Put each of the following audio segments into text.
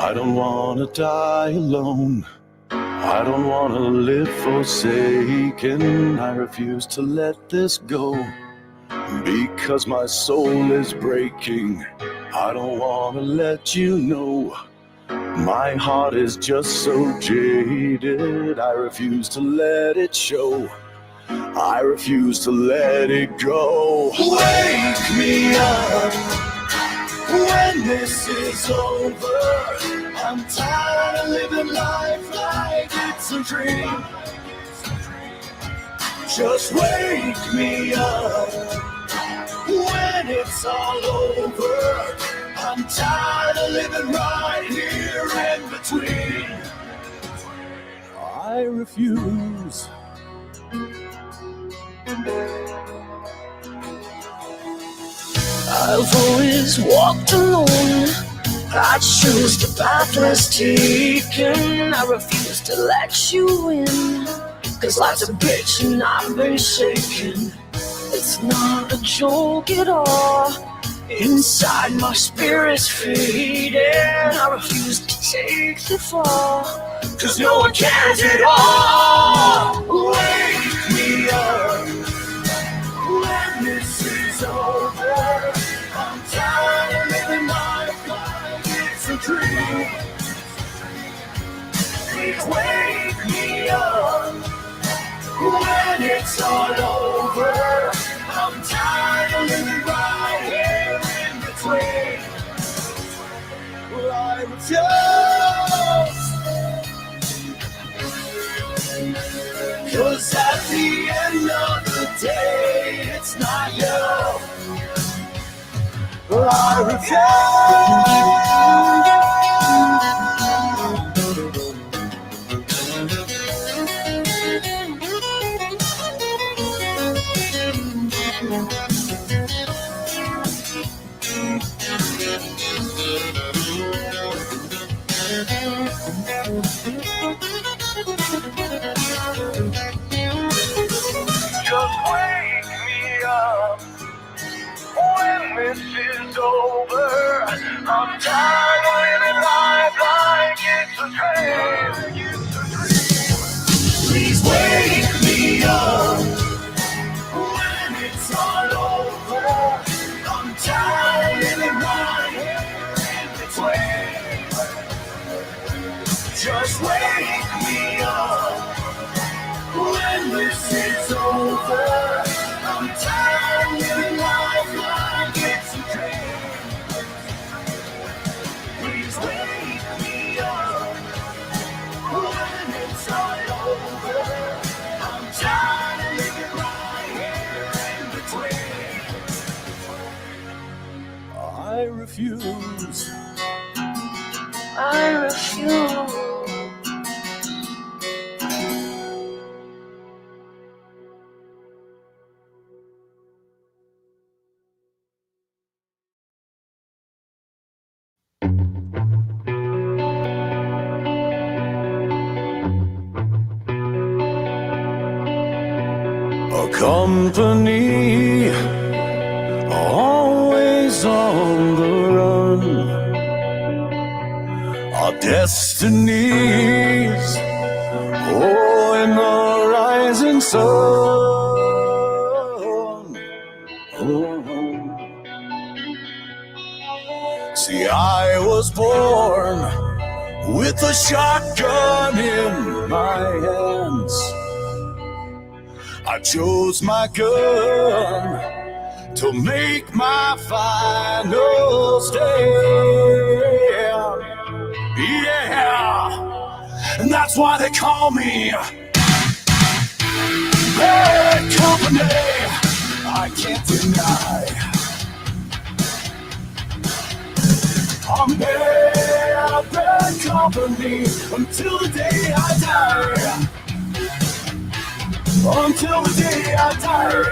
I don't wanna die alone. I don't wanna live forsaken. I refuse to let this go because my soul is breaking. I don't wanna let you know. My heart is just so jaded. I refuse to let it show. I refuse to let it go. Wake me up when this is over. I'm tired of living life like it's a dream. Just wake me up when it's all over. I'm tired of living right here in between. I refuse. I've always walked alone. I choose the path less taken. I refuse to let you in, 'cause life's a bitch and I've been shaken. It's not a joke at all. Inside my spirit's fading. I refuse to take the fall, 'cause no one cares at all. Wake me up when this is over. I'm tired of living life like it's a dream. Please wake me up when it's all over. I'm tired of living right here in between. Well, I refuse. 'Cause at the end of the day, it's not you. Well, I refuse. Just wake me up when this is over. I'm tired of living life like it's a dream. Please wake me up when it's all over. I'm tired of living right here in between. Just wake me up when this is over. I'm tired of living life like it's a dream. Please wake me up when it's all over. I'm tired of living right here in between. I refuse. I refuse. A company always on the run. Our destinies, oh, in the rising sun. Oh. See, I was born with a shotgun in my hands. I chose my gun to make my final stand. Yeah, and that's why they call me Bad Company. I can't deny I'm bad company until the day I die. Until the day I die.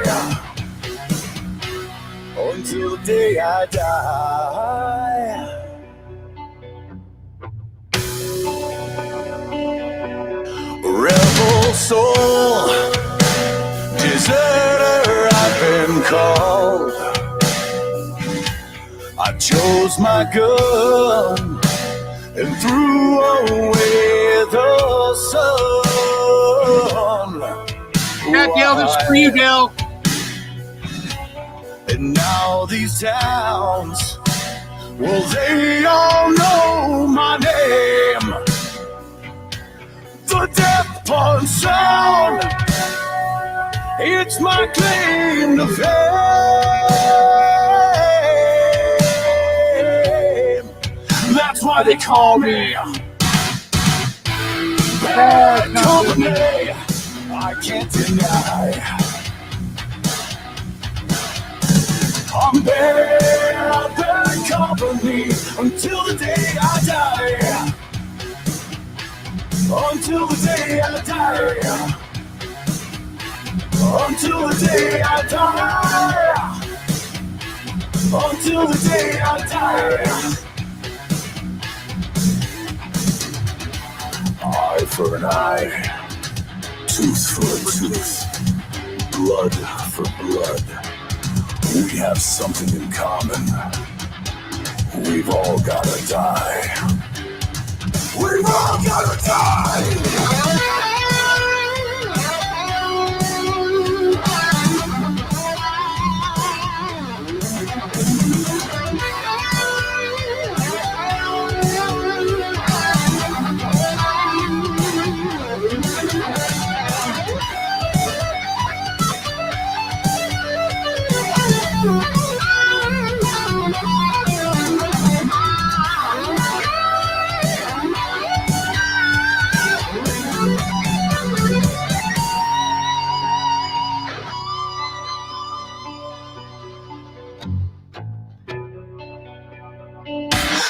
Until the day I die. Rebel soul, deserter I've been called. I chose my gun and threw away the sun. Yeah, Dale, this is for you, Dale. And now these towns, well, they all know my name. The Death Punch sound, it's my claim to fame. That's why they call me Bad Company. I can't deny I'm bad company until the day I die. Until the day I die. Until the day I die. Until the day I die. Eye for an eye, tooth for a tooth, blood for blood. We have something in common. We've all gotta die. We've all gotta die.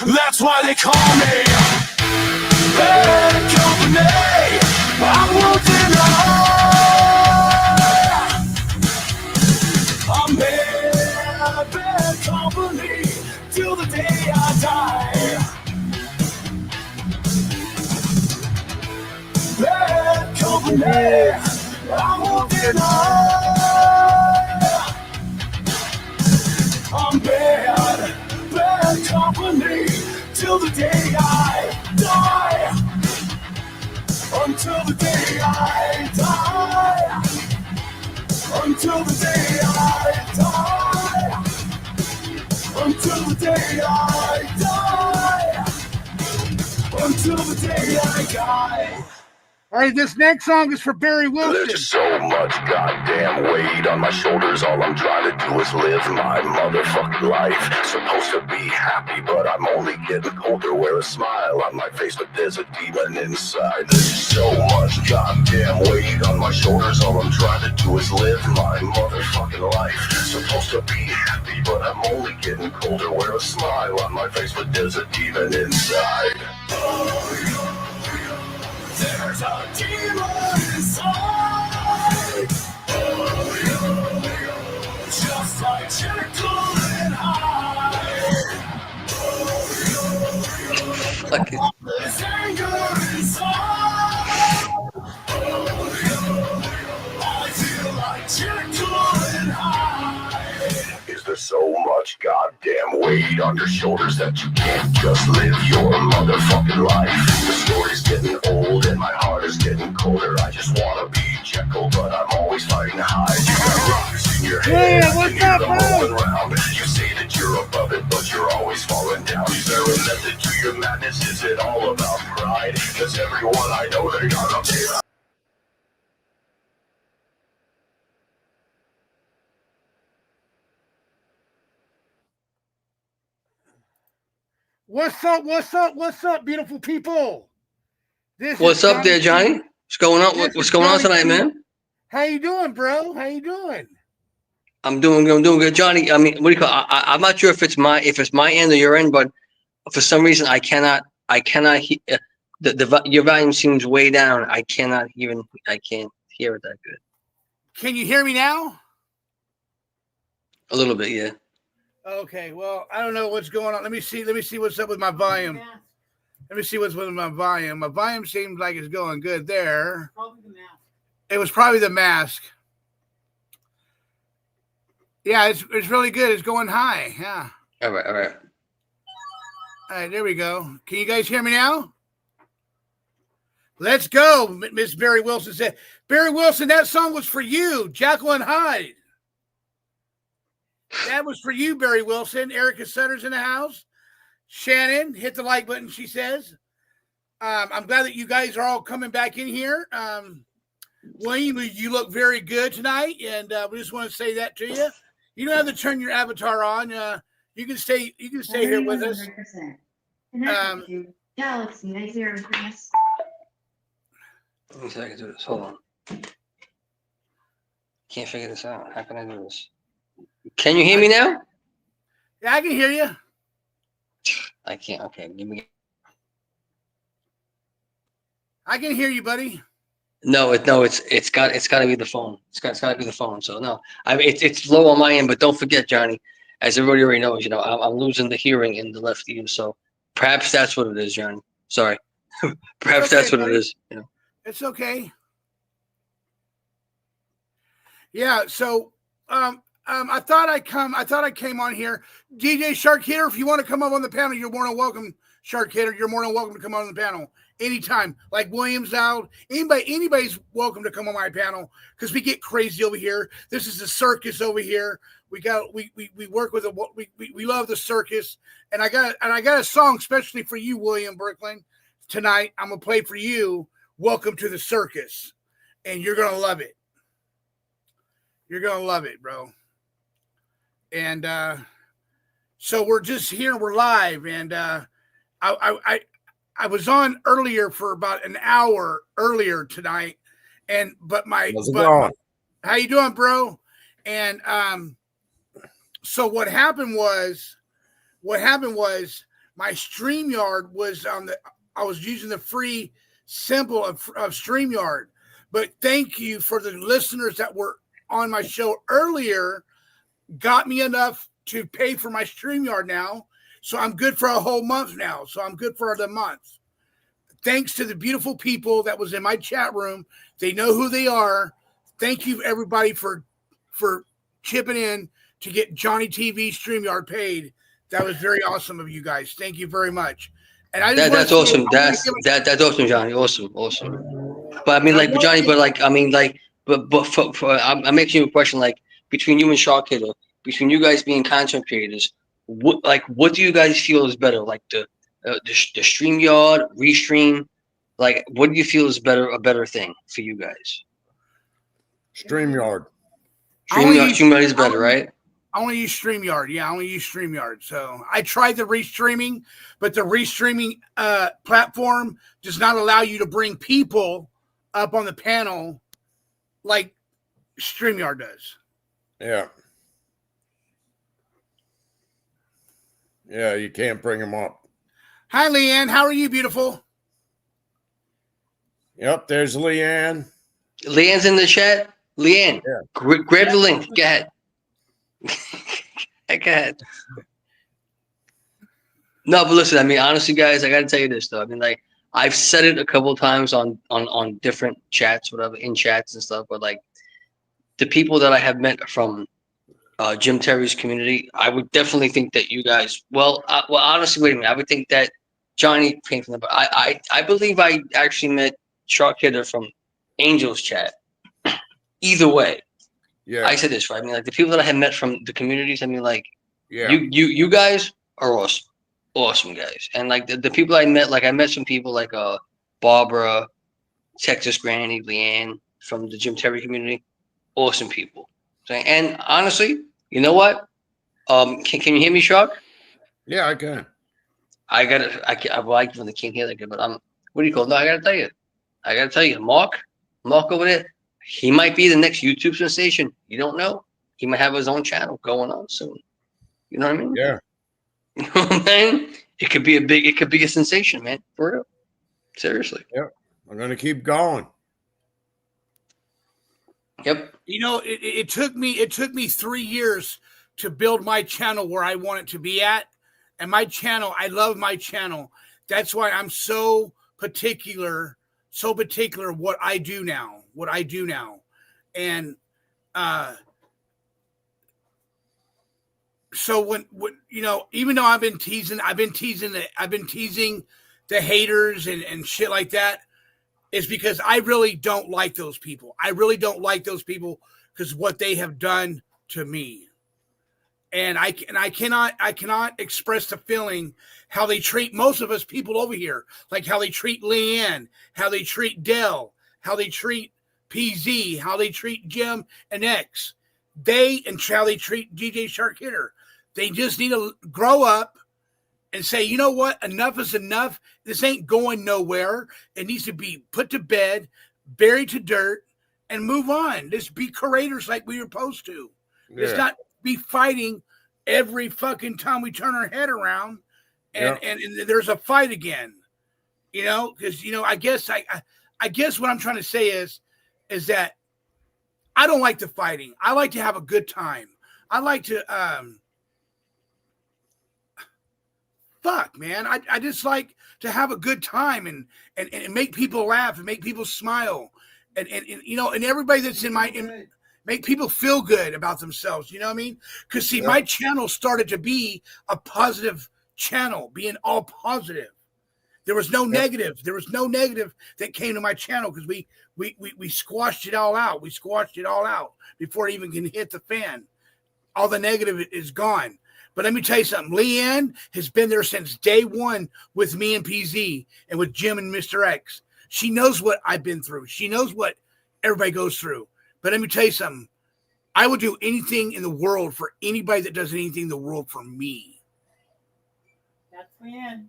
That's why they call me Bad Company. I won't deny I'm bad company till the day I die. Bad company. I won't deny I'm bad company till the day I die. Until the day I die. Until the day I die. Until the day I die. Until the day I die. All right, this next song is for Barry Wilson. There's so much goddamn weight on my shoulders. All I'm trying to do is live my motherfucking life. Supposed to be happy, but I'm only getting colder. Wear a smile on my face, but there's a demon inside. There's so much goddamn weight on my shoulders. All I'm trying to do is live my motherfucking life. Supposed to be happy, but I'm only getting colder. Wear a smile on my face, but there's a demon inside. There's a demon inside. Just like Jekyll and Hyde. There's anger inside. I feel like Jekyll and Hyde. Is there so much goddamn weight on your shoulders that you can't just live your motherfucking life? The story's getting old and my heart is getting colder. I just wanna be Jekyll, but I'm always fighting Hyde. You got rocks in your head, Yeah, what's up, bro? rolling around. You say that you're above it, but you're always falling down. Is there a method to your madness? Is it all about pride? Cause everyone I know, they got a big. What's up, beautiful people? What's up there, Johnny? What's going on? What's going on tonight, man? How you doing, bro? How you doing? I'm doing good, Johnny. I mean, what do you call? I'm not sure if it's my end or your end, but for some reason I cannot. Your volume seems way down. I can't hear it that good. Can you hear me now? A little bit, yeah. Okay, well, I don't know what's going on. Let me see what's up with my volume. Let me see what's with my volume. My volume seems like it's going good there. Probably the mask. It was probably the mask. Yeah, it's really good. It's going high. Yeah. All right. All right, there we go. Can you guys hear me now? Let's go. Miss Barry Wilson said, Barry Wilson, that song was for you, Jacqueline Hyde. That was for you, Barry Wilson. Erica Sutter's in the house. Shannon, hit the like button, she says. I'm glad that you guys are all coming back in here. William, you look very good tonight, and we just want to say that to you. You don't have to turn your avatar on. You can stay here with us. Galaxy 90 Chris. Let me see if I can do this. Hold on. Can't figure this out. How can I do this? Can you hear me now? Yeah, I can hear you. I can't. Okay, give me. I can hear you, buddy. No, it's got to be the phone. It's got to be the phone. So no, I mean it's low on my end, but don't forget, Johnny, as everybody already knows, I'm losing the hearing in the left ear. So perhaps that's what it is, Johnny. Sorry, perhaps okay, that's what buddy. it is. It's okay. Yeah. So, I thought I came on here. DJ Shark Hitter, if you want to come up on the panel, you're more than welcome. Shark Hitter, you're more than welcome to come on the panel anytime. Like Williams out, anybody's welcome to come on my panel because we get crazy over here. This is the circus over here. We work with we love the circus, and I got a song especially for you, William Brooklyn, tonight. I'm gonna play for you. Welcome to the circus, and you're gonna love it. You're gonna love it, bro. And so we're just here. We're live, and I was on earlier for about an hour earlier tonight, but how you doing, bro? And so what happened was my StreamYard was I was using the free symbol of StreamYard, but thank you for the listeners that were on my show earlier, got me enough to pay for my StreamYard now. So I'm good for a whole month now. So I'm good for the month. Thanks to the beautiful people that was in my chat room. They know who they are. Thank you everybody for chipping in to get Johnny TV StreamYard paid. That was very awesome of you guys. Thank you very much. And That's awesome. That's awesome, Johnny. Awesome. But I mean, like, Johnny, but like, I mean, like, but I'm asking you a question, like, between you and Shark Hitter, between you guys being content creators, what do you guys feel is better? Like the StreamYard, Restream, like, what do you feel is a better thing for you guys? StreamYard. StreamYard is better, right? I only use StreamYard. Yeah, I only use StreamYard. So I tried the restreaming, but the restreaming platform does not allow you to bring people up on the panel like StreamYard does. Yeah. Yeah, you can't bring them up. Hi, Leanne. How are you, beautiful? Yep, there's Leanne. Leanne's in the chat. Leanne, Yeah. grab the link. Go ahead. Go ahead. No, but listen, I mean, honestly, guys, I got to tell you this, though. I mean, like, I've said it a couple of times on different chats, whatever, in chats and stuff, but, like, the people that I have met from Jim Terry's community, I would definitely think that you guys, well, honestly, wait a minute. I would think that Johnny came from them, but I believe I actually met Shark Hitter from Angel's chat. Either way, Yeah. I said this, right? I mean, like, the people that I have met from the communities, I mean, like, Yeah. you guys are awesome guys. And, like, the people I met, like, I met some people like Barbara, Texas Granny, Leanne from the Jim Terry community. Awesome people. And honestly, you know what? Can you hear me, Shark? Yeah, I can. I really can't hear that good, but what do you call it? No, I gotta tell you, Mark over there, he might be the next YouTube sensation. You don't know. He might have his own channel going on soon. You know what I mean? Yeah. You know what I'm saying? It could be a sensation, man. For real. Seriously. Yeah. I'm gonna keep going. Yep. You know, it took me 3 years to build my channel where I want it to be at. And my channel, I love my channel. That's why I'm so particular what I do now. And so when even though I've been teasing the haters and shit like that, is because I really don't like those people. I really don't like those people because what they have done to me. And I cannot express the feeling how they treat most of us people over here, like how they treat Leanne, how they treat Dell, how they treat PZ, how they treat Jim and X. And how they treat DJ Shark Hitter. They just need to grow up and say, you know what? Enough is enough. This ain't going nowhere. It needs to be put to bed, buried to dirt, and move on. Just be creators like we were supposed to. Yeah. It's not be fighting every fucking time we turn our head around and there's a fight again. Because I guess what I'm trying to say is that I don't like the fighting. I like to have a good time. I like to fuck, man. I just like to have a good time and make people laugh and make people smile and everybody that's make people feel good about themselves. You know what I mean? Because see, my channel started to be a positive channel, being all positive. There was no negative. There was no negative that came to my channel because we squashed it all out. We squashed it all out before it even can hit the fan. All the negative is gone. But let me tell you something. Leanne has been there since day one with me and PZ and with Jim and Mr. X. She knows what I've been through. She knows what everybody goes through. But let me tell you something. I would do anything in the world for anybody that does anything in the world for me. That's Leanne.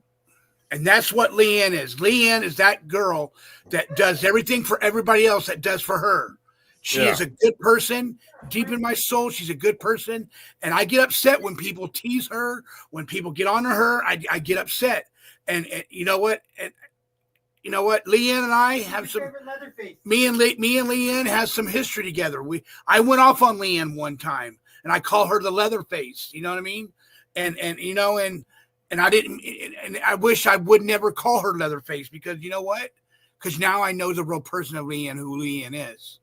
And that's what Leanne is. Leanne is that girl that does everything for everybody else that does for her. She is a good person. Deep in my soul, she's a good person. And I get upset when people tease her, when people get on to her. I get upset. And you know what? Leanne and I have some. Me and Leanne has some history together. I went off on Leanne one time, and I call her the Leatherface. You know what I mean? And I didn't. And I wish I would never call her Leatherface because you know what? Because now I know the real person of Leanne, who Leanne is.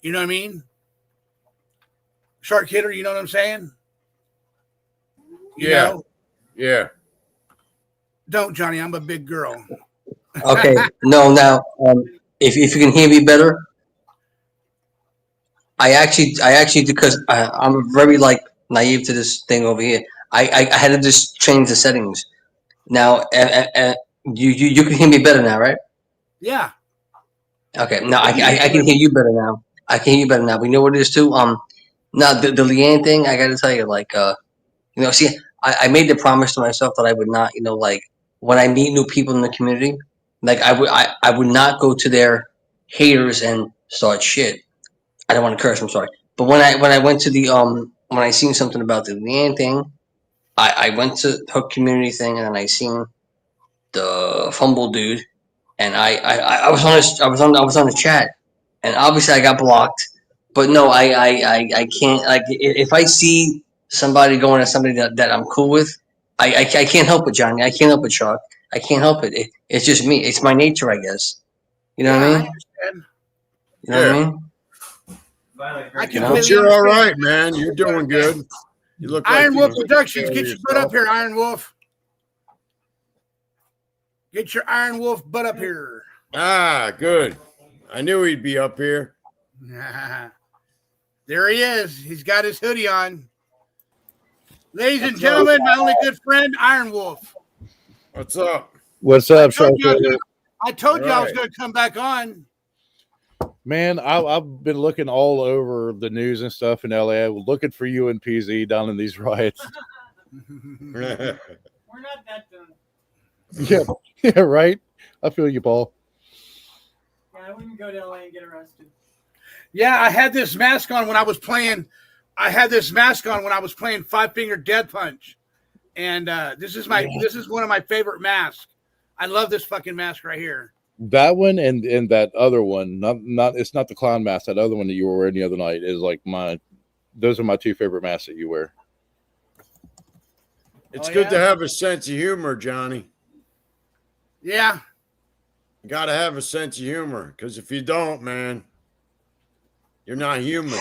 You know what I mean? Shark Hitter, you know what I'm saying? Yeah. Don't, Johnny. I'm a big girl. Okay. No, now, if you can hear me better, I actually because I'm very naive to this thing over here. I had to just change the settings. Now, you can hear me better now, right? Yeah. Okay. Now I can hear you better now. I can hear you better now. We know what it is too. Now the Leanne thing, I got to tell you, see, I made the promise to myself that I would not, when I meet new people in the community, I would not go to their haters and start shit. I don't want to curse. I'm sorry, but when I went to the when I seen something about the Leanne thing, I went to her community thing and then I seen the Fumble dude, and I was on the chat, and obviously I got blocked. But no, I can't, if I see somebody going at somebody that I'm cool with, I can't help it, Johnny. I can't help it, Chuck. I can't help it. It's just me. It's my nature, I guess. You know what I mean? Understand. You know what I mean? I can But you're all right, man. You're doing good. You look like Iron you Wolf know Productions, what get to your do butt up yourself. here, Iron Wolf. Get your Iron Wolf butt up here. Ah, good. I knew he'd be up here. There he is. He's got his hoodie on. Ladies and gentlemen, my only good friend, Iron Wolf. What's up? What's I up, told Shark you I was Hitter? gonna- I told you I was Right. going to come back on. Man, I've been looking all over the news and stuff in LA, looking for you and PZ down in these riots. We're not that done. Yeah, yeah, right. I feel you, Paul. Yeah, I wouldn't go to LA and get arrested. Yeah, I had this mask on when I was playing. Five Finger Death Punch, and this is one of my favorite masks. I love this fucking mask right here. That one and that other one, not it's not the clown mask. That other one that you were wearing the other night is like those are my two favorite masks that you wear. It's Oh, good yeah? to have a sense of humor, Johnny. Yeah, You got to have a sense of humor because if you don't, man, you're not human.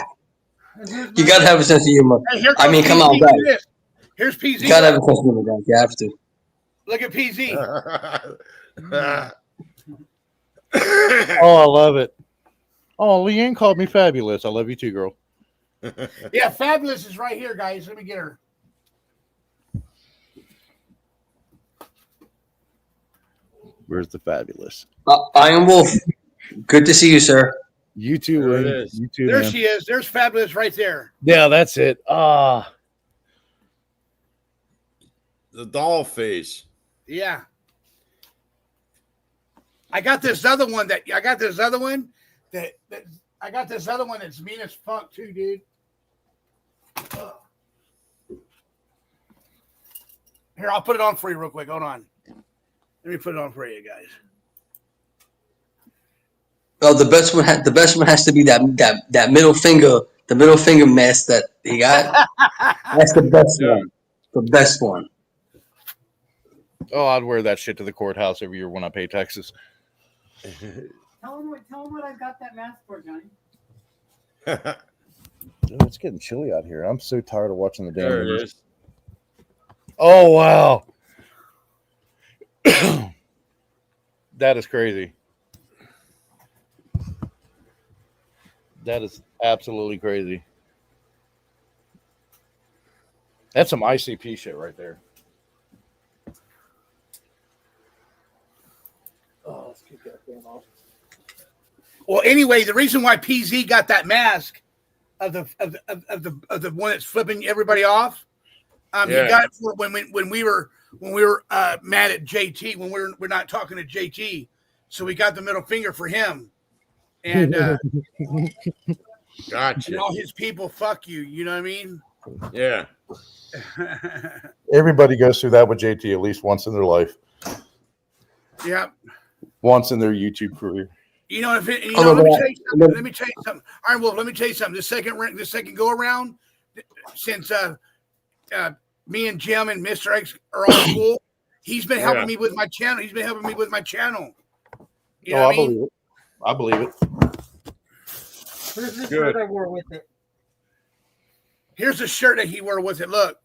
You gotta have a sense of humor. Hey, here I comes mean, come PZ. on, Look guys. at this. Here's PZ. You gotta have a sense of humor, guys. You have to. Look at PZ. Oh, I love it. Oh, Leanne called me fabulous. I love you too, girl. Yeah, Fabulous is right here, guys. Let me get her. Where's the fabulous? Iron Wolf, good to see you, sir. You too, There it Wayne. is. You too, There man. she is. There's Fabulous right there. Yeah, that's it. Ah, The doll face. Yeah. I got this other one that that's mean as fuck too, dude. Ugh. Here, I'll put it on for you real quick. Hold on. Let me put it on for you guys. Oh, the best one has to be that middle finger, the middle finger mask that he got. That's the best one. The best one. oh, I'd wear that shit to the courthouse every year when I pay taxes. Tell him what I got that mask for, Johnny. Dude, it's getting chilly out here. I'm so tired of watching the damn There it news. is. Oh wow, that is crazy. That is absolutely crazy. That's some ICP shit right there. Oh, let's keep that thing off. Well, anyway, the reason why PZ got that mask of the one that's flipping everybody off, he Yeah. got it for when we were mad at JT when we're not talking to JT, so we got the middle finger for him, and Gotcha. and all his people, fuck you. You know what I mean? Yeah. Everybody goes through that with JT at least once in their life, Yeah. once in their YouTube career. You know, if it, you Oh, know, no, let me but tell you something. Let me tell you something. All right, Wolf, let me tell you something. The second go around, since me and Jim and Mr. X are all cool, he's been helping Yeah. me with my channel. He's been helping me with my channel. You know Oh, what I I mean? believe it. I believe it. Here's this Good. shirt I wore with it. Here's the shirt that he wore with it. Look,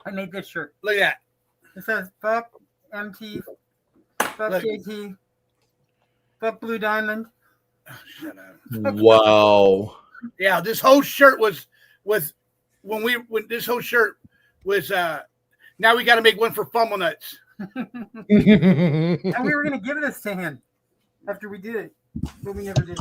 I made this shirt. look at It says "Fuck MT, fuck Look. JT, fuck Blue Diamond." that. Shut up. Wow. Yeah, this whole shirt was when this whole shirt was now we got to make one for Fumble Nuts. And we were gonna give this to him after we did it, but we never did.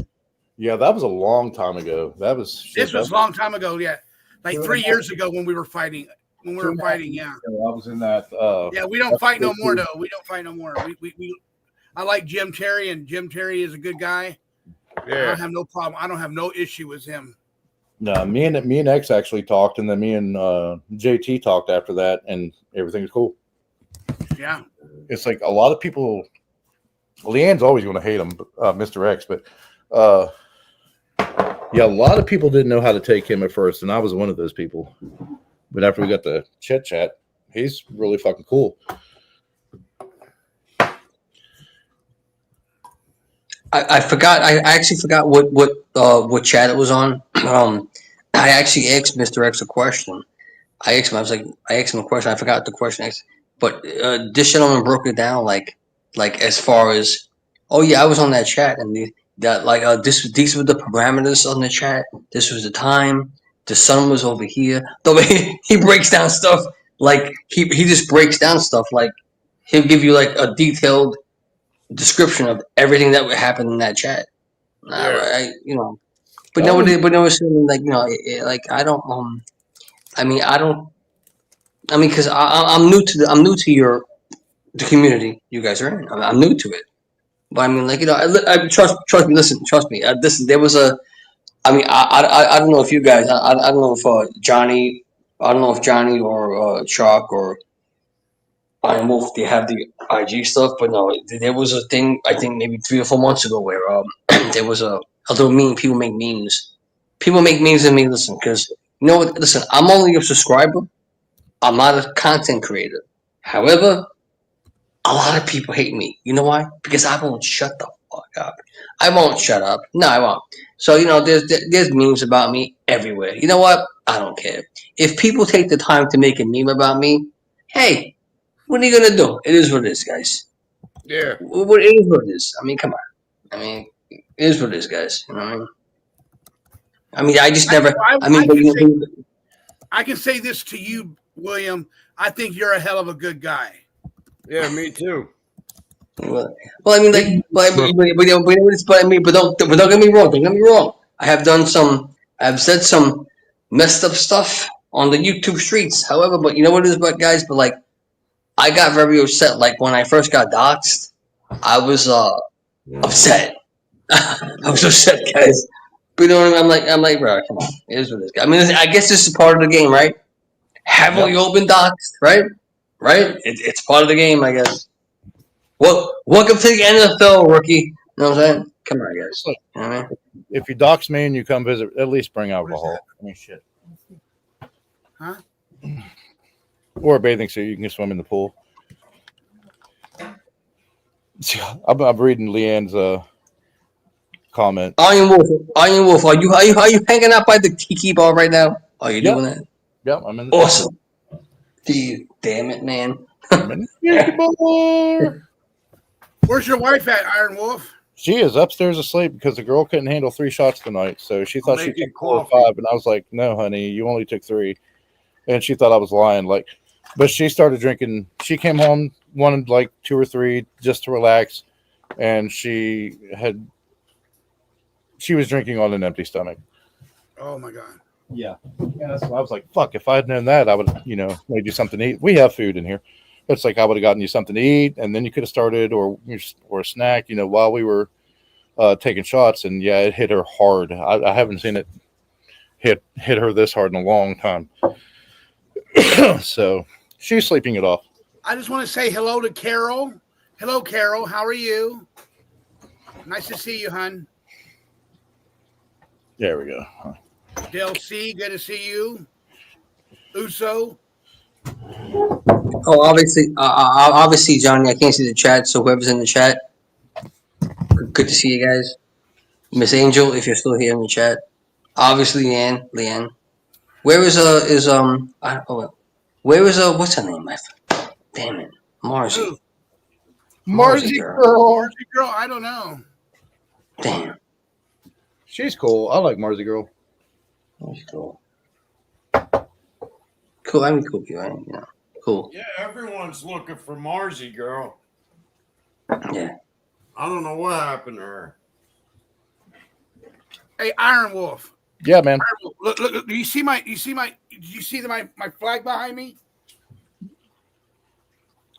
Yeah, that was a long time ago. That was This was a long time ago. Yeah, like 3 years ago when we were fighting. When we were fighting, yeah. I was in that. Yeah, we don't fight no more though. We don't fight no more. I like Jim Terry, and Jim Terry is a good guy. I Yeah. don't have no problem. I don't have no issue with him. No, me and X actually talked, and then me and JT talked after that, and everything's cool. Yeah. It's like a lot of people. Leanne's always going to hate him, Mr. X, but yeah, a lot of people didn't know how to take him at first, and I was one of those people. But after we got the chit chat, he's really fucking cool. I forgot. I actually forgot what chat it was on. I actually asked Mr. X a question. I asked him a question. I forgot the question. But this gentleman broke it down like as far as, oh yeah, I was on that chat and these were the parameters on the chat. This was the time. The sun was over here. The way he breaks down stuff, like he just breaks down stuff, like he'll give you like a detailed description of everything that would happen in that chat. Yeah. But no, it's like like I don't. Because I'm new to the community you guys are in. I'm new to it, but I mean, like I trust me. Listen, trust me. There was a. I don't know if you guys. I don't know if Johnny. I don't know if Johnny or Chalk or Iron Wolf, they have the IG stuff, but no, there was a thing I think maybe 3 or 4 months ago where there was a little meme. People make memes. People make memes of me. Listen, because you know what? Listen, I'm only a subscriber. I'm not a content creator. However, a lot of people hate me. You know why? Because I won't shut the fuck God. I won't shut up. No, I won't. So there's memes about me everywhere. You know what? I don't care. If people take the time to make a meme about me, hey, what are you gonna do? It is what it is, guys. Yeah. It is what it is. I mean, come on. I mean, it is what it is, guys. You know what I mean? I mean, I just never. I can say this to you, William. I think you're a hell of a good guy. Yeah, me too. Well, I mean, like, but don't get me wrong. Don't get me wrong. I've said some messed up stuff on the YouTube streets. However, but you know what it is, but guys, but like, I got very upset. Like when I first got doxxed, I was upset. I was upset, guys. But you know what I mean? I'm like, bro, come on. It is what it is. I mean, I guess this is part of the game, right? Haven't we all been doxxed, right? Right? It's part of the game, I guess. Well, welcome to the NFL, rookie. You know what I'm saying? Come on, guys. You know what I mean? If you dox me and you come visit, at least bring alcohol. I mean, shit. Huh? Or a bathing suit. You can swim in the pool. I'm reading Leanne's comment. Iron Wolf, are you hanging out by the tiki bar right now? Are you doing that? Yep, I'm in the awesome. Damn it, man. Where's your wife at, Iron Wolf? She is upstairs asleep because the girl couldn't handle 3 shots tonight. So she thought she took 4 or 5. And I was like, no, honey, you only took 3. And she thought I was lying. But she started drinking. She came home, wanted like 2 or 3 just to relax. And she was drinking on an empty stomach. Oh, my God. Yeah. That's why I was like, fuck, if I had known that, I would, made you something to eat. We have food in here. It's like I would have gotten you something to eat, and then you could have started or a snack, while we were taking shots. And yeah, it hit her hard. I haven't seen it hit her this hard in a long time. So she's sleeping it off. I just want to say hello to Carol. Hello, Carol. How are you? Nice to see you, hon. There we go. Del C, good to see you. Uso. Oh, obviously, Johnny. I can't see the chat, so whoever's in the chat, good to see you guys. Miss Angel, if you're still here in the chat. Obviously, Leanne. Where is what's her name? Damn it, Marzi. Marzi girl. Marzi girl. I don't know. Damn. She's cool. I like Marzi girl. She's cool. Cool. I mean, cool. Cool. Yeah, everyone's looking for Marzi girl. Yeah. I don't know what happened to her. Hey, Iron Wolf. Yeah, man. Look, do you see my flag behind me?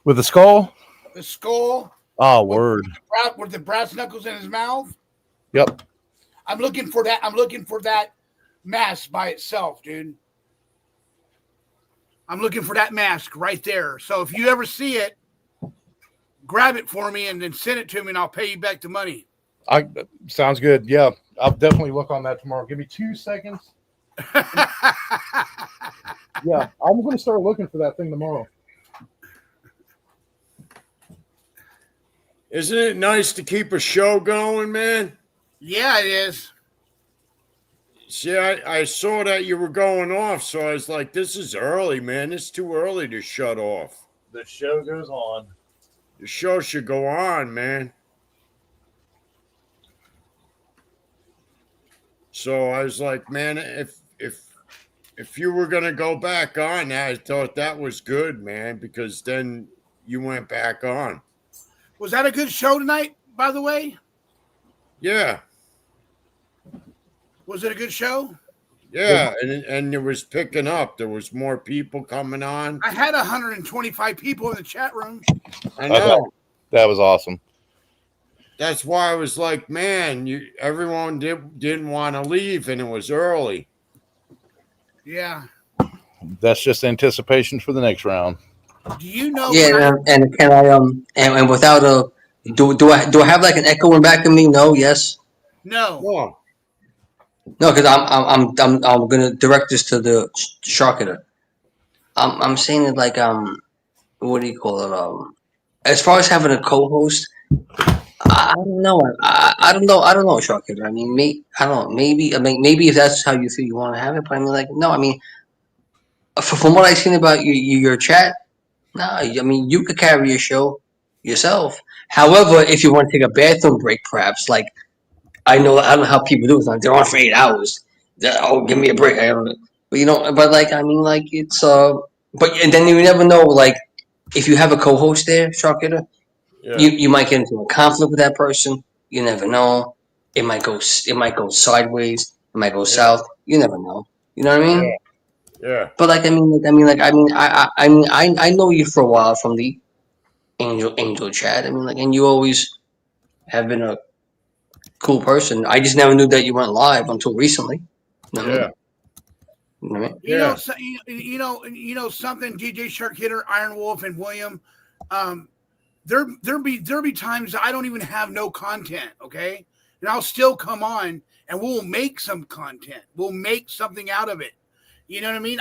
With the skull? The skull. Oh, word. With the brass knuckles in his mouth. Yep. I'm looking for that mask by itself, dude. I'm looking for that mask right there. So if you ever see it, grab it for me and then send it to me, and I'll pay you back the money. Sounds good. Yeah, I'll definitely look on that tomorrow. Give me 2 seconds. Yeah, I'm going to start looking for that thing tomorrow. Isn't it nice to keep a show going, man? Yeah, it is. See, I saw that you were going off, so I was like, this is early, man. It's too early to shut off. The show goes on. The show should go on, man. So I was like, man, if you were going to go back on, I thought that was good, man, because then you went back on. Was that a good show tonight, by the way? Yeah. Was it a good show? Yeah, and it was picking up. There was more people coming on. I had 125 people in the chat room. I know. That was awesome. That's why I was like, man, everyone didn't want to leave, and it was early. Yeah. That's just anticipation for the next round. Do you know? Yeah, and can I and without a do I have like an echo in back of me? No. Yes. No. Whoa. No, because I'm gonna direct this to the Shark Hitter. I'm saying it like what do you call it? As far as having a co-host, I don't know. I don't know. I don't know, Shocker. I mean, I don't know. Maybe if that's how you feel, you want to have it. But I mean, like, no. I mean, from what I've seen about your chat, nah. I mean, you could carry your show yourself. However, if you want to take a bathroom break, perhaps, like I don't know how people do it. Like they're on for 8 hours. Oh, give me a break. I don't know. But but like, I mean, like it's but and then you never know. Like if you have a co-host there, Shark Hitter, Yeah. you might get into a conflict with that person. You never know. It might go sideways. It might go south. You never know. You know what I mean? Yeah. But like I know you for a while from the Angel chat. I mean like, and you always have been a cool person. I just never knew that you went live until recently. You know what I mean? Yeah. You know what I mean? You know, Yeah. something. DJ Shark Hitter, Iron Wolf, and William. There be times I don't even have no content. Okay, and I'll still come on and we'll make some content. We'll make something out of it. You know what I mean?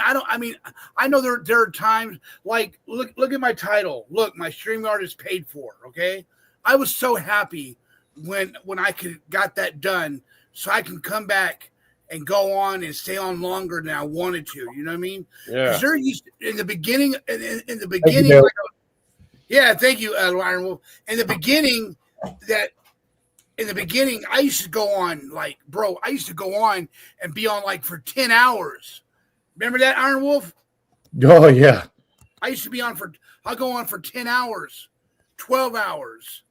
I know there are times like look at my title. Look, my StreamYard is paid for. Okay, I was so happy when I got that done, so I can come back and go on and stay on longer than I wanted to. You know what I mean? Yeah. Because they're used in the beginning. In the Thank beginning, you, like, yeah, thank you, Iron Wolf. In the beginning, I used to go on like, bro, I used to go on and be on like for 10 hours. Remember that, Iron Wolf? Oh yeah. I used to be on I'll go on for 10 hours, 12 hours,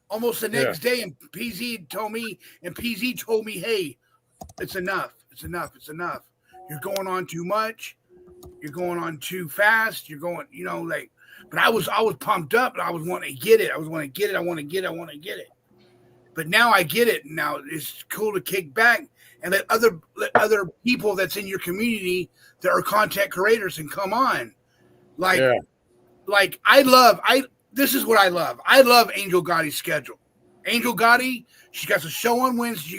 almost the next day. And PZ told me, hey, it's enough. It's enough. It's enough. You're going on too much. You're going on too fast. You're going, like, but I was pumped up and I was wanting to get it. I want to get it. But now I get it. Now it's cool to kick back and let other people that's in your community that are content creators and come on. Like this is what I love. I love Angel Gotti's schedule. Angel Gotti, she's got a show on Wednesday.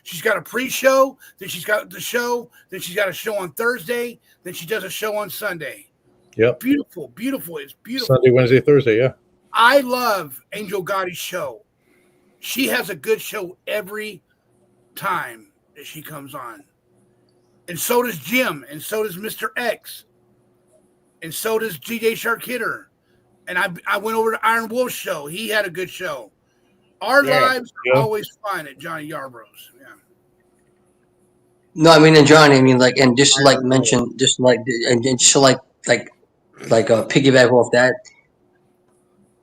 She's got a pre-show, then she's got the show, then she's got a show on Thursday, then she does a show on Sunday. Yep. Beautiful. It's beautiful. Sunday, Wednesday, Thursday. Yeah. I love Angel Gotti's show. She has a good show every time that she comes on. And so does Jim, and so does Mr. X, and so does DJ Shark Hitter. And I went over to Iron Wolf's show. He had a good show. Our lives are always fun at Johnny Yarbrough's. Yeah. No, I mean, and Johnny, I mean, like, and just to, like, mention, just like, and just to, like, piggyback off that.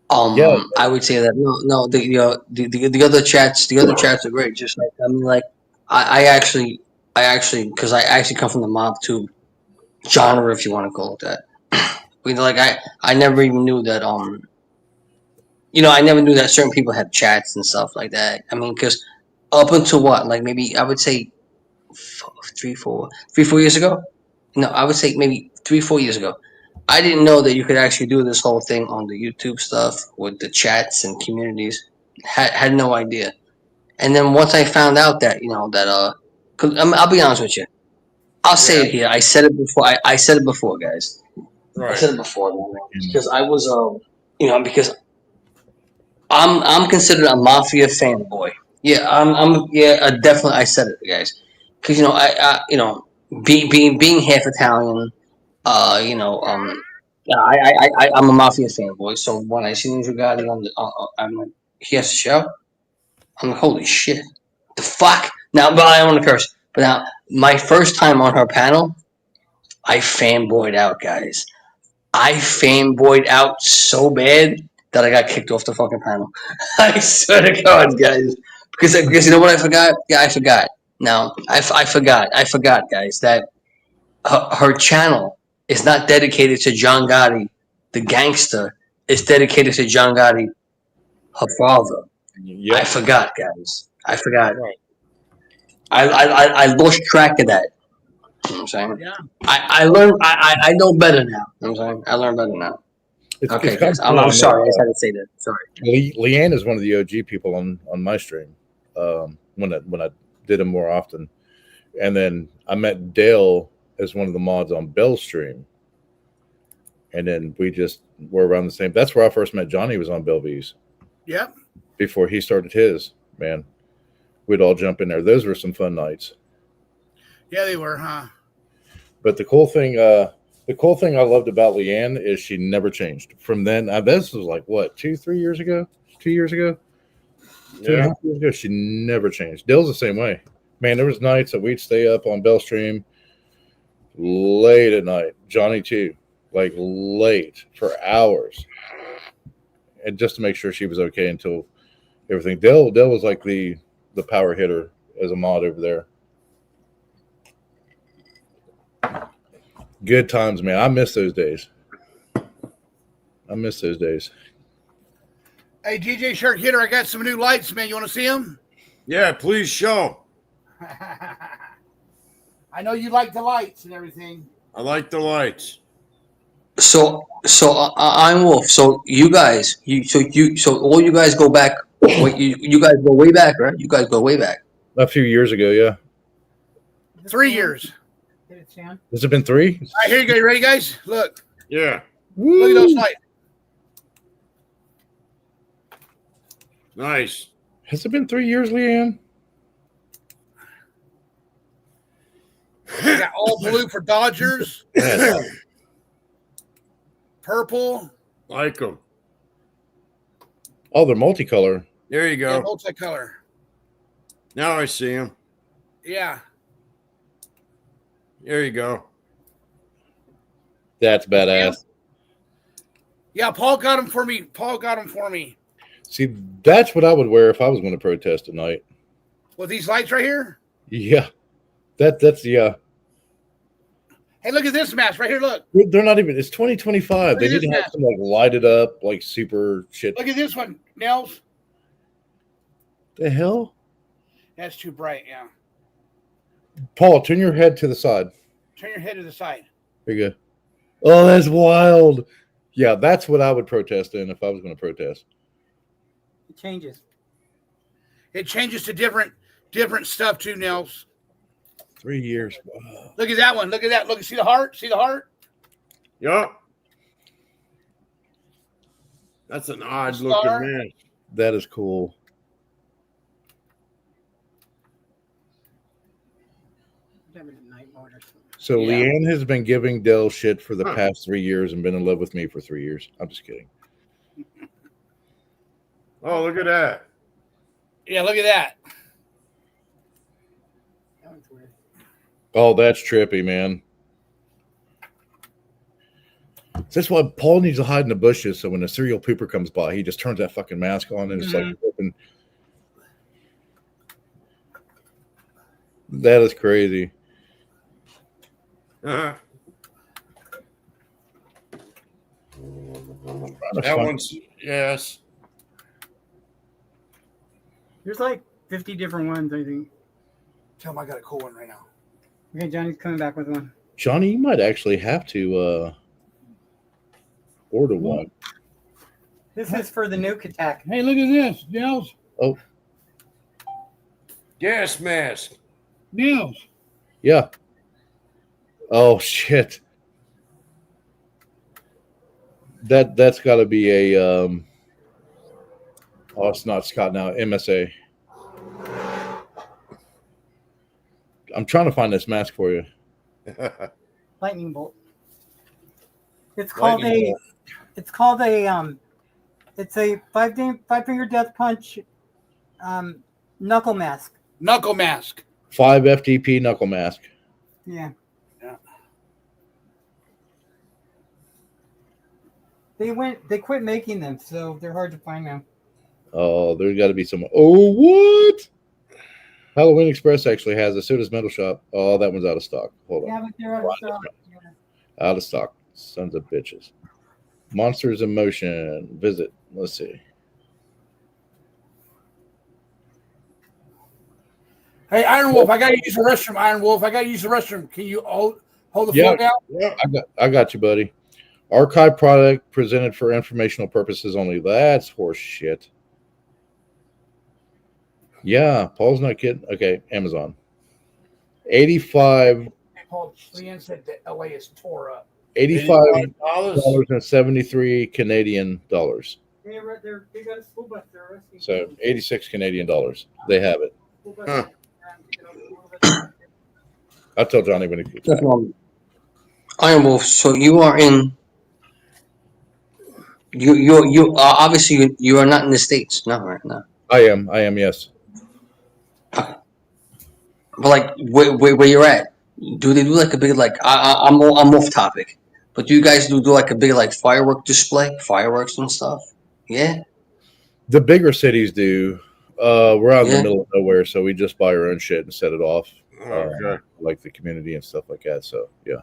I would say that no, the other chats are great. Just like, I mean, like, I actually, because I actually come from the mob tube genre, if you want to call it that. Like, I never even knew that, I never knew that certain people had chats and stuff like that. I mean, because up until what, like, maybe I would say 3-4 years ago. No, I would say maybe 3-4 years ago. I didn't know that you could actually do this whole thing on the YouTube stuff with the chats and communities. Had no idea. And then once I found out that, cause, I'll be honest with you. I'll say it here. I said it before. I said it before, guys. Right. I said it before, because I was, because I'm considered a mafia fanboy. Yeah, definitely. I said it, guys, because being half Italian, I'm a mafia fanboy. So when I see Ninja Gotti I'm like, he has a show. I'm like, holy shit, the fuck. Now, but I don't want to curse. But now, my first time on her panel, I fanboyed out, guys. I fanboyed out so bad that I got kicked off the fucking panel. I swear to God, guys. Because you know what I forgot? Yeah, I forgot. Now, I forgot, guys, that her channel is not dedicated to John Gotti, the gangster. It's dedicated to John Gotti, her father. Yep. I forgot, guys. I forgot. Right. I lost track of that. You know what I'm saying? Yeah. I learned. I know better now. You know what I'm saying? I learned better now. Okay, guys. I'm sorry. I just had to say that. Sorry. Leanne is one of the OG people on my stream. When I did them more often, and then I met Dale as one of the mods on Bell's stream, and then we just were around the same. That's where I first met Johnny. Was on Belleville's. Yep. before he started his. Man, we'd all jump in there. Those were some fun nights. Yeah, they were, huh? But the cool thing I loved about Leanne is she never changed. From then, this was like what, 2 years ago? 2 years ago? 2.5 years ago, she never changed. Dale's the same way. Man, there was nights that we'd stay up on Bellstream late at night. Johnny too, like late for hours, and just to make sure she was okay until everything. Dale was like the power hitter as a mod over there. Good times, man. I miss those days. Hey, DJ Shark Hitter, I got some new lights, man. You want to see them? Yeah, please show. I know you like the lights and everything. I like the lights. So I'm Wolf. So you guys, so all you guys go back. Wait, you guys go way back, right? You guys go way back. A few years ago, yeah. 3 years. Did it sound? Has it been 3? All right, here you go. You ready, guys? Look. Yeah. Look at those lights. Nice. Has it been 3 years, Leanne? We got all blue for Dodgers. Purple. Like them. Oh, they're multicolor. There you Yeah, go. multicolor. Now I see them. Yeah. There you go. That's badass. Yeah, Paul got them for me. See, that's what I would wear if I was going to protest tonight. With these lights right here. Yeah. That's yeah. Hey, look at this mask right here. Look. They're not even. It's 2025. They need to have some like lighted up, like super shit. Look at this one, Nels. The hell, That's too bright. Yeah. Paul, turn your head to the side. Turn your head to the side. There you go. Oh, that's wild. Yeah, that's what I would protest in if I was going to protest. It changes. It changes to different stuff too, Nels. 3 years. Wow. Look at that one. Look at that. Look, see the heart? See the heart? Yup. That's an odd Star. looking man. That is cool. So Yeah. Leanne has been giving Dell shit for the past 3 years and been in love with me for 3 years. I'm just kidding. Oh, look at that. Yeah, look at that. That one's weird. Oh, that's trippy, man. That's why Paul needs to hide in the bushes. So when a serial pooper comes by, he just turns that fucking mask on and it's like open. That is crazy. Uh-huh. That's That fun. one's, yes. There's like 50 different ones, I think. Tell him I got a cool one right now. Okay, Johnny's coming back with one. Johnny, you might actually have to order one. This is for the nuke attack. Hey, look at this, Nels. Oh, Gas mask. Nels. yeah. Oh shit. That's got to be a oh, it's not Scott now. MSA. I'm trying to find this mask for you. Lightning bolt. It's called Lightning bolt. it's called a it's a five finger death punch knuckle mask. Knuckle mask. 5 FTP knuckle mask. Yeah. Yeah. They quit making them, so they're hard to find now. Oh, there's got to be some. Oh, what? Halloween Express actually has it. So does Metal Shop. Oh, that one's out of stock. Hold on. Yeah, but they're out of stock. Out of stock. Sons of bitches. Monsters in Motion. Visit. Let's see. Hey, Iron Wolf, I got to use the restroom. Iron Wolf, I got to use the restroom. Can you hold the Yeah. phone down? Yep. I got you, buddy. Archive product presented for informational purposes only. That's horse shit. Yeah, Paul's not kidding. Okay, Amazon. 85 Paul Leanne said that LA is tore up. $85 $85. and 73 Canadian dollars. They got a school bus service. So 86 Canadian dollars. They have it. School bus Huh. I'll tell Johnny when he That's Iron Wolf. So you are in. You obviously you are not in the States. No, right now. I am, yes. But like where you're at, do they do like a big like I'm off topic, but do you guys do like a big like firework display, fireworks and stuff? Yeah. The bigger cities do. We're out in Yeah. the middle of nowhere, so we just buy our own shit and set it off. Okay. Like the community and stuff like that. So yeah.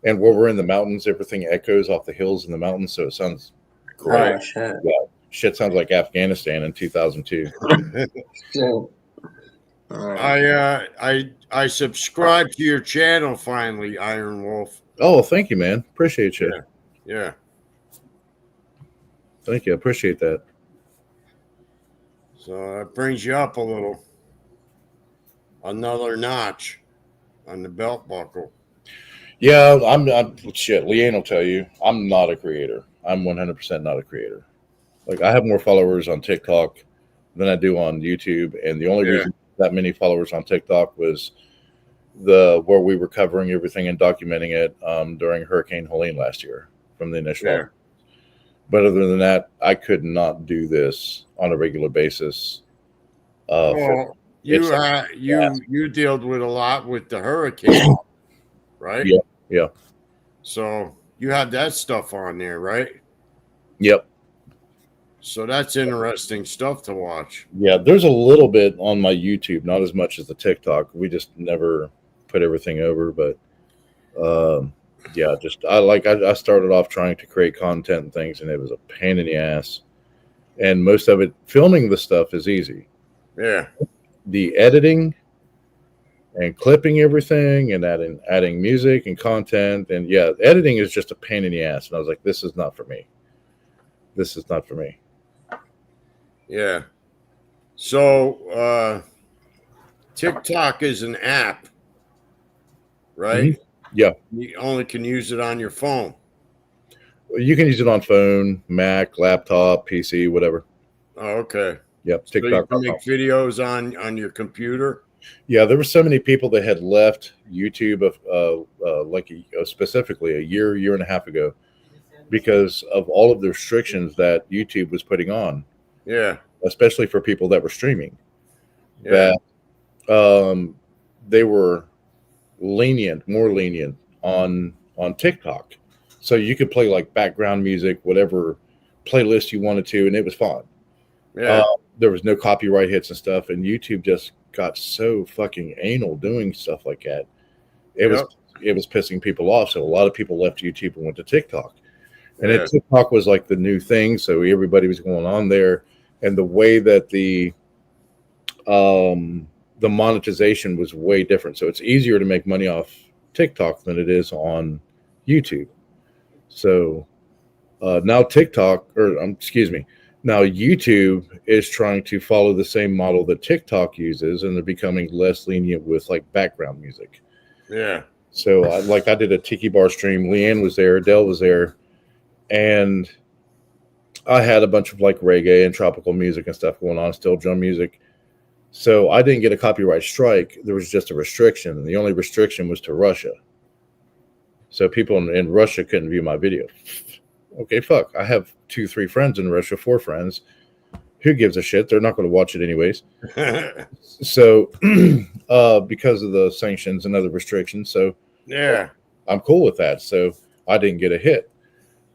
And where we're in the mountains, everything echoes off the hills in the mountains, so it sounds great. Oh, shit. Shit sounds like Afghanistan in 2002. So, I subscribed to your channel finally, Iron Wolf. Oh, thank you, man. Appreciate you. Yeah. Thank you. I appreciate that. So that brings you up a little. Another notch on the belt buckle. Yeah, I'm shit. Leanne will tell you, I'm not a creator. I'm 100% not a creator. Like, I have more followers on TikTok than I do on YouTube, and the only reason that many followers on TikTok was where we were covering everything and documenting it during Hurricane Helene last year from the initial. Yeah. But other than that, I could not do this on a regular basis. Well, you dealt with a lot with the hurricane, right? Yeah. So you had that stuff on there, right? Yep. So that's interesting stuff to watch. Yeah, there's a little bit on my YouTube, not as much as the TikTok. We just never put everything over, but yeah, just I started off trying to create content and things, and it was a pain in the ass. And most of it, filming the stuff is easy. Yeah. The editing and clipping everything and adding music and content, and yeah, editing is just a pain in the ass. And I was like, this is not for me. This is not for me. Yeah. So TikTok is an app, right? Yeah. You only can use it on your phone. You can use it on phone, Mac, laptop, PC, whatever. Oh, okay. Yep. So you TikTok. can make videos on your computer. Yeah, there were so many people that had left YouTube specifically a year and a half ago because of all of the restrictions that YouTube was putting on. Yeah. Especially for people that were streaming. Yeah. That they were more lenient on TikTok. So you could play like background music, whatever playlist you wanted to, and it was fine. Yeah. There was no copyright hits and stuff, and YouTube just got so fucking anal doing stuff like that. It was pissing people off. So a lot of people left YouTube and went to TikTok. And then TikTok was like the new thing, so everybody was going on there. And the way that the monetization was way different. So it's easier to make money off TikTok than it is on YouTube. So now now YouTube is trying to follow the same model that TikTok uses, and they're becoming less lenient with like background music. Yeah. So I did a Tiki Bar stream. Leanne was there, Adele was there, and I had a bunch of like reggae and tropical music and stuff going on, still drum music. So I didn't get a copyright strike. There was just a restriction, and the only restriction was to Russia. So people in Russia couldn't view my video. Okay, fuck. I have 2-3 friends in Russia, 4 friends. Who gives a shit? They're not going to watch it anyways. So because of the sanctions and other restrictions, so yeah, I'm cool with that. So I didn't get a hit.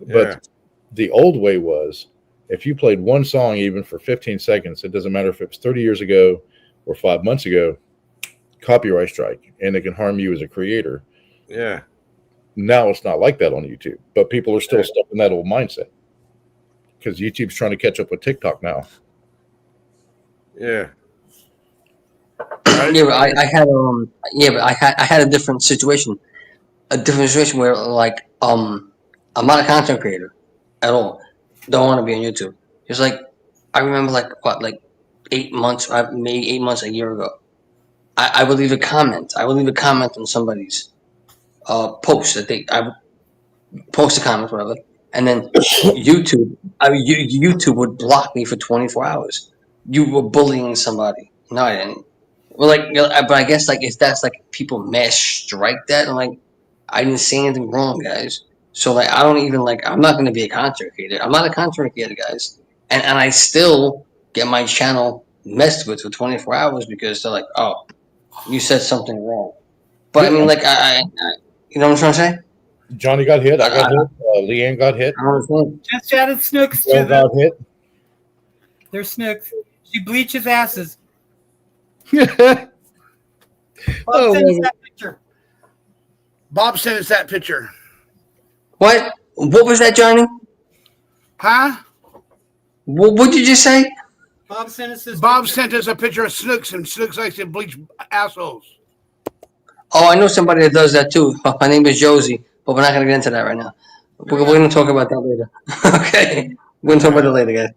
But the old way was, if you played one song even for 15 seconds, it doesn't matter if it was 30 years ago or 5 months ago, copyright strike, and it can harm you as a creator. Yeah. Now it's not like that on YouTube, but people are still stuck in that old mindset because YouTube's trying to catch up with TikTok now. Yeah. Yeah, but I had a different situation. A different situation where like I'm not a content creator at all. Don't want to be on YouTube. It's like I remember like 8 months, maybe 8 months, a year ago. I would leave a comment. I would leave a comment on somebody's post that I would post a comment, whatever, and then YouTube, YouTube would block me for 24 hours. You were bullying somebody. No, I didn't. Well, like, but I guess like if that's like people mass strike that, I'm like, I didn't say anything wrong, guys. So like, I don't even like. I'm not going to be a content creator. I'm not a content creator, guys. And I still get my channel messed with for 24 hours because they're like, oh, you said something wrong. But I mean, like, I you know what I'm trying to say? Johnny got hit. I got hit. Leanne got hit. I don't understand. Just added Snooks Joe to the. got hit. There's Snooks. She bleaches asses. Oh, Send us that picture. Bob sent us that picture. What? What was that, Johnny? Huh? What did you just say? Bob sent us this. Bob picture. sent us a picture of Snooks, and Snooks likes to bleach assholes. Oh, I know somebody that does that too. Her name is Josie, but we're not going to get into that right now. We're going to talk about that later. Okay, we're going to talk about it later, guys.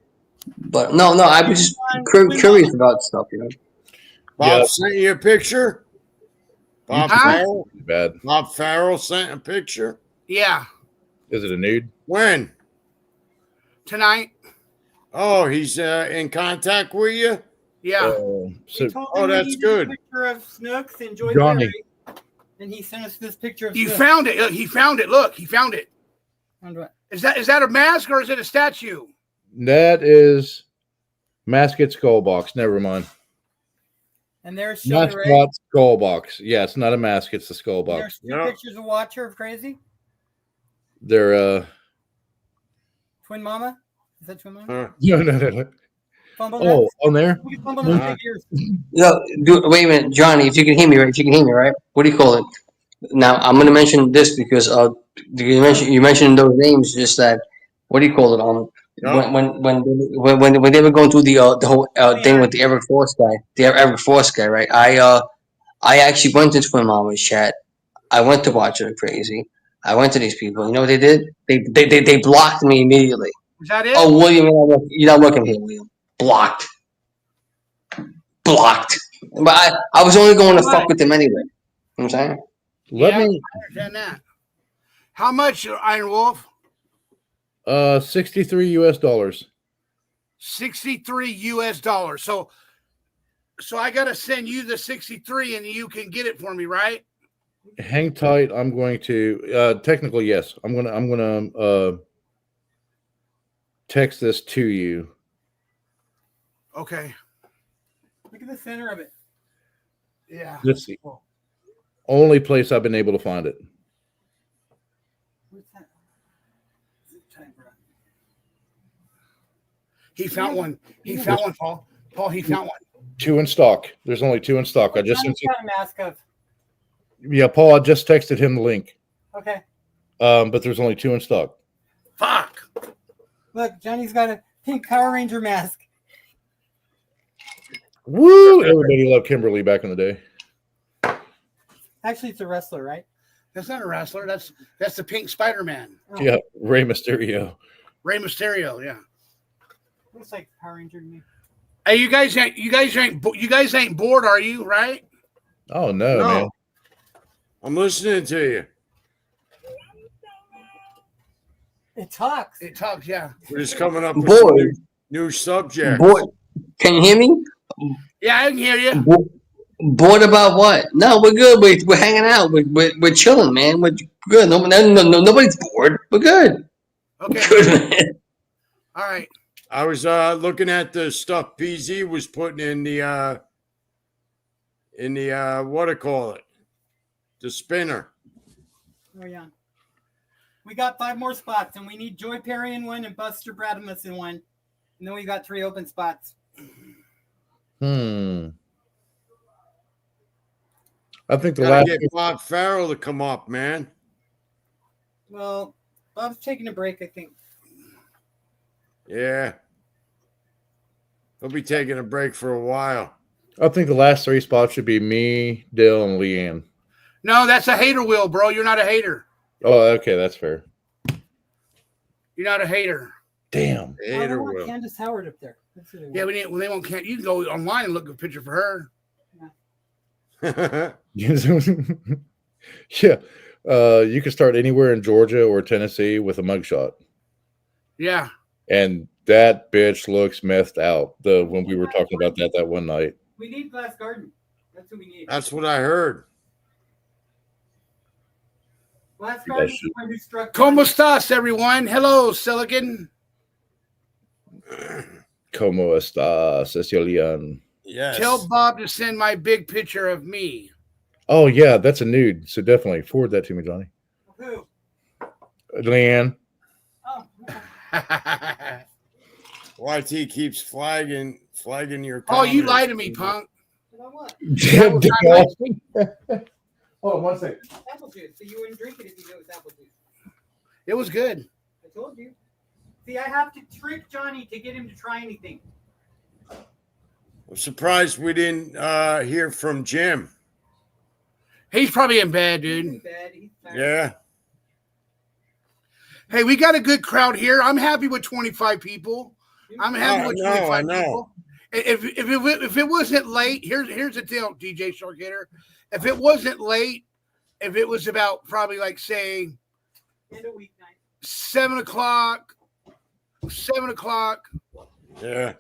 But no, I was just curious about stuff, you know. Bob Yeah. sent you a picture. Bob Huh? Farrell. Bad. Bob Farrell sent a picture. Yeah, Is it a nude? When? tonight. Oh, he's in contact with you. Yeah. So We told Oh, him we that's needed good. A picture of Snooks and Joy Johnny. Perry, and he sent us this picture of You Snooks. found it. He found it. Look, he found it. And what? Is that a mask or is it a statue? that is Mascot Skull Box. Never mind. And there's Sugar Ray. Mascot Skull Box. Yeah, it's not a mask. It's the skull And box. there's two Yeah. pictures of Watcher of Crazy. They're Twin Mama. Is that Twin Mama? no. Fumble Oh, Nuts? on there. Look at Fumble Nuts Uh-huh. figures. No, wait a minute, Johnny. If you can hear me, right? If you can hear me, right? What do you call it? Now I'm going to mention this because you mentioned those names. Just that. What do you call it? Yeah. When they were going through the whole thing with the Eric Force guy, right? I actually went into Twin Mama's chat. I went to watch it crazy. I went to these people. You know what they did? They blocked me immediately. Is that it? Oh, William, you're not looking here, William. Blocked. But I was only going to fuck with them anyway. You know what I'm saying? Let Yeah. me. I understand that. How much, Iron Wolf? 63 US. $63 US. So I gotta send you the 63 and you can get it for me, right? Hang tight. I'm going to. Technically, yes. I'm gonna text this to you. Okay. Look at the center of it. Yeah. This is the only place I've been able to find it. What's that? He found one. He found one, Paul. Paul, he found one. 2 in stock. There's only 2 in stock. I just Johnny's got a mask of. yeah, Paul. I just texted him the link. Okay. But there's only 2 in stock. Fuck. Look, Johnny's got a pink Power Ranger mask. Woo! Everybody loved Kimberly back in the day. Actually, it's a wrestler, right? That's not a wrestler. That's the pink Spider-Man. Oh, Yeah, Rey Mysterio. Rey Mysterio, yeah. Looks like Power Ranger to me. Hey, you guys ain't bored, are you? Right? Oh no, No. man! I'm listening to you. It talks. It talks, yeah. We're just coming up with Boy. some new subjects. Boy, can you hear me? Yeah, I can hear you. Bored about what? No, we're good. We're hanging out. We're chilling, man. We're good. No, nobody's bored. We're good. Okay. Good, man. All right. I was looking at the stuff PZ was putting in the what do you call it? The spinner. Oh, yeah. We got 5 more spots, and we need Joy Perry in one and Buster Bradamus in one. And then we got 3 open spots. I think the Gotta last. get Bob Farrell to come up, man. Well, Bob's taking a break, I think. Yeah. He'll be taking a break for a while. I think the last 3 spots should be me, Dill, and Leanne. No, that's a hater wheel, bro. You're not a hater. Oh, okay, that's fair. You're not a hater. Damn. I Hater don't want will. Candace Howard up there. That's what I want. Yeah, they won't can't. You can go online and look at a picture for her. Yeah. You can start anywhere in Georgia or Tennessee with a mugshot. Yeah. And that bitch looks messed out. When we were talking about that one night. We need Glass Garden. That's what we need. That's what I heard. Glass Garden is the one who struck. Como estas, everyone? Hello, Silicon. Como estás, Cecilian? Yes. Tell Bob to send my big picture of me. Oh yeah, that's a nude. So definitely forward that to me, Johnny. Who? Leanne. Oh, YT keeps flagging your. Oh, you comments. lied to me, punk. you know what? Hold on one second. Apple juice. So you wouldn't drink it if you knew it was apple juice. It was good. I told you. See, I have to trick Johnny to get him to try anything. I'm surprised we didn't hear from Jim. He's probably in bed, He's dude. bad. He's tired. Yeah. Hey, we got a good crowd here. I'm happy with 25 people. I'm happy with 25 people. If it wasn't late, here's the deal, DJ Sharkhater. If it wasn't late, if it was about probably like say End of weeknight. 7 o'clock, Yeah.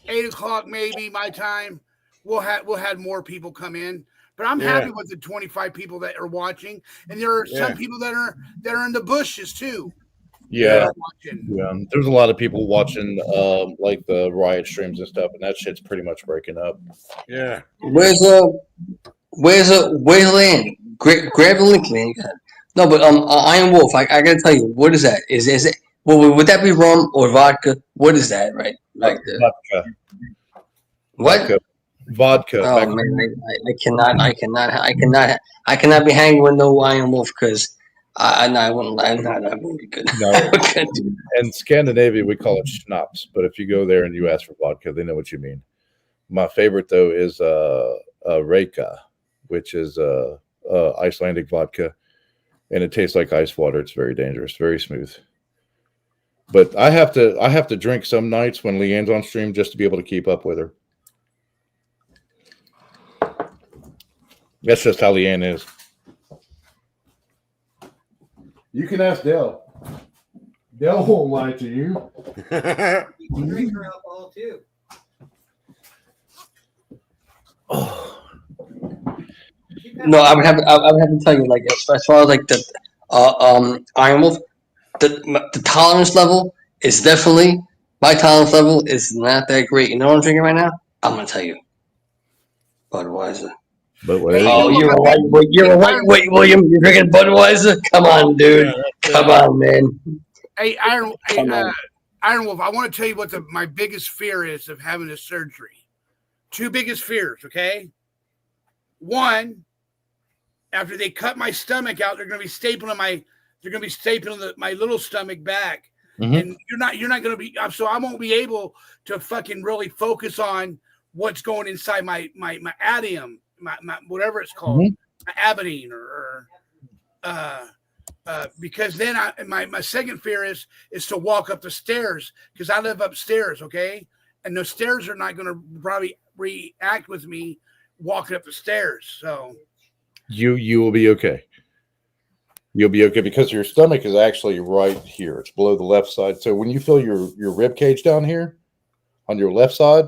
8 o'clock maybe my time, we'll have more people come in. But I'm Yeah. happy with the 25 people that are watching, and there are some people that are in the bushes too. Yeah. Watching. Yeah, there's a lot of people watching like the riot streams and stuff, and that shit's pretty much breaking up. Yeah. Where's Lynn? Grab the link, man. No, but Iron Wolf, I gotta tell you, what is that? Is it? Well, would that be rum or vodka? What is that, right? Like the Vodka. what? Vodka. Oh man, I cannot be hanging with no Iron Wolf because I wouldn't. That wouldn't be good. No. I couldn't do that. In Scandinavia, we call it schnapps, but if you go there and you ask for vodka, they know what you mean. My favorite though is Reka, which is Icelandic vodka, and it tastes like ice water. It's very dangerous, very smooth. But I have to drink some nights when Leanne's on stream just to be able to keep up with her. That's just how Leanne is. You can ask Dell. Dell won't lie to you. You can drink her alcohol too. No, I would have to tell you, like as far as like the Iron Wolf, the tolerance level is definitely my tolerance level is not that great. You know what I'm drinking right now? I'm gonna tell you, Budweiser. But Oh, you're a lightweight, William. You're drinking Budweiser? Come on, dude. Come on, man. Hey, Iron Wolf, I want to tell you what my biggest fear is of having this surgery. Two biggest fears, okay? One, after they cut my stomach out, they're going to be stapling my little stomach back, and you're not going to be. So I won't be able to fucking really focus on what's going inside my adium, my whatever it's called, my abidine or because then my second fear is to walk up the stairs because I live upstairs, okay, and the stairs are not going to probably react with me walking up the stairs. So you will be okay. You'll be okay because your stomach is actually right here. It's below the left side. So when you feel your rib cage down here on your left side,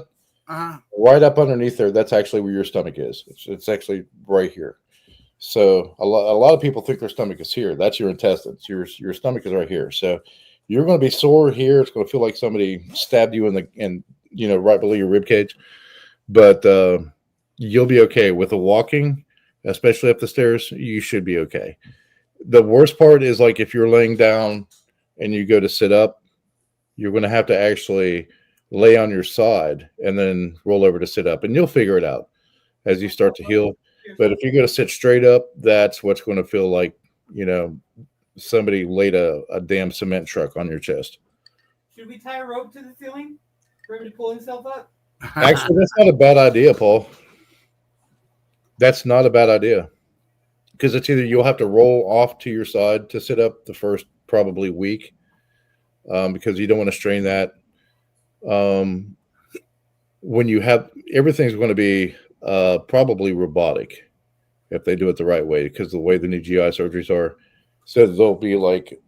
right up underneath there, that's actually where your stomach is. It's actually right here. So a lot of people think their stomach is here. That's your intestines. Your stomach is right here. So you're going to be sore here. It's going to feel like somebody stabbed you in right below your rib cage. But you'll be okay with the walking, especially up the stairs. You should be okay. The worst part is like if you're laying down and you go to sit up, you're going to have to actually lay on your side and then roll over to sit up, and you'll figure it out as you start to heal. But if you're going to sit straight up, that's what's going to feel like, somebody laid a damn cement truck on your chest. Should we tie a rope to the ceiling for him to pull himself up? Actually, that's not a bad idea, Paul. That's not a bad idea. Because it's either you'll have to roll off to your side to sit up the first probably week because you don't want to strain that. When you have everything's going to be probably robotic if they do it the right way because the way the new GI surgeries are. So they'll be like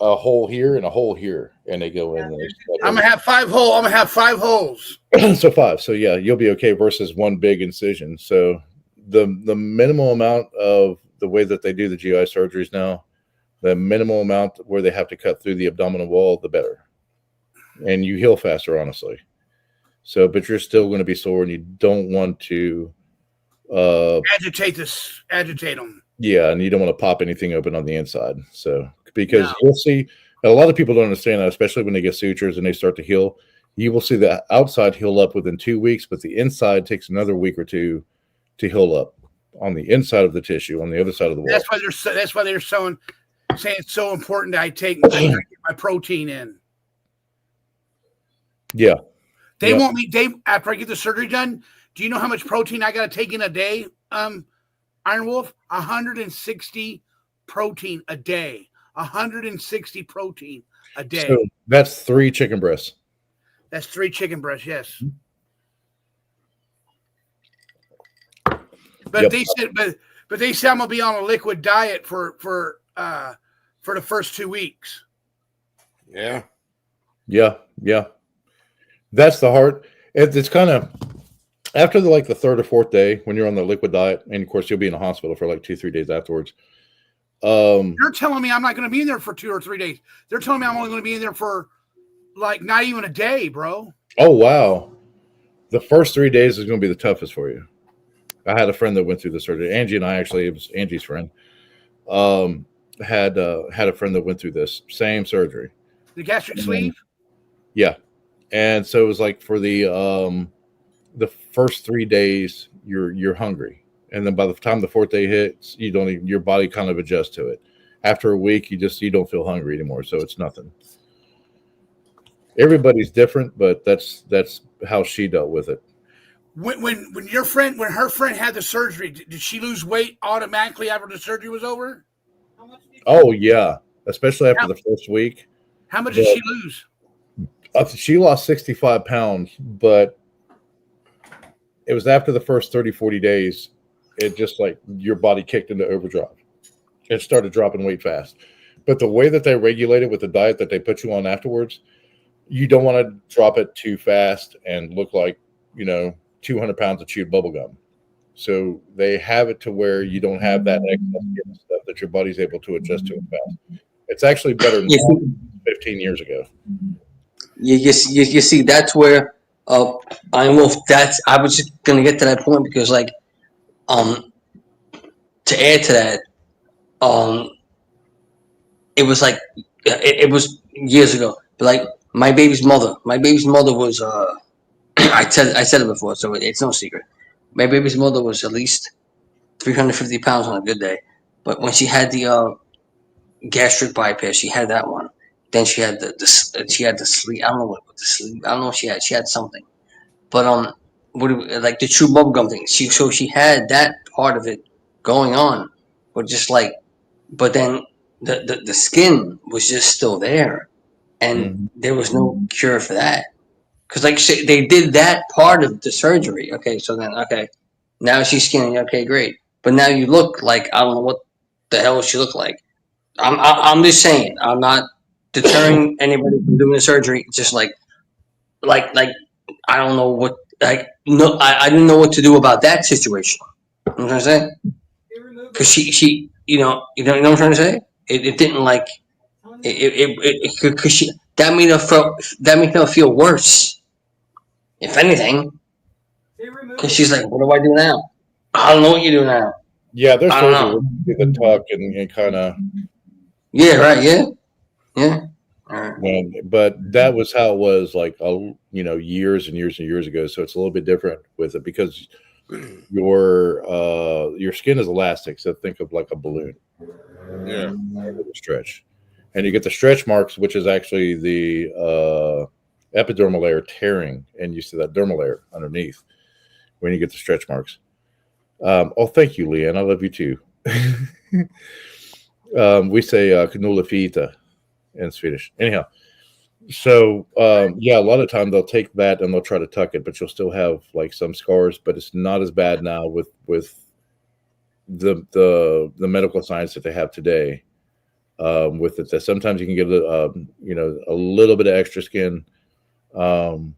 a hole here and a hole here, and they go in there. I'm gonna have 5 holes. I'm gonna have 5 holes. So 5. So yeah, you'll be okay versus one big incision. So the minimal amount of the way that they do the GI surgeries now, the minimal amount where they have to cut through the abdominal wall, the better, and you heal faster, honestly. So, but you're still going to be sore, and you don't want to Agitate them. Yeah, and you don't want to pop anything open on the inside. So, because you'll see a lot of people don't understand that, especially when they get sutures and they start to heal. You will see the outside heal up within 2 weeks, but the inside takes another week or two to heal up on the inside of the tissue, on the other side of the wall. That's why they're saying it's so important that I take my protein in. Yeah. They want me. After I get the surgery done, do you know how much protein I got to take in a day? Iron Wolf, 160 protein a day. 160 protein a day. So that's 3 chicken breasts. That's 3 chicken breasts. Yes. But they said, but they said I'm gonna be on a liquid diet for the first 2 weeks. Yeah. That's the hard. It's kind of after the 3rd or 4th day when you're on the liquid diet, and of course you'll be in the hospital for 2-3 days afterwards. You're telling me I'm not going to be in there for 2 or 3 days. They're telling me I'm only going to be in there for not even a day, bro. Oh wow, the first 3 days is going to be the toughest for you. I had a friend that went through the surgery. Angie and I it was Angie's friend. Had a friend that went through this same surgery. The gastric sleeve. Yeah, and so it was for the first 3 days you're hungry, and then by the time the 4th day hits, your body kind of adjusts to it. After a week, you don't feel hungry anymore, so it's nothing. Everybody's different, but that's how she dealt with it. When her friend had the surgery, did she lose weight automatically after the surgery was over? Oh yeah, especially after the first week. How much did she lose? She lost 65 pounds, but it was after the first 30, 40 days. It just your body kicked into overdrive. It started dropping weight fast. But the way that they regulate it with the diet that they put you on afterwards, you don't want to drop it too fast and look like, 200 pounds of chewed bubble gum. So they have it to where you don't have that excess stuff that your body's able to adjust to it fast. It's actually better than 15 years ago. You see, that's where I was just gonna get to that point because to add to that, it was it was years ago. But my baby's mother was I said it before, so it's no secret. My baby's mother was at least 350 pounds on a good day, but when she had the gastric bypass, she had that one. Then she had the sleeve. I don't know what the sleeve. I don't know if she had something, but the chew bubblegum thing. She had that part of it going on, but just but then the skin was just still there, and there was no cure for that. Because they did that part of the surgery. Okay, so then now she's skinny. Okay, great. But now you look I don't know what the hell she looked like. I'm just saying. I'm not deterring anybody from doing the surgery. It's just I don't know what no, I didn't know what to do about that situation. You know what I'm saying? Because she you know what I'm trying to say. It didn't because she that made her feel worse. If anything, because she's like, what do I do now? I don't know what you do now. Yeah, there's the talk and kind of. Yeah, right. Yeah. All right. But that was how it was years and years and years ago. So it's a little bit different with it because your skin is elastic. So think of like a balloon. Yeah. Stretch. And you get the stretch marks, which is actually the epidermal layer tearing, and you see that dermal layer underneath when you get the stretch marks. Thank you, Leanne. I love you too. We say knulla fita in Swedish. Anyhow, so a lot of time they'll take that and they'll try to tuck it, but you'll still have some scars, but it's not as bad now with the medical science that they have today. with it. That sometimes you can get a little bit of extra skin, but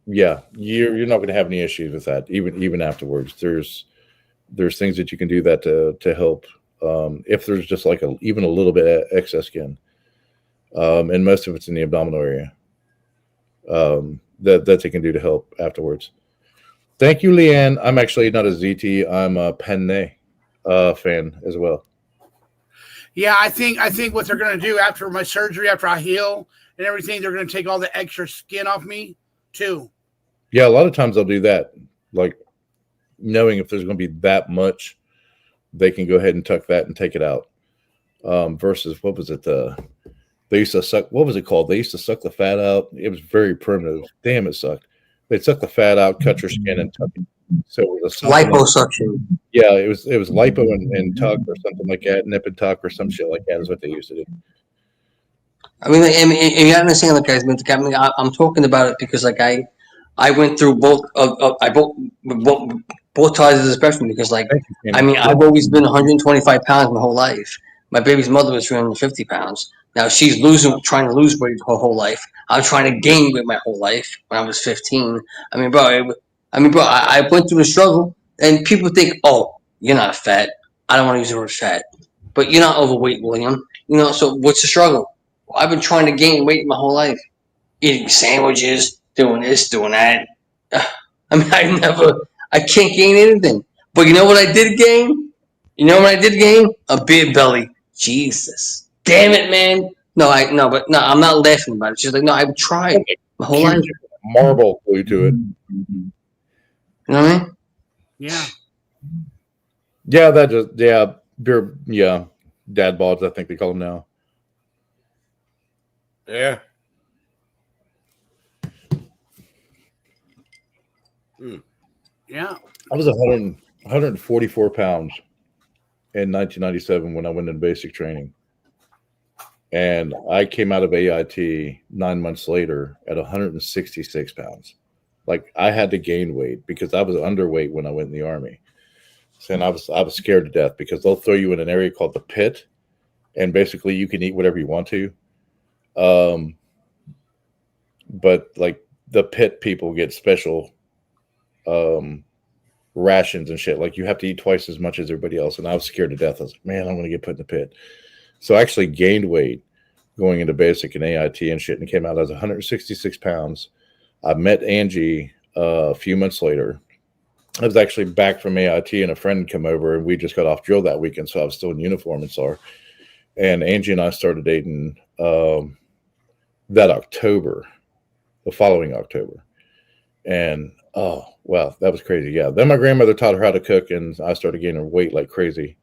yeah, you're not going to have any issues with that even afterwards. There's things that you can do that to help if there's just like even a little bit of excess skin, and most of it's in the abdominal area, that they can do to help afterwards. Thank you, Leanne. I'm actually not a ZT. I'm a Penne fan as well. Yeah, I think what they're going to do after my surgery, after I heal and everything, they're going to take all the extra skin off me too. Yeah, a lot of times they'll do that. Like knowing if there's going to be that much, they can go ahead and tuck that and take it out. Versus what was it? They used to suck. What was it called? They used to suck the fat out. It was very primitive. Damn, it sucked. They'd suck the fat out, cut your skin, and tuck it. So it was Liposuction. Yeah, it was lipo and tuck or something like that, nip and tuck or some shit like that is what they used to do. I mean, and you understand, like, guys, I'm talking about it because, like, I went through both sides of the spectrum because, like, I mean, I've always been 125 pounds my whole life. My baby's mother was 350 pounds. Now she's trying to lose weight her whole life. I was trying to gain weight my whole life when I was 15. I mean, bro, I went through the struggle, and people think, oh, you're not fat. I don't want to use the word fat, but you're not overweight, William. You know, so what's the struggle? Well, I've been trying to gain weight my whole life, eating sandwiches, doing this, doing that. I mean, I can't gain anything. But you know what I did gain? A beer belly. Jesus. Damn it, man. No, I'm not laughing about it. She's like, no, I've tried my whole life. Marble glue to it. You know what I mean? Yeah. Yeah, beer, dad bods, I think they call them now. Yeah. Yeah. I was 144 pounds in 1997 when I went into basic training. And I came out of AIT 9 months later at 166 pounds. Like I had to gain weight because I was underweight when I went in the Army. And I was scared to death because they'll throw you in an area called the pit. And basically you can eat whatever you want to. But like the pit people get special rations and shit. Like you have to eat twice as much as everybody else. And I was scared to death. I was like, man, I'm going to get put in the pit. So I actually gained weight going into basic and AIT and shit and came out as 166 pounds. I met Angie a few months later. I was actually back from AIT and a friend come over and we just got off drill that weekend. So I was still in uniform and saw her. And Angie and I started dating that October, the following October. And oh, wow, that was crazy. Yeah. Then my grandmother taught her how to cook and I started gaining weight like crazy.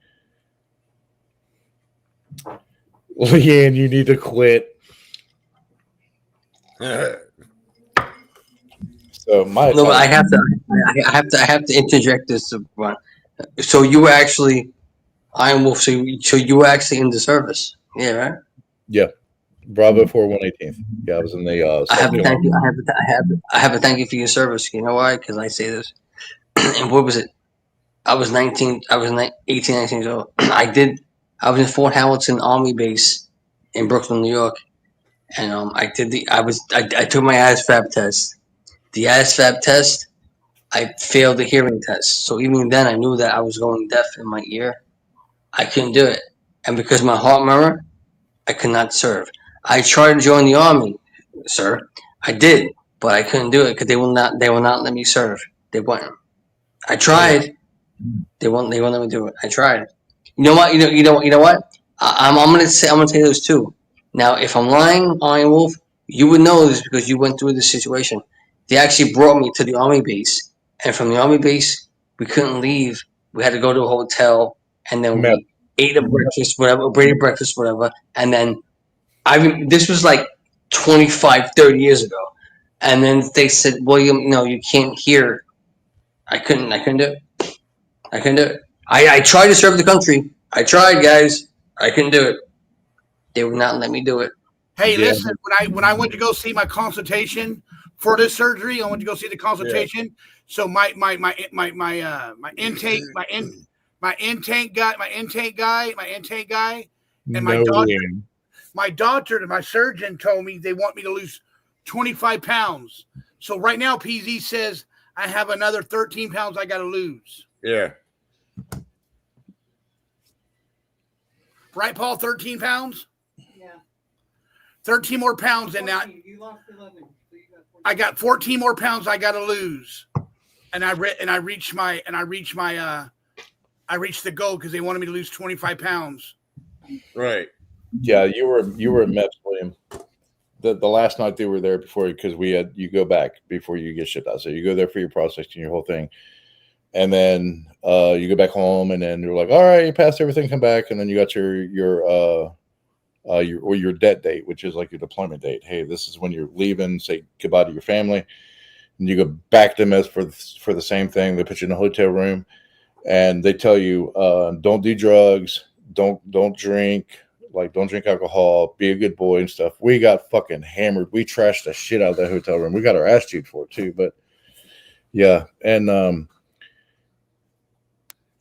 Leanne, you need to quit. So I have to interject this one. So you were actually Iron Wolf. So you were actually in the service. Yeah, right. Yeah, Bravo 4118th. Yeah, I was in the. I have to thank you. I have to thank you for your service. You know why? Because I say this. And what was it? I was 19. I was 18, 19 years old. I was in Fort Hamilton Army Base in Brooklyn, New York, and I took my ASVAB test. The ASVAB test, I failed the hearing test. So even then, I knew that I was going deaf in my ear. I couldn't do it, and because my heart murmur, I could not serve. I tried to join the Army, sir. I did, but I couldn't do it because they will not let me serve. They wouldn't. I tried. They won't let me do it. I tried. You know what? You know what? I'm gonna say this too. Now, if I'm lying, Iron Wolf, you would know this because you went through this situation. They actually brought me to the Army base, and from the Army base, we couldn't leave. We had to go to a hotel, and then we ate a breakfast, whatever. And then this was like 25, 30 years ago. And then they said, William, you can't hear. I couldn't do it. I tried to serve the country. I tried, guys. I couldn't do it. They would not let me do it. Hey, listen, when I went to go see my consultation for this surgery, I went to go see the consultation. Yeah. So my intake, my intake guy, and my No, doctor. Liam. My doctor, my surgeon told me they want me to lose 25 pounds. So right now, PZ says I have another 13 pounds I got to lose. Yeah. Right, Paul? 13 pounds? Yeah. 13 more pounds, and now 14. You lost 11. So you got 14. I got 14 more pounds I got to lose. And I reached the goal because they wanted me to lose 25 pounds. Right. Yeah, you were a mess, William. The last night they were there before, because you go back before you get shipped out. So you go there for your processing, your whole thing, and then you go back home, and then you're like, all right, you passed everything, come back, and then you got your debt date, which is like your deployment date. Hey, this is when you're leaving. Say goodbye to your family, and you go back to them for the same thing. They put you in a hotel room, and they tell you don't do drugs, don't drink. Like, don't drink alcohol, be a good boy and stuff. We got fucking hammered. We trashed the shit out of that hotel room. We got our ass chewed for it too. But yeah. And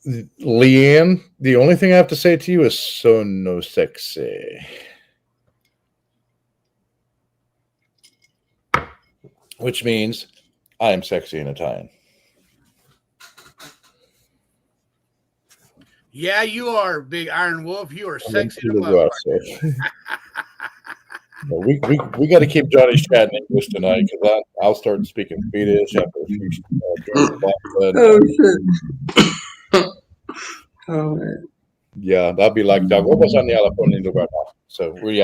Leanne, the only thing I have to say to you is so no sexy. Which means I am sexy in Italian. Yeah, you are, Big Iron Wolf. You are sexy. We got to keep Johnny chat in English tonight, because I'll start speaking Swedish after a few drinks. Oh shit! Oh man. Yeah, that'd be like Doug. What was on the California right now? So we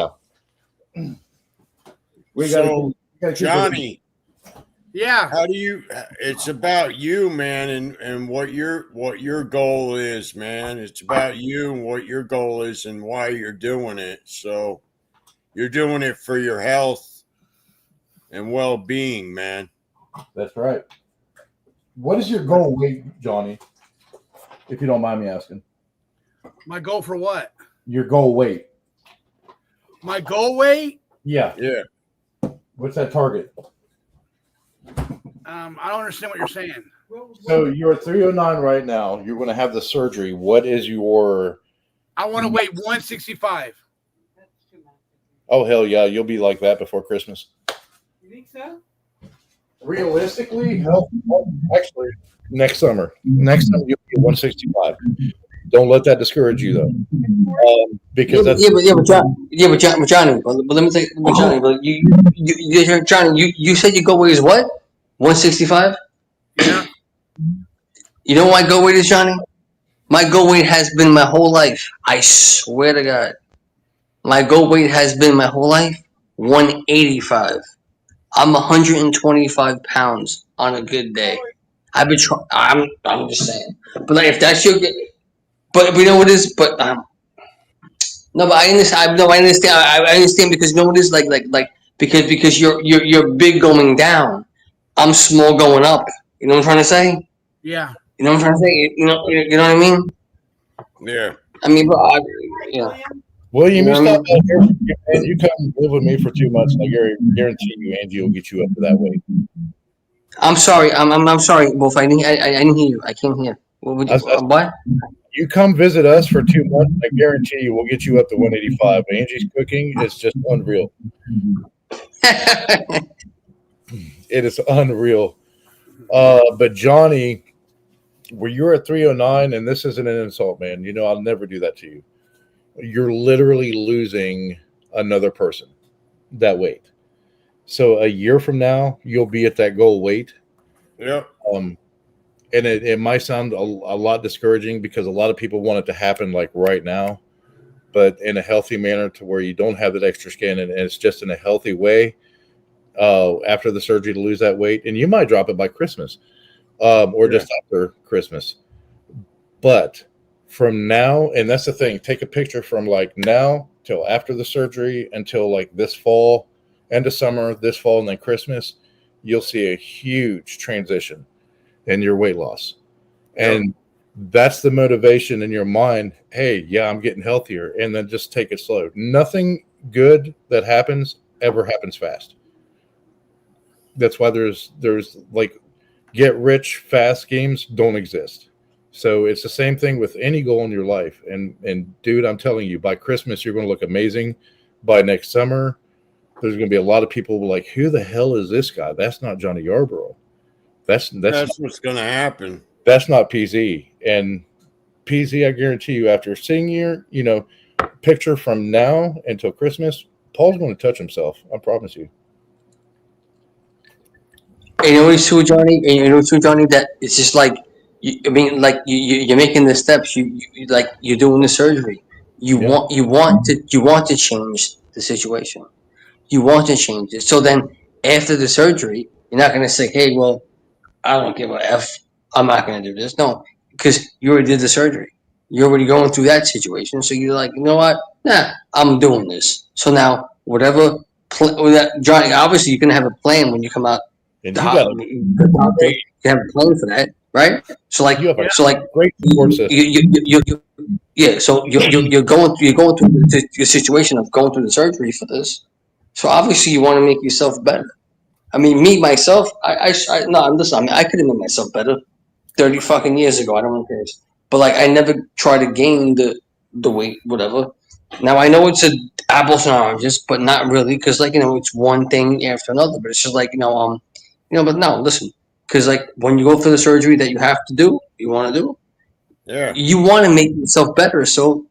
So, Johnny, Yeah. how do you? It's about you, man, and what your goal is, man. It's about you and what your goal is and why you're doing it. So, you're doing it for your health and well-being, man. That's right. What is your goal weight, Johnny? If you don't mind me asking. My goal for what? Your goal weight. My goal weight? Yeah. Yeah. What's that target? I don't understand what you're saying. So you're 309 right now. You're going to have the surgery. What is your? I want to weigh 165. That's too much. Oh hell yeah! You'll be like that before Christmas. You think so? Realistically, actually, next summer. Next summer you'll be 165. Don't let that discourage you though, because that's But Johnny, but let me say, Johnny, but Johnny, you said your goal weight is what? 165. Yeah. You know what my goal weight is, Johnny? My goal weight has been my whole life. I swear to God, my goal weight has been my whole life 185. I'm 125 pounds on a good day. I've been trying. I'm just saying. But like, if that's your, but you know what it is? But no, but I understand. No, I understand. I understand, because you know what it is, like because you're big going down. I'm small going up. You know what I'm trying to say? Yeah. You know what I'm trying to say? You know what I mean? Yeah. I mean, but yeah. William, you You know stop out here and you come live with me for 2 months, and I guarantee you, Angie will get you up to that weight. I'm sorry. I'm sorry, Wolf. I didn't hear you. I can't hear. What would you? What? You come visit us for 2 months, I guarantee you we'll get you up to 185. Angie's cooking is just unreal. It is unreal. But Johnny, where you're at 309, and this isn't an insult, man. You know, I'll never do that to you. You're literally losing another person that weight. So a year from now, you'll be at that goal weight. Yep. And it might sound a lot discouraging, because a lot of people want it to happen like right now, but in a healthy manner, to where you don't have that extra skin, and it's just in a healthy way after the surgery to lose that weight. And you might drop it by Christmas or just after Christmas. But from now, and that's the thing, take a picture from like now till after the surgery until like this fall, end of summer, this fall, and then Christmas, you'll see a huge transition in your weight loss. And that's the motivation in your mind. Hey, yeah, I'm getting healthier. And then just take it slow. Nothing good that happens ever happens fast. That's why there's like get rich fast schemes don't exist. So it's the same thing with any goal in your life. And dude, I'm telling you, by Christmas, you're going to look amazing. By next summer, there's going to be a lot of people like, who the hell is this guy? That's not Johnny Yarborough. That's what's going to happen. That's not PZ. And PZ, I guarantee you, after seeing your, picture from now until Christmas, Paul's going to touch himself. I promise you. And you know what's true, Johnny? And you know what's true, Johnny? That it's just like, you're making the steps. You're doing the surgery. You want to change the situation. You want to change it. So then, after the surgery, you're not going to say, "Hey, well, I don't give a f. I'm not going to do this." No, because you already did the surgery. You're already going through that situation. So you're like, you know what? Nah, I'm doing this. So now, whatever, Johnny. Obviously, you're going to have a plan when you come out. And you have a plan for that, right? So like, great support system. So you're going through your situation of going through the surgery for this. So obviously you want to make yourself better. I mean, me myself, I could have made myself better 30 fucking years ago. I don't want to, but like I never try to gain the weight, whatever. Now I know it's apples and oranges, but not really, because it's one thing after another. But it's just like but no, listen, because like when you go for the surgery that you have to do, you want to do, you want to make yourself better. So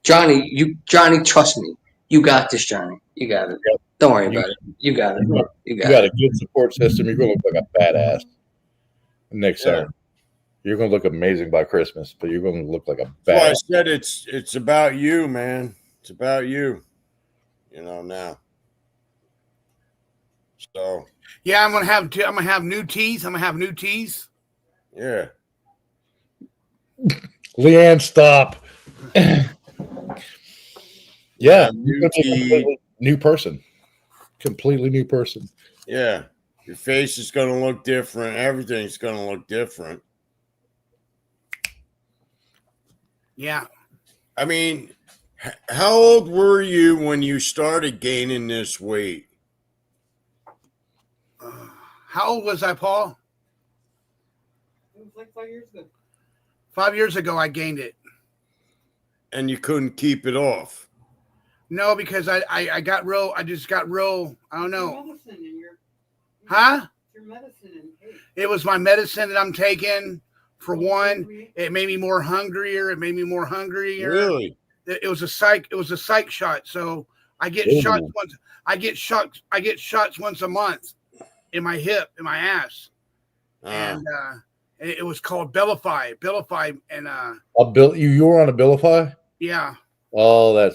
Johnny, trust me, you got this, Johnny. You got it. Don't worry about it. You got it. You got a good support system. You're going to look like a badass next summer. You're going to look amazing by Christmas, but you're going to look like a badass. Well, I said it's about you, man. It's about you. Now. So. Yeah, I'm gonna have new teeth. I'm gonna have new teeth. Yeah. Leanne, stop. Yeah, new person. Completely new person. Yeah. Your face is gonna look different. Everything's gonna look different. Yeah. I mean, how old were you when you started gaining this weight? How old was I, Paul? It was like 5 years ago. 5 years ago, I gained it. And you couldn't keep it off? No, because I got real. I just got real. I don't know. Huh? Your medicine. It was my medicine that I'm taking. For one, it made me more hungrier. Really? It was a psych shot. So I get shots once. I get shots once a month. In my hip, in my ass, and it was called Abilify, and you were on Abilify? Yeah. Oh, I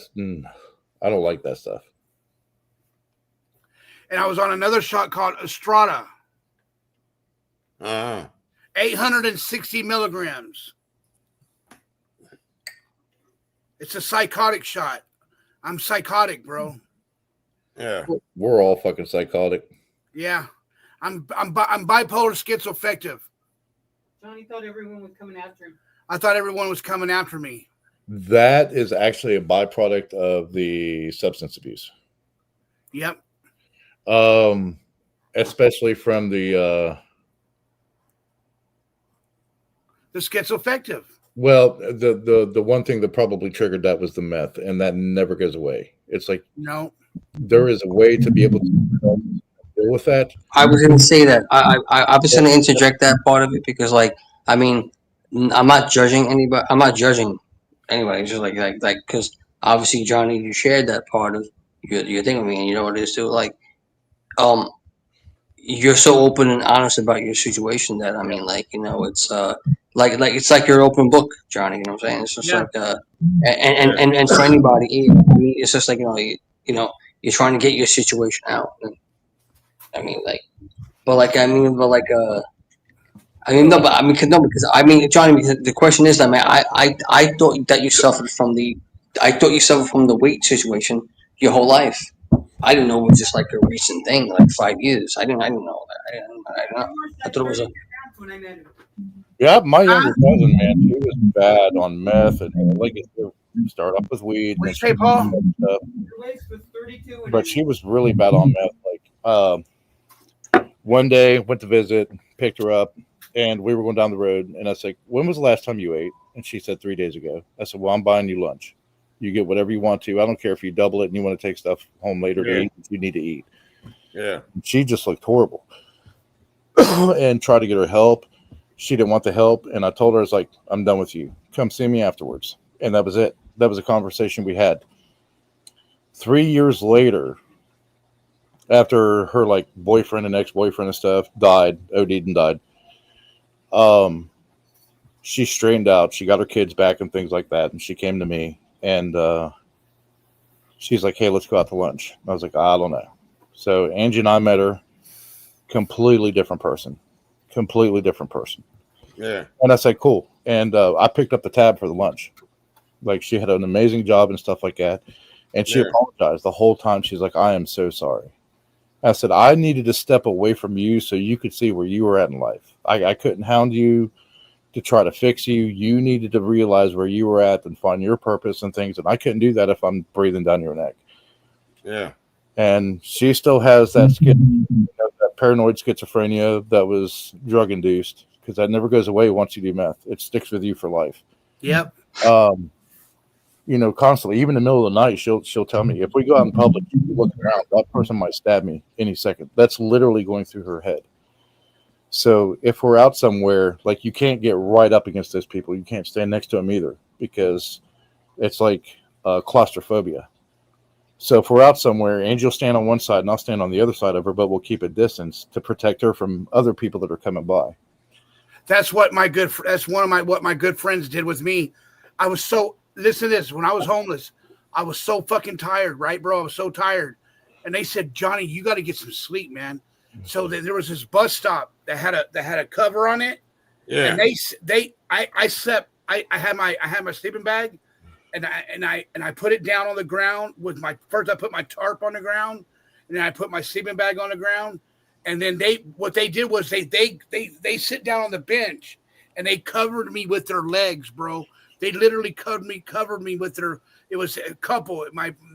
don't like that stuff. And I was on another shot called Estrada. 860 milligrams. It's a psychotic shot. I'm psychotic, bro. Yeah, we're all fucking psychotic. Yeah. I'm bipolar schizoaffective. Johnny thought everyone was coming after him. I thought everyone was coming after me. That is actually a byproduct of the substance abuse. Yep. Especially from the schizoaffective. Well, the one thing that probably triggered that was the meth, and that never goes away. It's like no, there is a way to be able to deal with that. I was going to say that. I was going to interject that part of it because, I mean, I'm not judging anybody. I'm not judging anybody. Just like because obviously, Johnny, you shared that part of your thing with me, and you know what it is too. You're so open and honest about your situation that it's it's like your open book, Johnny. You know what I'm saying? It's just and for anybody, it's just like you're trying to get your situation out. And, Johnny, because the question is, I thought that you suffered from the weight situation your whole life. I didn't know it was just like a recent thing, like 5 years. I didn't know that. I thought it was Yeah, my younger cousin, man, she was bad on meth and start off with weed. What you say, Paul? But she was really bad on meth. One day, went to visit, picked her up, and we were going down the road, and I said, when was the last time you ate? And she said 3 days ago. I said, well, I'm buying you lunch. You get whatever you want to. I don't care if you double it and you want to take stuff home later to eat. You need to eat. Yeah. She just looked horrible and tried to get her help. She didn't want the help. And I told her, I was like, I'm done with you. Come see me afterwards. And that was it. That was a conversation we had. 3 years later, after her like boyfriend and ex-boyfriend and stuff died, OD'd and died, she straightened out. She got her kids back and things like that. And she came to me and she's like, hey, let's go out to lunch. I was like, I don't know. So Angie and I met her, completely different person. Yeah. And I said, cool. And I picked up the tab for the lunch. Like, she had an amazing job and stuff like that. And she apologized the whole time. She's like, I am so sorry. I said, I needed to step away from you so you could see where you were at in life. I couldn't hound you to try to fix you. You needed to realize where you were at and find your purpose and things. And I couldn't do that if I'm breathing down your neck. Yeah. And she still has that that paranoid schizophrenia that was drug induced, because that never goes away once you do meth. It sticks with you for life. Yep. Constantly, even in the middle of the night, she'll tell me, if we go out in public, you look around, that person might stab me any second. That's literally going through her head. So if we're out somewhere, like, you can't get right up against those people. You can't stand next to them either, because it's like claustrophobia. So if we're out somewhere, Angie will stand on one side and I'll stand on the other side of her, but we'll keep a distance to protect her from other people that are coming by. That's what my good friends did with me. I was so, listen to this, when I was homeless, I was so fucking tired, right, bro? I was so tired. And they said, Johnny, you got to get some sleep, man. So there was this bus stop that had a cover on it. Yeah. And I slept, I had my sleeping bag, and I put it down on the ground with I put my tarp on the ground, and then I put my sleeping bag on the ground. And then what they did was they sit down on the bench and they covered me with their legs, bro. They literally covered me with their, it was a couple,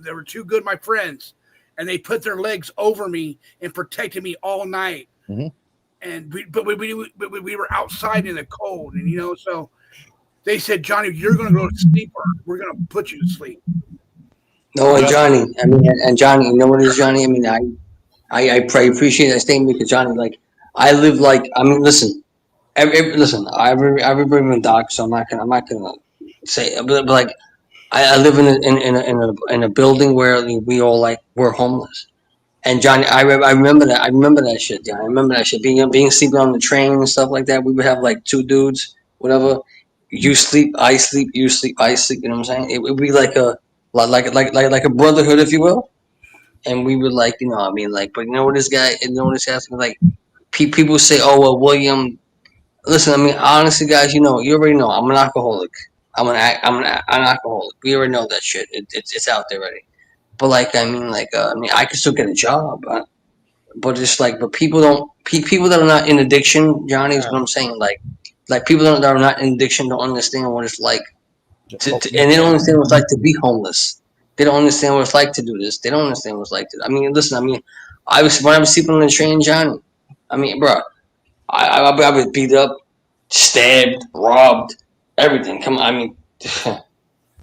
they were two good, my friends, and they put their legs over me and protected me all night. Mm-hmm. And we were outside in the cold, and so they said, Johnny, you're going to go to sleep, or we're going to put you to sleep. No, and Johnny, and Johnny, you know what it is, Johnny? I appreciate that statement, because Johnny, like, listen, listen, I remember Doc, so I'm not gonna say, but like, I live in a building where we all we're homeless, and Johnny, I remember that shit, Johnny. I remember that shit, being sleeping on the train and stuff like that. We would have like two dudes, whatever. You sleep, I sleep, you sleep, I sleep. You know what I'm saying? It would be like a brotherhood, if you will. And we would but you know what this guy, has to be like. People say, oh well, William. Listen, honestly, guys, you already know I'm an alcoholic. I'm an alcoholic. We already know that shit. It's out there already. But I can still get a job. But it's but people that are not in addiction, Johnny, is what I'm saying. Like people that are not in addiction don't understand what it's like and they don't understand what it's like to be homeless. They don't understand what it's like to do this. They don't understand what it's like to. When I was sleeping on the train, Johnny. Bro, I was beat up, stabbed, robbed, everything. Come on,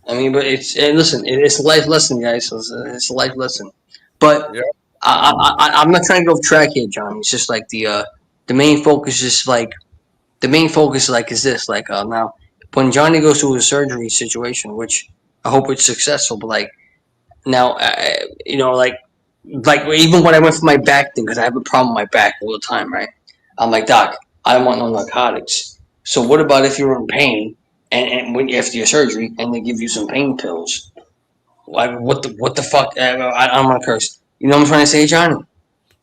but it's a life lesson, guys. It's a life lesson. But yeah. I'm not trying to go off track here, Johnny. It's just the main focus is is this. Now, when Johnny goes through a surgery situation, which I hope it's successful, but now, even when I went for my back thing, because I have a problem with my back all the time, right? I'm like, Doc, I don't want no narcotics. So what about if you're in pain and when after your surgery and they give you some pain pills? What the fuck? I don't want to curse. You know what I'm trying to say, Johnny?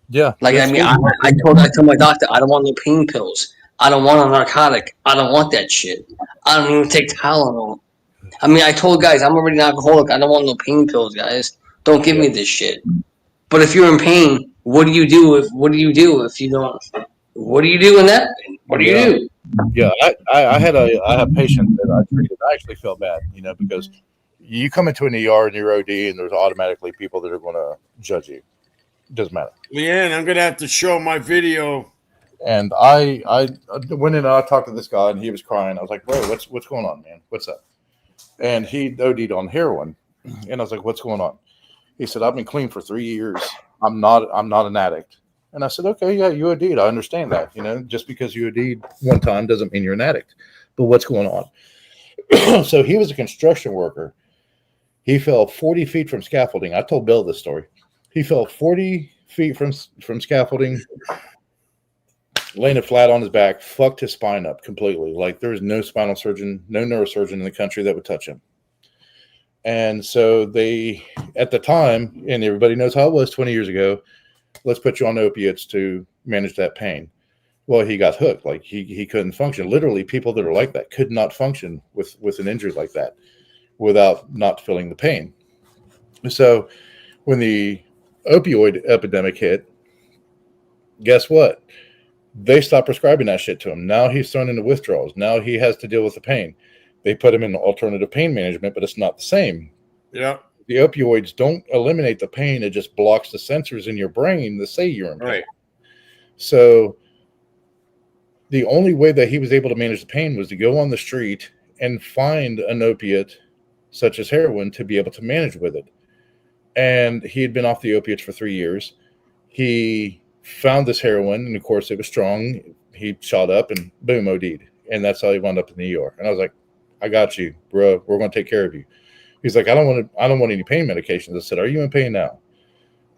Yeah. I told my doctor, I don't want no pain pills. I don't want a narcotic. I don't want that shit. I don't even take Tylenol. I told guys, I'm already an alcoholic. I don't want no pain pills, guys. Don't give me this shit. But if you're in pain, what do you do if you don't? What do you do in that? What do you do? Yeah, I had a patient that I treated. I actually felt bad, because you come into an ER and you're OD, and there's automatically people that are going to judge you. It doesn't matter. Leanne, I'm going to have to show my video And I went in and I talked to this guy, and he was crying. I was like, bro, what's going on, man? What's up? And he OD'd on heroin. And I was like, what's going on? He said, I've been clean for 3 years. I'm not an addict. And I said, okay, yeah, you OD'd. I understand that. You know, just because you OD'd one time doesn't mean you're an addict. But what's going on? So he was a construction worker. He fell 40 feet from scaffolding. I told Bill this story. He fell 40 feet from scaffolding, laying it flat on his back, fucked his spine up completely. Like there's no spinal surgeon, no neurosurgeon in the country that would touch him. And so they, at the time, and everybody knows how it was 20 years ago, let's put you on opiates to manage that pain. Well, he got hooked. Like he couldn't function. Literally, people that are like that could not function with an injury like that without not feeling the pain. So when the opioid epidemic hit, guess what? They stopped prescribing that shit to him. Now he's thrown into withdrawals. Now he has to deal with the pain. They put him in alternative pain management, but it's not the same. Yeah. The opioids don't eliminate the pain. It just blocks the sensors in your brain that say you're in pain. Right. So the only way that he was able to manage the pain was to go on the street and find an opiate such as heroin to be able to manage with it. And he had been off the opiates for 3 years. He found this heroin, and of course it was strong. He shot up and boom, OD'd. And that's how he wound up in the ER. And I was like, I got you, bro. We're going to take care of you. He's like, I don't want any pain medications. I said, are you in pain now?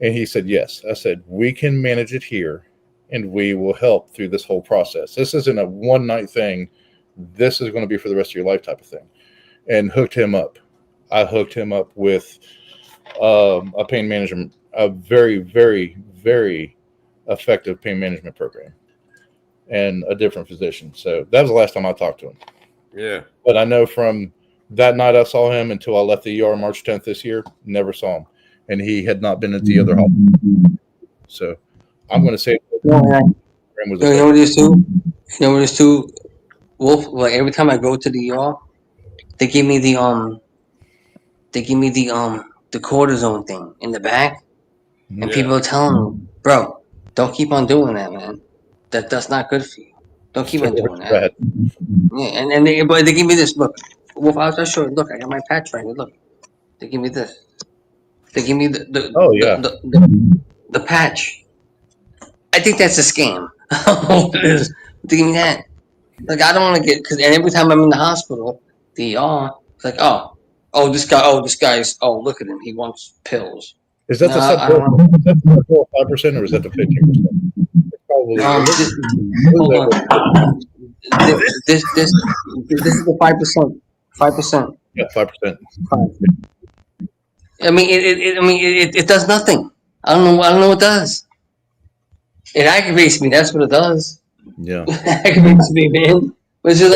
And he said, yes. I said, we can manage it here, and we will help through this whole process. This isn't a one-night thing. This is going to be for the rest of your life type of thing. And hooked him up. I hooked him up with a pain management, a very, very, very effective pain management program, and a different physician. So that was the last time I talked to him. Yeah. But I know from that night I saw him until I left the ER March 10th this year, never saw him. And he had not been at the other hospital. So I'm going to say You know what it is too? You know what it is too? Wolf, like every time I go to the ER, they give me the cortisone thing in the back. And people are telling me, bro, don't keep on doing that, man. That's not good for you. Don't keep on doing that. Yeah, and they give me this. Look, Wolf, I'll show you. Look, I got my patch right here. Look, they give me this. They give me the patch. I think that's a scam. It is. They give me that. Like I don't want to get because every time I'm in the hospital, the ER, it's like this guy's look at him, he wants pills. Is that the 5% or is that the 15%? Probably. Hold on. This is the 5%. 5%. Yeah, 5%. I mean, it does nothing. I don't know what it does. It aggravates me. That's what it does. Yeah. It aggravates me, man. But it's just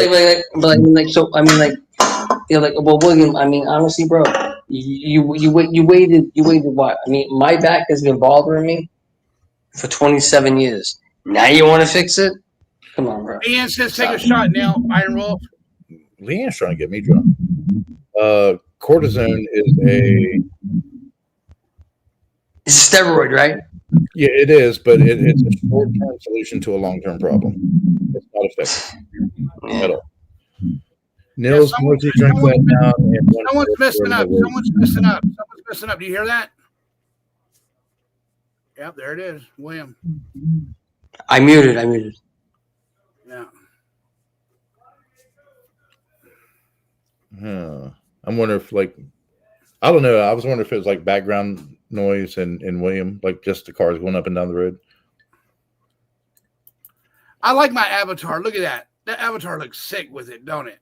well, William. I mean, honestly, bro, you waited what? I mean, my back has been bothering me for 27 years. Now you want to fix it? Come on, bro. Ian says take a shot now, Iron Wolf. Leanne's trying to get me drunk. Cortisone is It's a steroid, right? Yeah, it is, but it's a short-term solution to a long-term problem. It's not effective at all. Nils, once you drink that down, someone's messing up. Someone's messing up. Someone's messing up. Do you hear that? Yep, there it is, William. I muted. Yeah. I'm wondering if, I don't know. I was wondering if it was like background noise in William, like just the cars going up and down the road. I like my avatar. Look at that. That avatar looks sick with it, don't it?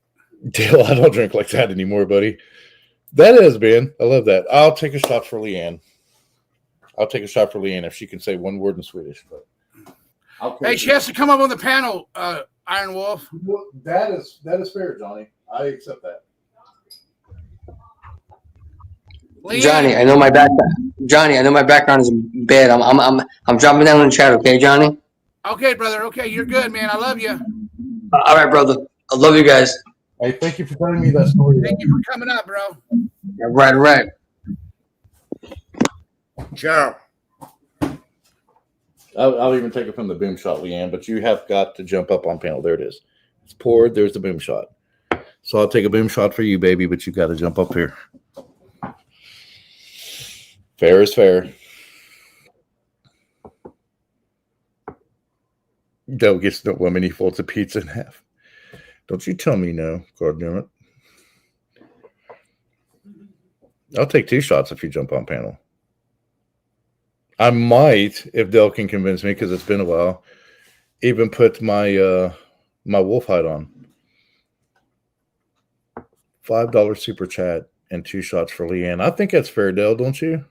Dale, I don't drink like that anymore, buddy. That is, man. I love that. I'll take a shot for Leanne. If she can say one word in Swedish. But hey, she has to come up on the panel, Iron Wolf. That is fair, Johnny. I accept that. Leanne. Johnny, I know my background is bad. I'm dropping down in the chat, okay, Johnny? Okay, brother. Okay, you're good, man. I love you. All right, brother. I love you guys. Hey, thank you for telling me that story. Thank you for coming up, bro. All right. Ciao. I'll even take it from the boom shot, Leanne. But you have got to jump up on panel. There it is. It's poured. There's the boom shot. So I'll take a boom shot for you, baby. But you got to jump up here. Fair is fair. Don't get no woman. He folds a pizza in half. Don't you tell me no, God damn it. I'll take 2 shots if you jump on panel. I might, if Dell can convince me, because it's been a while, even put my my wolf hide on. $5 super chat and 2 shots for Leanne. I think that's fair, Dell, don't you?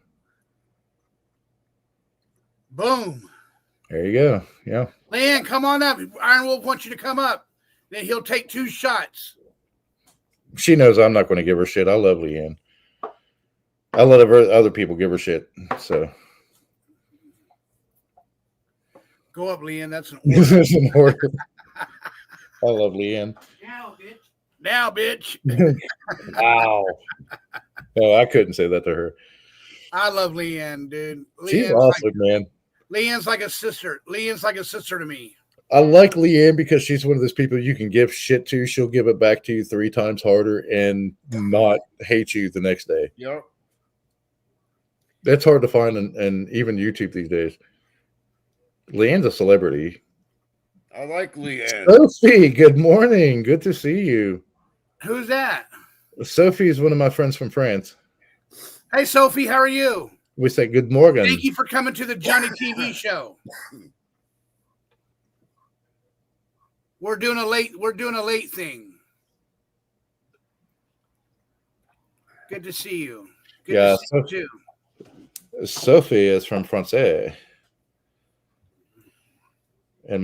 Boom. There you go. Yeah. Leanne, come on up. Iron Wolf wants you to come up. Then he'll take 2 shots. She knows I'm not going to give her shit. I love Leanne. I let other people give her shit. So Go up, Leanne. That's an this order. is an order. I love Leanne. Now, bitch. Now, bitch. Wow. Oh, I couldn't say that to her. I love Leanne, dude. She's Leanne's awesome, man. Leanne's like a sister. Leanne's like a sister to me. I like Leanne because she's one of those people you can give shit to. She'll give it back to you 3 times harder and not hate you the next day. Yep. That's hard to find in even YouTube these days. Leanne's a celebrity. I like Leanne. Sophie, good morning. Good to see you. Who's that? Sophie is one of my friends from France. Hey, Sophie, how are you? We say good morning. Thank you for coming to the Johnny TV show. We're doing a late thing. Good to see you. Good Yeah, to see you too. Sophie is from France. And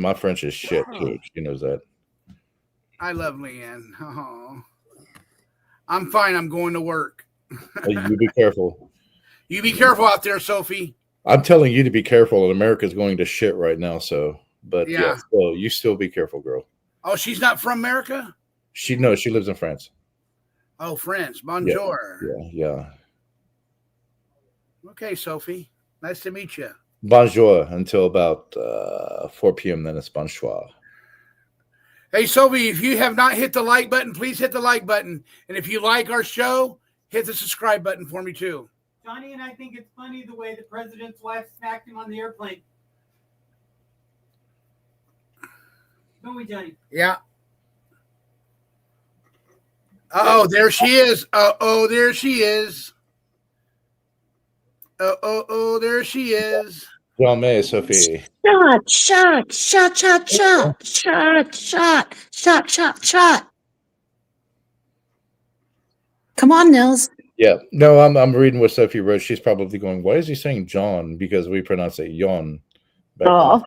my French is shit too. She knows that. I love Leanne. Oh. I'm fine. I'm going to work. You be careful. You be careful out there, Sophie. I'm telling you to be careful, and America's going to shit right now. So, but Yeah. yeah, so you still be careful, girl. Oh, she's not from America? She lives in France. Oh, France. Bonjour. Yeah. Okay, Sophie. Nice to meet you. Bonjour until about 4 p.m. Then it's bonsoir. Hey, Sophie, if you have not hit the like button, please hit the like button. And if you like our show, hit the subscribe button for me too. Johnny and I think it's funny the way the president's wife smacked him on the airplane. Don't we, Johnny? Yeah. Oh, there she is. Oh, there she is. Oh, there she is. Jamais, Sophie. Shot. Come on, Nils. Yeah. No, I'm reading what Sophie wrote. She's probably going, why is he saying John? Because we pronounce it Yon. back Oh, then.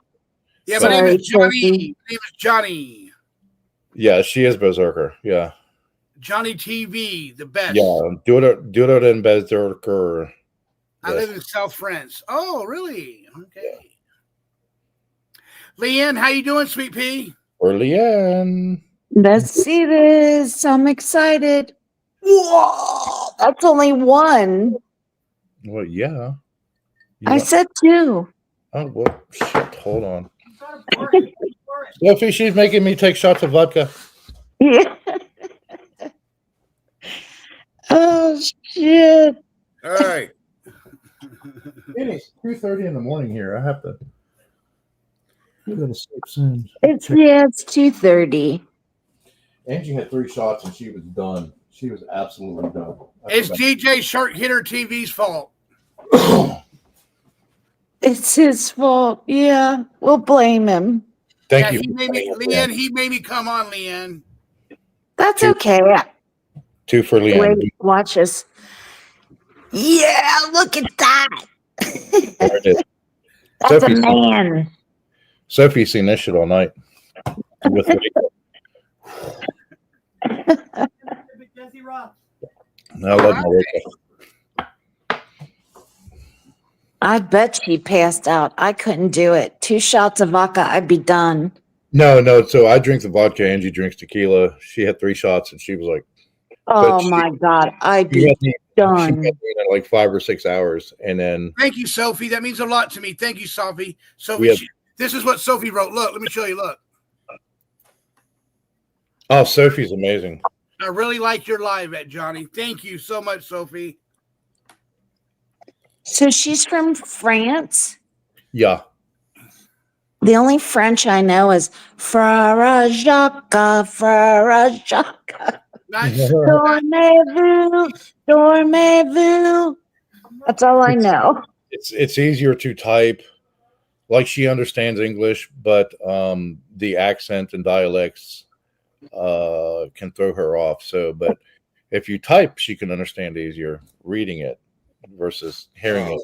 Yeah, my name Sorry, is Johnny. Sophie. My name is Johnny. Yeah, she is Berserker. Yeah. Johnny TV, the best. Yeah. Durer and Berserker. I live in South France. Oh, really? Okay. Leanne, how you doing, sweet pea? Or Leanne. let's see this. I'm excited. Whoa, that's only one. Well, yeah. I said two. Oh, well, shit. Hold on. He's got to pour it. Pour it. Sophie, she's making me take shots of vodka. Yeah. Oh, shit. Hey, It is 2:30 in the morning here. I have to. You're gonna sleep soon. It's 2:30. Angie had 3 shots and she was done. She was absolutely done. It's DJ Shark Hitter TV's fault. It's his fault. Yeah, we'll blame him. Thank Yeah, you. he made me, Leanne. He made me come on, Leanne. That's Two. okay. 2 for Leanne. Wait, watch us. Yeah, look at that. There it is. That's a Sophie's- man. Sophie's seen this shit all night. With me. Jesse Ross. I love my vodka. I bet she passed out. I couldn't do it. 2 shots of vodka, I'd be done. No. So I drink the vodka. Angie drinks tequila. She had 3 shots and she was like, Oh she- my God, I'd she be hasn't even She Done. met me in like 5 or 6 hours, and then Thank you, Sophie. That means a lot to me. Thank you, Sophie. Sophie, We have- this is what Sophie wrote. Look, let me show you. Look, oh, Sophie's amazing. I really like your live at Johnny. Thank you so much, Sophie. So she's from France. Yeah, The only French I know is Frère Jacques, Frère Jacques. Nice. Dormez-vous, dormez-vous. That's all I know. it's easier to type. Like she understands English, but the accent and dialects can throw her off. So, but if you type, she can understand easier reading it versus hearing it,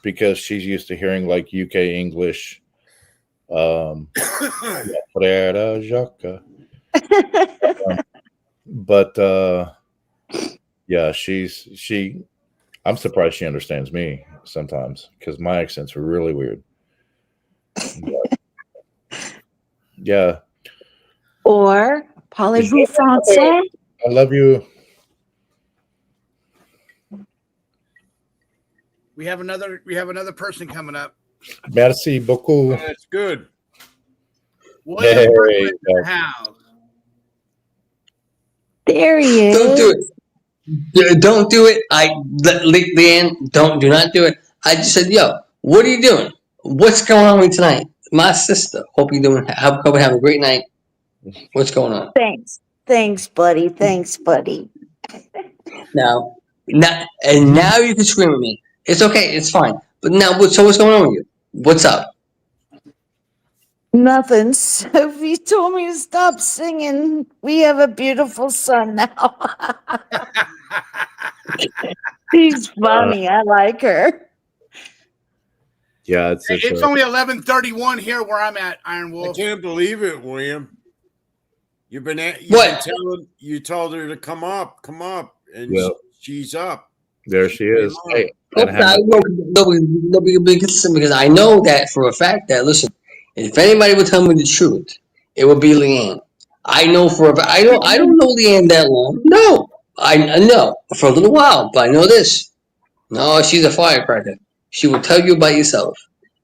because she's used to hearing like UK English. Frère Jacques. But yeah, I'm surprised she understands me sometimes because my accents are really weird. But, yeah, Or parlez-vous français? I love you. We have another person coming up. Merci beaucoup. That's good. William Hey, Berkman in the house. There he is. Don't do it. Yeah, don't do it. Leanne, do not do it. I just said, yo, what are you doing? What's going on with you tonight? My sister. Hope you have a great night. What's going on? Thanks, buddy. Thanks, buddy. Now you can scream at me. It's okay. It's fine. But now, what's going on with you? What's up? Nothing. Sophie told me to stop singing. We have a beautiful son now. She's funny. I like her. Yeah, It's only 11:31 here where I'm at, Iron I Wolf. can't believe it, William. You told her to come up, and Yeah. she's up. there she is. Hey, and Okay, because I know that for a fact that, listen, if anybody would tell me the truth, it would be Leanne. I know I don't know Leanne that long. No, I know for a little while, but I know this. No, she's a firecracker. She will tell you about yourself.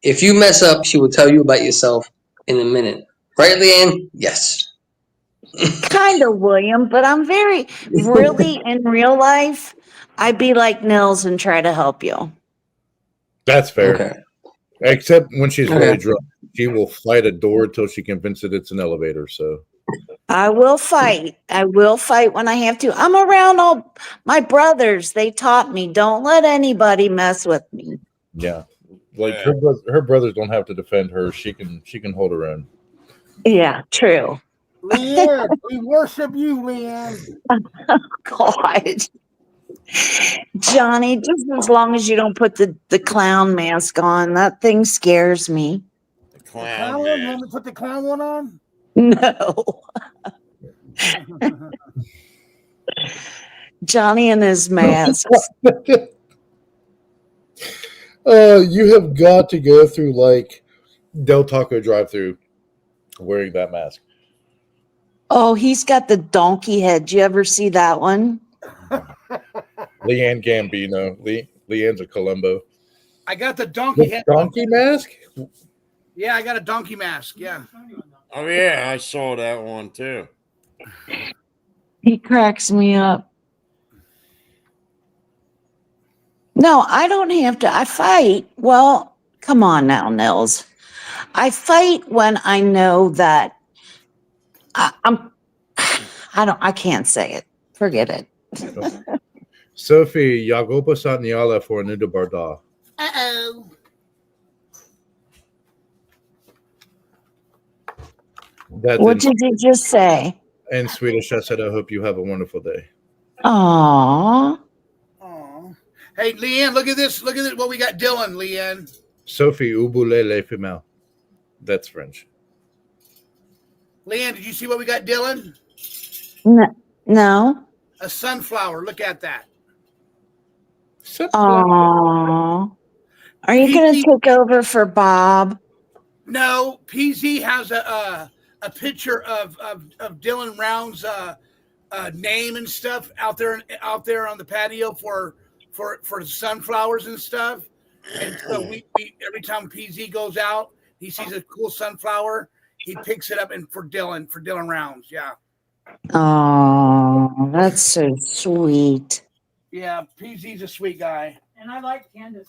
If you mess up, she will tell you about yourself in a minute. Right, Leanne? Yes. Kind of, William, but I'm really in real life, I'd be like Nils and try to help you. that's fair. Okay. Except when she's really Okay. drunk, she will fight a door till she convinces it's an elevator. So I will fight. I will fight when I have to. I'm around all my brothers. They taught me, don't let anybody mess with me. yeah, like Yeah. her brothers don't have to defend her. She can hold her own. Yeah, true. Leanne, we worship you, Leanne. God. Johnny, just as long as you don't put the clown mask on, that thing scares me. The Clown clown one? You man. want me to put the clown one on? No. Johnny and his mask. You have got to go through like Del Taco drive-through wearing that mask. Oh, he's got the donkey head. Did you ever see that one? Leanne Gambino. Leanne's a Columbo. I got the donkey The head. donkey mask? Yeah, I got a donkey mask. Yeah. Oh yeah, I saw that one too. He cracks me up. No, I don't have to. I fight. Well, come on now, Nils. I fight when I know that I can't say it. Forget it. Sophie, Jagopa Satniala for Anuda Barda. Uh-oh. What did you just say? In Swedish, I said, I hope you have a wonderful day. Aww. Aw. Hey, Leanne, look at this. Look at this. What we got, Dylan, Leanne. Sophie, ubule le female. That's French. Leanne, did you see what we got, Dylan? No. A sunflower. Look at that. Aww. Are you going to take over for Bob? No, PZ has a picture of Dylan Round's name and stuff out there on the patio for sunflowers and stuff. And so we every time PZ goes out, he sees a cool sunflower, he picks it up and for Dylan Rounds. Yeah. Oh, that's so sweet. Yeah, PZ's a sweet guy. And I like Candace.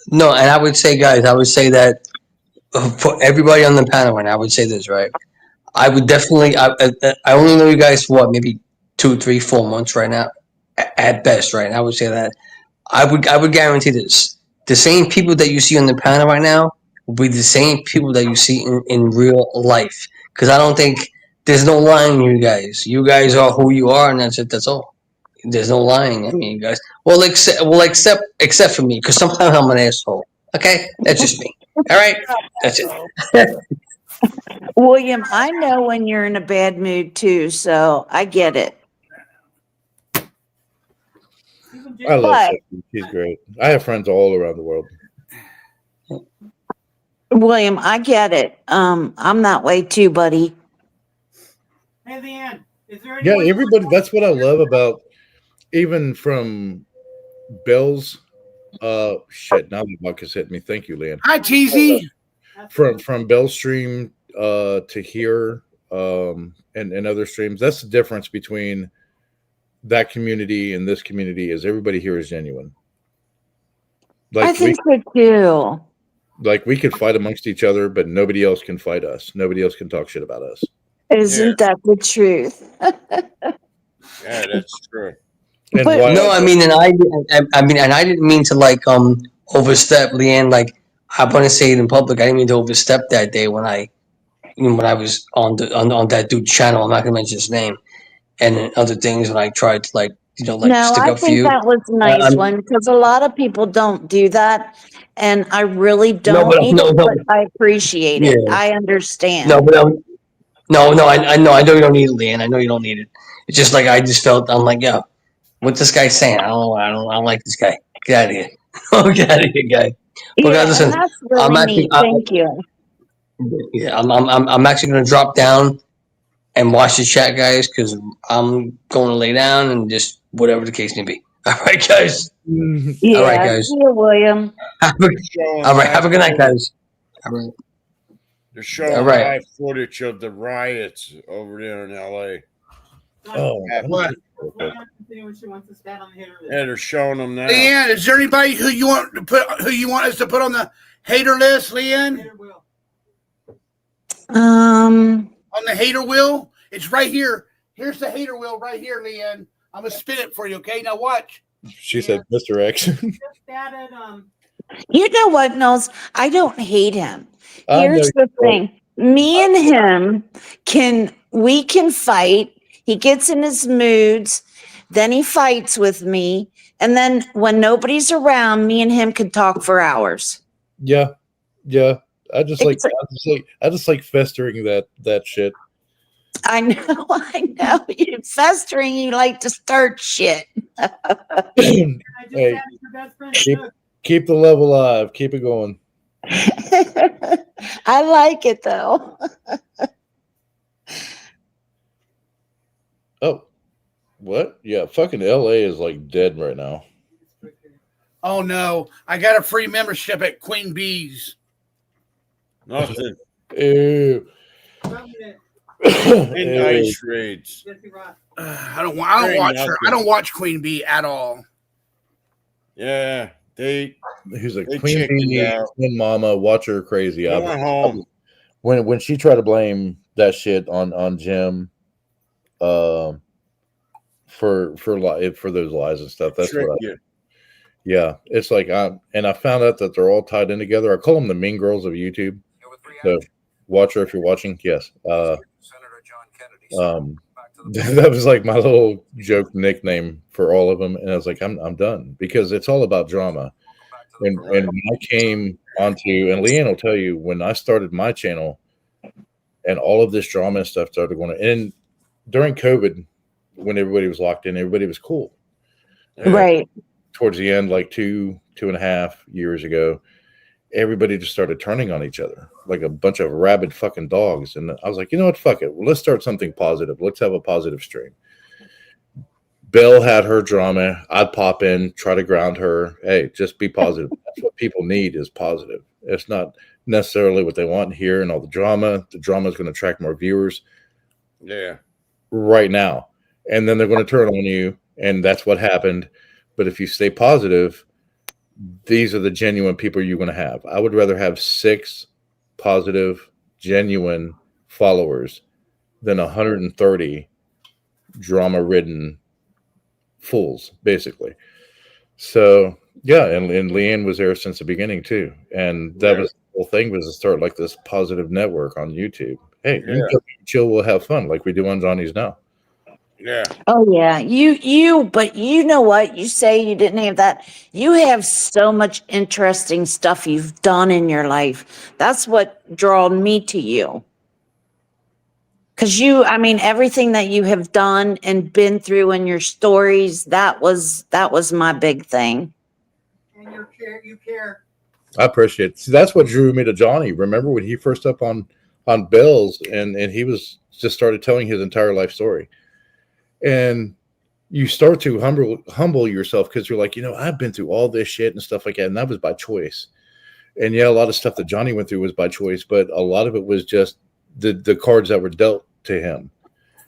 No, and I would say, guys, I would say that for everybody on the panel, and I would say this, right? I would definitely. I only know you guys for what, maybe 2, 3, 4 months right now, at best, right? And I would say that I would guarantee this: the same people that you see on the panel right now will be the same people that you see in real life. Because I don't think there's no lying, you guys. You guys are who you are, and that's it. That's all. There's no lying. I mean, you guys. Well, except for me, because sometimes I'm an asshole. Okay, that's just me. All right, that's it. William, I know when you're in a bad mood too, so I get it. I love But- Sophie. She's great. I have friends all around the world. William, I get it. I'm that way too, buddy. Hey, Leanne, is there Yeah, anyone- everybody. That's what I love about, even from Bill's. Shit. Now the buck has hit me. Thank you, Leanne. Hi, TZ. From Bell's stream to here and other streams. That's the difference between that community and this community. Is everybody here is genuine. I Like think so too. we could fight amongst each other, but nobody else can fight us. Nobody else can talk shit about us. Isn't that the truth? Yeah, that's true. And But- why- No, I mean, and I didn't mean to like overstep, Leanne. Like I want to say it in public. I didn't mean to overstep that day when I was on that dude's channel. I'm not gonna mention his name, and then other things when I tried to No, stick I up for think you. that was a nice I'm- one because a lot of people don't do that, and I really don't but- either, no, but I appreciate it. Yeah. I understand. No, but no, I know you don't need it, Leanne. I know you don't need it. It's just like I just felt. I'm like, yeah, what's this guy saying? I don't like this guy. Get out of here. Get out of here, guy. Yeah, guys, listen, and that's really I'm actually- neat. Thank you. Yeah, I'm actually gonna drop down and watch the chat, guys, because I'm going to lay down and just whatever the case may be. All right, guys. Yeah, All right, guys. see you, William. Have a good night, guys. All right. They're showing All right. live footage of the riots over there in LA. Oh, What? Leanne, continue, she wants to stand on the hitter list. Yeah, they're showing them now. Leanne, is there anybody who you want us to put on the hater list, Leanne? Hitter will. Um, On the hater wheel? It's right here. Here's the hater wheel right here, Leanne. I'm gonna spin it for you, okay? Now watch. she said, Mr. X. Just added you know what, Knowles? I don't hate him. I Here's know the thing. Me and him we can fight. He gets in his moods, then he fights with me, and then when nobody's around, me and him can talk for hours. Yeah. I just like festering that shit. I know. You're festering, you like to start shit. I just Hey, added your best friend. keep- Doug. Keep the love alive. Keep it going. I like it though. Oh, what? Yeah, fucking LA is like dead right now. Oh no, I got a free membership at Queen Bee's. Nothing. Ew. Loving it. Midnight raids. Jesse Ross. I don't watch her. I don't watch Queen Bee at all. Yeah, they Who's like They Queen chickened Bee, out. Queen Mama, watch her crazy. they went home. When she tried to blame that shit on Jim, for those lies and stuff. That's Trick what. you. Yeah, it's like I found out that they're all tied in together. I call them the Mean Girls of YouTube. So watch her if you're watching. Yes. That was like my little joke nickname for all of them, and I was like, I'm done because it's all about drama. And when I came onto, and Leanne will tell you, when I started my channel, and all of this drama and stuff started going on, and during COVID, when everybody was locked in, everybody was cool. Right. Towards the end, like 2.5 years ago, everybody just started turning on each other like a bunch of rabid fucking dogs. And I was like, you know what? Fuck it. Well, let's start something positive. Let's have a positive stream. Belle had her drama. I'd pop in, try to ground her. Hey, just be positive. That's what people need is positive. It's not necessarily what they want here and all the drama. The drama is going to attract more viewers. Yeah. Right now. And then they're going to turn on you. And that's what happened. But if you stay positive, these are the genuine people you're going to have. I would rather have 6 positive, genuine followers than 130 drama-ridden fools, basically. So, yeah, and Leanne was there since the beginning, too. And that was the whole thing, was to start like this positive network on YouTube. Hey, you come chill, we'll have fun like we do on Johnny's now. Yeah. Oh yeah, but you know what? You say you didn't have that. You have so much interesting stuff you've done in your life. That's what drawn me to you. Cause everything that you have done and been through in your stories, that was my big thing. And you care. I appreciate it. See, that's what drew me to Johnny. Remember when he first up on Bell's and he was just started telling his entire life story. And you start to humble yourself because you're like, I've been through all this shit and stuff like that. And that was by choice. And yeah, a lot of stuff that Johnny went through was by choice, but a lot of it was just the cards that were dealt to him.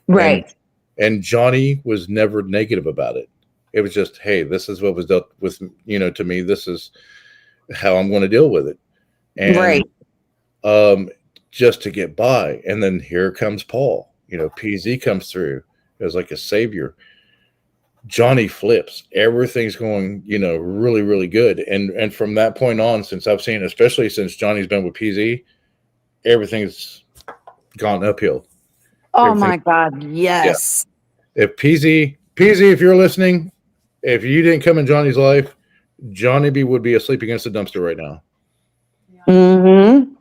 Right. And Johnny was never negative about it. It was just, hey, this is what was dealt with, to me. This is how I'm going to deal with it. And just to get by. And then here comes Paul. PZ comes through as like a savior. Johnny flips. Everything's going, really, really good. And from that point on, since I've seen, especially since Johnny's been with PZ, everything's gone uphill. Oh my God, yes. Yeah. If PZ, if you're listening, if you didn't come in Johnny's life, Johnny B would be asleep against the dumpster right now. Mm-hmm.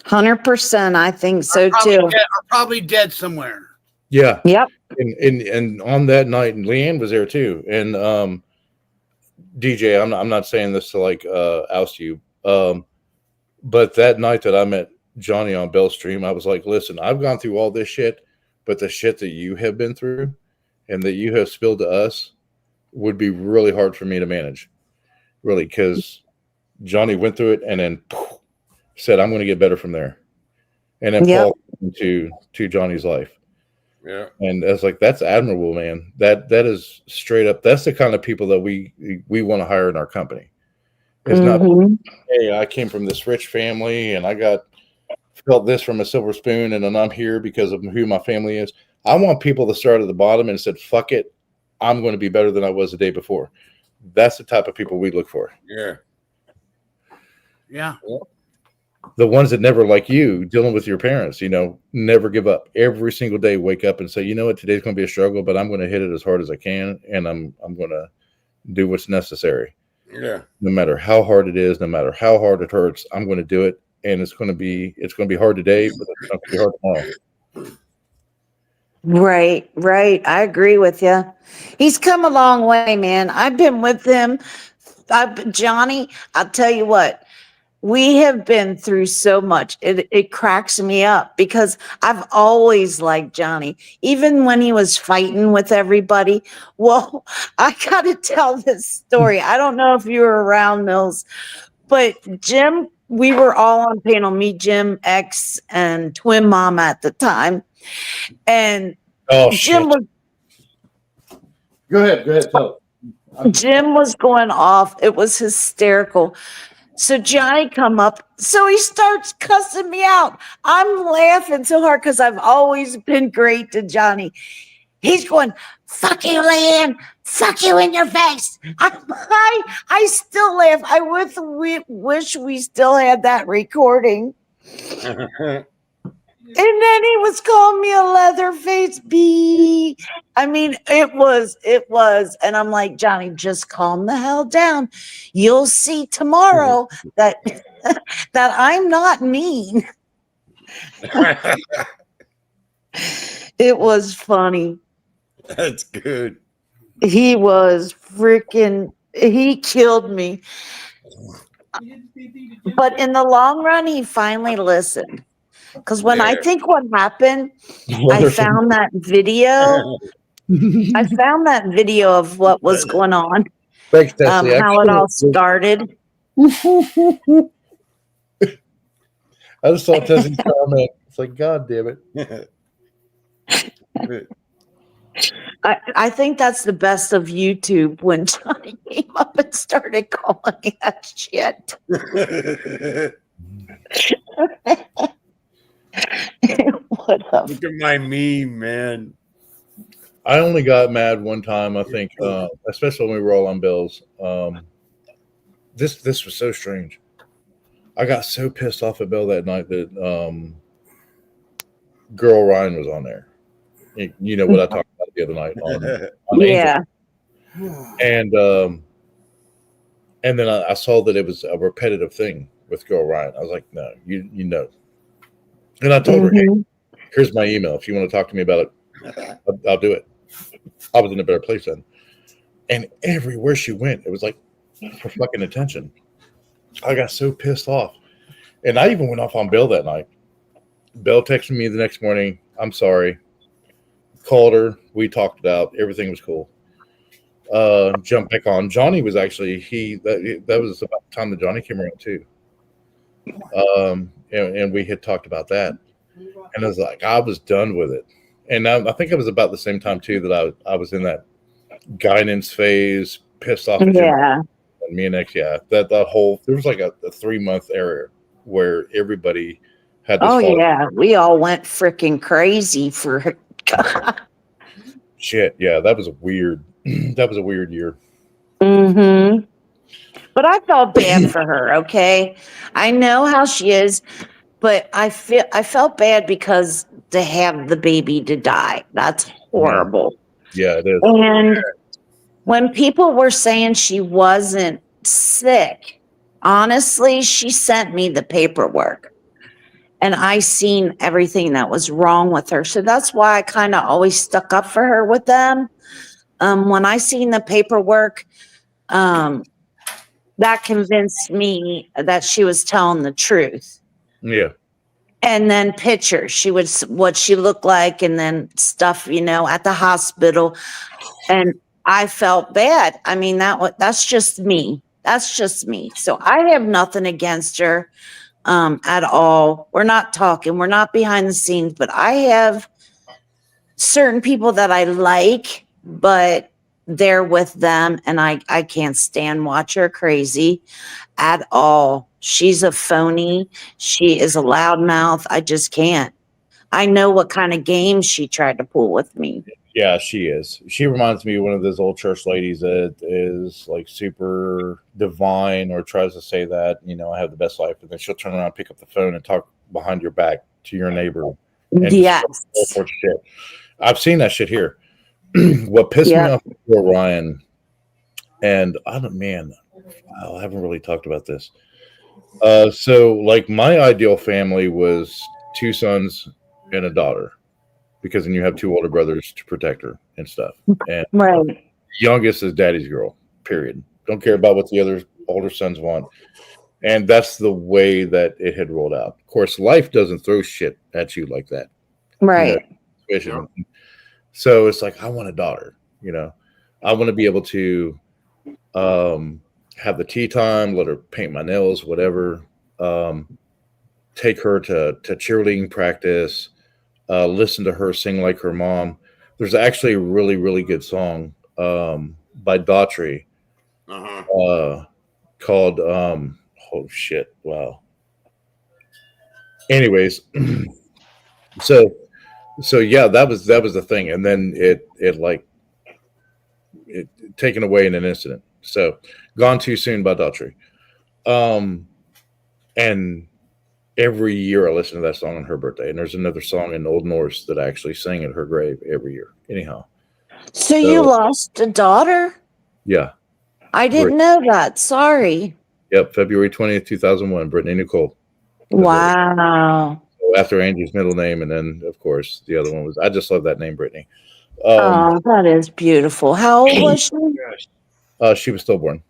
100%. I think so too. Probably dead somewhere. Yeah. Yep. And on that night, and Leanne was there too. And DJ, I'm not saying this to oust you. But that night that I met Johnny on Bell Stream, I was like, listen, I've gone through all this shit, but the shit that you have been through and that you have spilled to us would be really hard for me to manage. Really, because Johnny went through it and then said, I'm going to get better from there. And then Paul into Johnny's life. Yeah. And I was like, that's admirable, man. That is straight up. That's the kind of people that we want to hire in our company. It's not, hey, I came from this rich family and I felt this from a silver spoon and then I'm here because of who my family is. I want people to start at the bottom and said, fuck it, I'm going to be better than I was the day before. That's the type of people we look for. Yeah. Yeah. The ones that never, like you, dealing with your parents, never give up. Every single day, wake up and say, you know what, today's going to be a struggle, but I'm going to hit it as hard as I can, and I'm going to do what's necessary. Yeah. No matter how hard it is, no matter how hard it hurts, I'm going to do it, and it's going to be hard today, but it's going to be hard tomorrow. Right. I agree with you. He's come a long way, man. I've been with him. Johnny, I'll tell you what. We have been through so much. It cracks me up because I've always liked Johnny, even when he was fighting with everybody. Well, I got to tell this story. I don't know if you were around, Mills, but Jim, we were all on panel, me, Jim, X, and Twin Mama at the time. And Jim was. Go ahead. Tell it. Jim was going off. It was hysterical. So Johnny come up. So he starts cussing me out. I'm laughing so hard because I've always been great to Johnny. He's going, fuck you, Leanne. Fuck you in your face. I still laugh. I wish we still had that recording. And then he was calling me a leatherface bee. I mean, it was. And I'm like, Johnny, just calm the hell down. You'll see tomorrow that I'm not mean. It was funny. That's good. He was he killed me. But in the long run, he finally listened. Because when I There. think what happened, I found that video. I found that video of what was going on, Thanks, Tessie. how it all started. I just saw Tessie's comment. It's like, God damn it. I think that's the best of YouTube when Johnny came up and started calling me that shit. What up? Look at my meme, man. I only got mad one time, I think, especially when we were all on bills. This was so strange. I got so pissed off at Bill that night that Girl Ryan was on there. You know what I talked about the other night on Yeah. Angel. And then I saw that it was a repetitive thing with Girl Ryan. I was like, no, you know. And I told her, hey, here's my email. If you want to talk to me about it, I'll do it. I was in a better place then. And everywhere she went, it was like for fucking attention. I got so pissed off. And I even went off on Bill that night. Bill texted me the next morning. I'm sorry. Called her. We talked it out. Everything was cool. Jumped back on. Johnny was actually, that was about the time that Johnny came around too. And we had talked about that. And I was like, I was done with it. And I think it was about the same time too that I was in that guidance phase, pissed off at Jim and me and X. Yeah, that whole, there was like a 3-month era where everybody had this. Oh yeah, we all went freaking crazy for shit. Yeah, that was a weird. That was a weird year. Mm-hmm. But I felt bad for her. Okay, I know how she is, but I felt bad because to have the baby to die, that's horrible. Yeah, it is. And when people were saying she wasn't sick, honestly, she sent me the paperwork. And I seen everything that was wrong with her. So that's why I kind of always stuck up for her with them. When I seen the paperwork, that convinced me that she was telling the truth. Yeah. And then pictures, what she looked like, and then stuff, at the hospital. And I felt bad. I mean, that's just me. That's just me. So I have nothing against her at all. We're not talking. We're not behind the scenes. But I have certain people that I like, but they're with them, and I can't stand watch her crazy at all. She's a phony. She is a loudmouth. I just can't. I know what kind of games she tried to pull with me. Yeah, she is. She reminds me of one of those old church ladies that is like super divine or tries to say that, I have the best life. And then she'll turn around, pick up the phone and talk behind your back to your neighbor. And yes. All sorts of shit. I've seen that shit here. What pissed me off with Ryan, and I haven't really talked about this. So like my ideal family was 2 sons and a daughter, because then you have 2 older brothers to protect her and stuff. And right. Youngest is daddy's girl, period. Don't care about what the other older sons want. And that's the way that it had rolled out. Of course, life doesn't throw shit at you like that. Right. So it's like, I want a daughter, I want to be able to have the tea time, let her paint my nails, whatever. Take her to cheerleading practice, listen to her sing like her mom. There's actually a really, really good song by Daughtry called oh shit, wow. Anyways, so yeah, that was the thing, and then it taken away in an incident. So Gone Too Soon by Daughtry. And every year I listen to that song on her birthday, and there's another song in Old Norse that I actually sing at her grave every year. Anyhow. So you lost a daughter? Yeah. I didn't know that. Sorry. Yep, February 20th, 2001, Brittany Nicole. Wow. So after Angie's middle name, and then of course the other one was, I just love that name, Brittany. Oh, that is beautiful. How old was she? She was stillborn.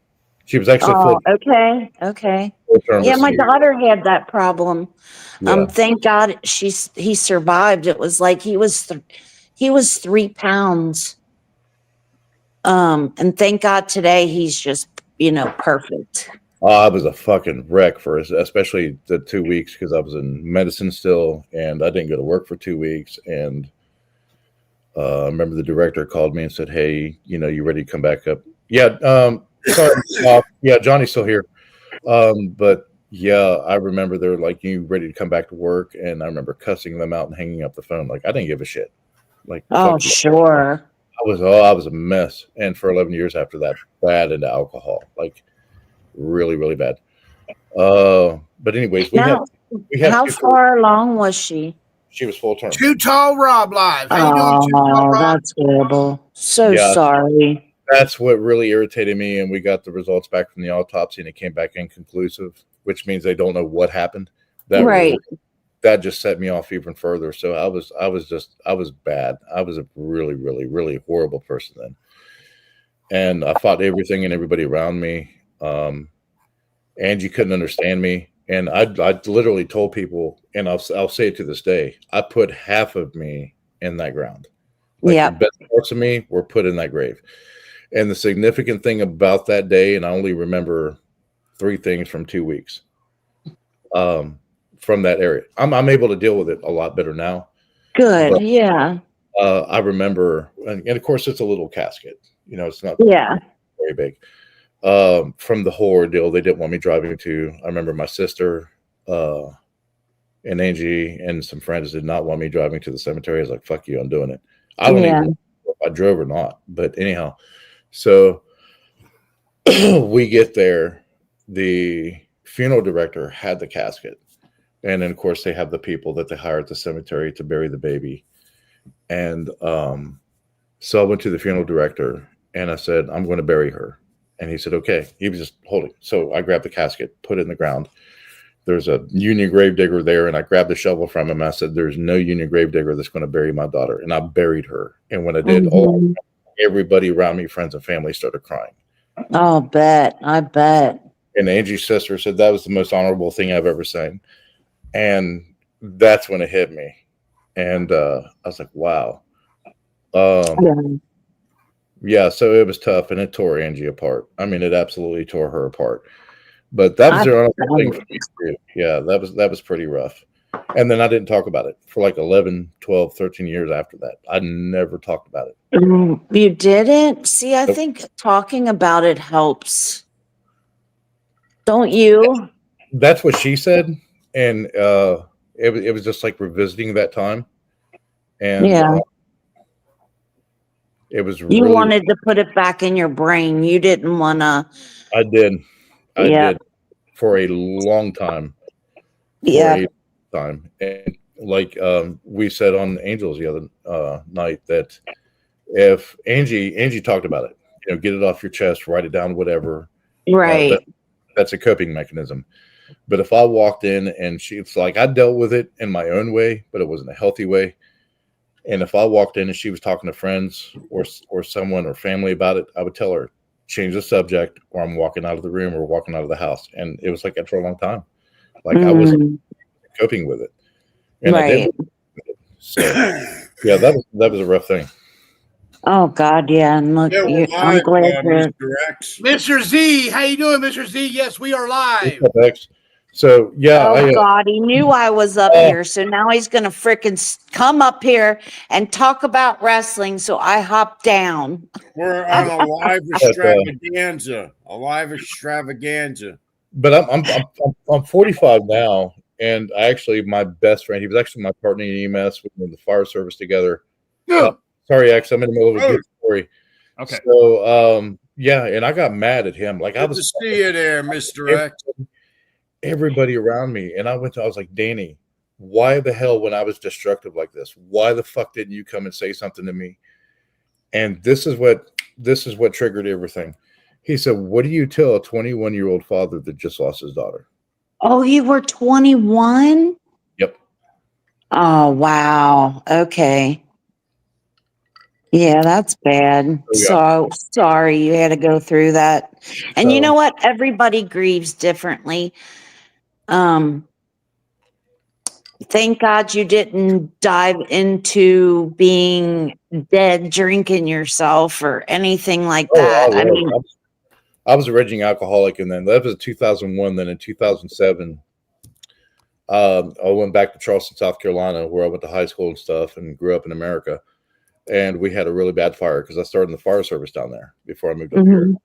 She was actually Oh, okay. full term. Yeah, my daughter had that problem. Yeah. Thank God he survived. It was like he was 3 pounds. And thank God today he's just, perfect. I was a fucking wreck for us, especially the 2 weeks because I was in medicine still, and I didn't go to work for 2 weeks. And I remember the director called me and said, "Hey, you ready to come back up?" Yeah. Sorry. Yeah, Johnny's still here. But yeah, I remember they're like, "You ready to come back to work?" And I remember cussing them out and hanging up the phone. Like I didn't give a shit. Like Oh, fuck you. sure. I was a mess. And for 11 years after that, bad into alcohol, like really, really bad. But anyways, we Now, had how far along was she? she was full term. Too Tall Rob live. How you doing, Too Tall Oh, Rob? that's horrible. So Yeah. sorry. That's what really irritated me. And we got the results back from the autopsy and it came back inconclusive, which means they don't know what happened. Right. That just set me off even further. So I was bad. I was a really, really, really horrible person then. And I fought everything and everybody around me. Angie couldn't understand me. And I literally told people, and I'll say it to this day, I put half of me in that ground. Like Yeah. the best parts of me were put in that grave. And the significant thing about that day, and I only remember 3 things from 2 weeks from that area. I'm able to deal with it a lot better now. Good. But, yeah. I remember, and of course, it's a little casket. It's not Yeah. very big. From the whole ordeal, they didn't want me driving to. I remember my sister and Angie and some friends did not want me driving to the cemetery. I was like, "Fuck you, I'm doing it." I don't even know if I drove or not. But anyhow, so we get there. The funeral director had the casket. And then, of course, they have the people that they hire at the cemetery to bury the baby. And so I went to the funeral director and I said, "I'm going to bury her." And he said, "Okay." He was just holding. So I grabbed the casket, put it in the ground. There's a Union gravedigger there. And I grabbed the shovel from him. I said, "There's no Union gravedigger that's going to bury my daughter." And I buried her. And when I did, everybody around me, friends and family, started crying. Oh, I bet. And Angie's sister said that was the most honorable thing I've ever seen. And that's when it hit me. And I was like, wow. Yeah, so it was tough and it tore Angie apart. I mean, it absolutely tore her apart. But that was the honorable thing for me too. Yeah, that was pretty rough. And then I didn't talk about it for like 11, 12, 13 years after that. I never talked about it. You didn't? See, I think talking about it helps. Don't you? That's what she said. And it was just like revisiting that time. And it was you really, wanted to put it back in your brain. You didn't want to. I did for a long time. And like we said on Angels the other night that if Angie talked about it, get it off your chest, write it down, whatever. Right. That's a coping mechanism. But if I walked in and it's like I dealt with it in my own way, but it wasn't a healthy way. And if I walked in and she was talking to friends or someone or family about it, I would tell her, change the subject, or I'm walking out of the room or walking out of the house. And it was like that for a long time. Like I wasn't coping with it. And I did. So yeah, that was a rough thing. Oh God, yeah. And look, I'm glad Mr. Z, how you doing, Mr. Z? Yes, we are live. So yeah. Oh God, he knew I was up here, so now he's gonna frickin' come up here and talk about wrestling. So I hopped down. We're on a live extravaganza. But I'm 45 now, and my best friend. He was actually my partner in EMS. We were in the fire service together. Sorry, X. I'm in the middle of a good story. Okay. So yeah, and I got mad at him. Like I was to see you there, Mr. X. Everybody around me, and I was like, Danny, why the hell, when I was destructive like this, why the fuck didn't you come and say something to me? And this is what triggered everything. He said, "What do you tell a 21-year-old father that just lost his daughter?" Oh, you were 21? Yep. Oh wow. Okay. Yeah, that's bad. Oh, yeah. So sorry you had to go through that. And you So- know what? Everybody grieves differently. Thank God you didn't dive into being dead drinking yourself or anything like that. I mean, I was a raging alcoholic, and then that was 2001. Then in 2007, I went back to Charleston, South Carolina, where I went to high school and stuff, and grew up in America. And we had a really bad fire because I started in the fire service down there before I moved up here. mhm.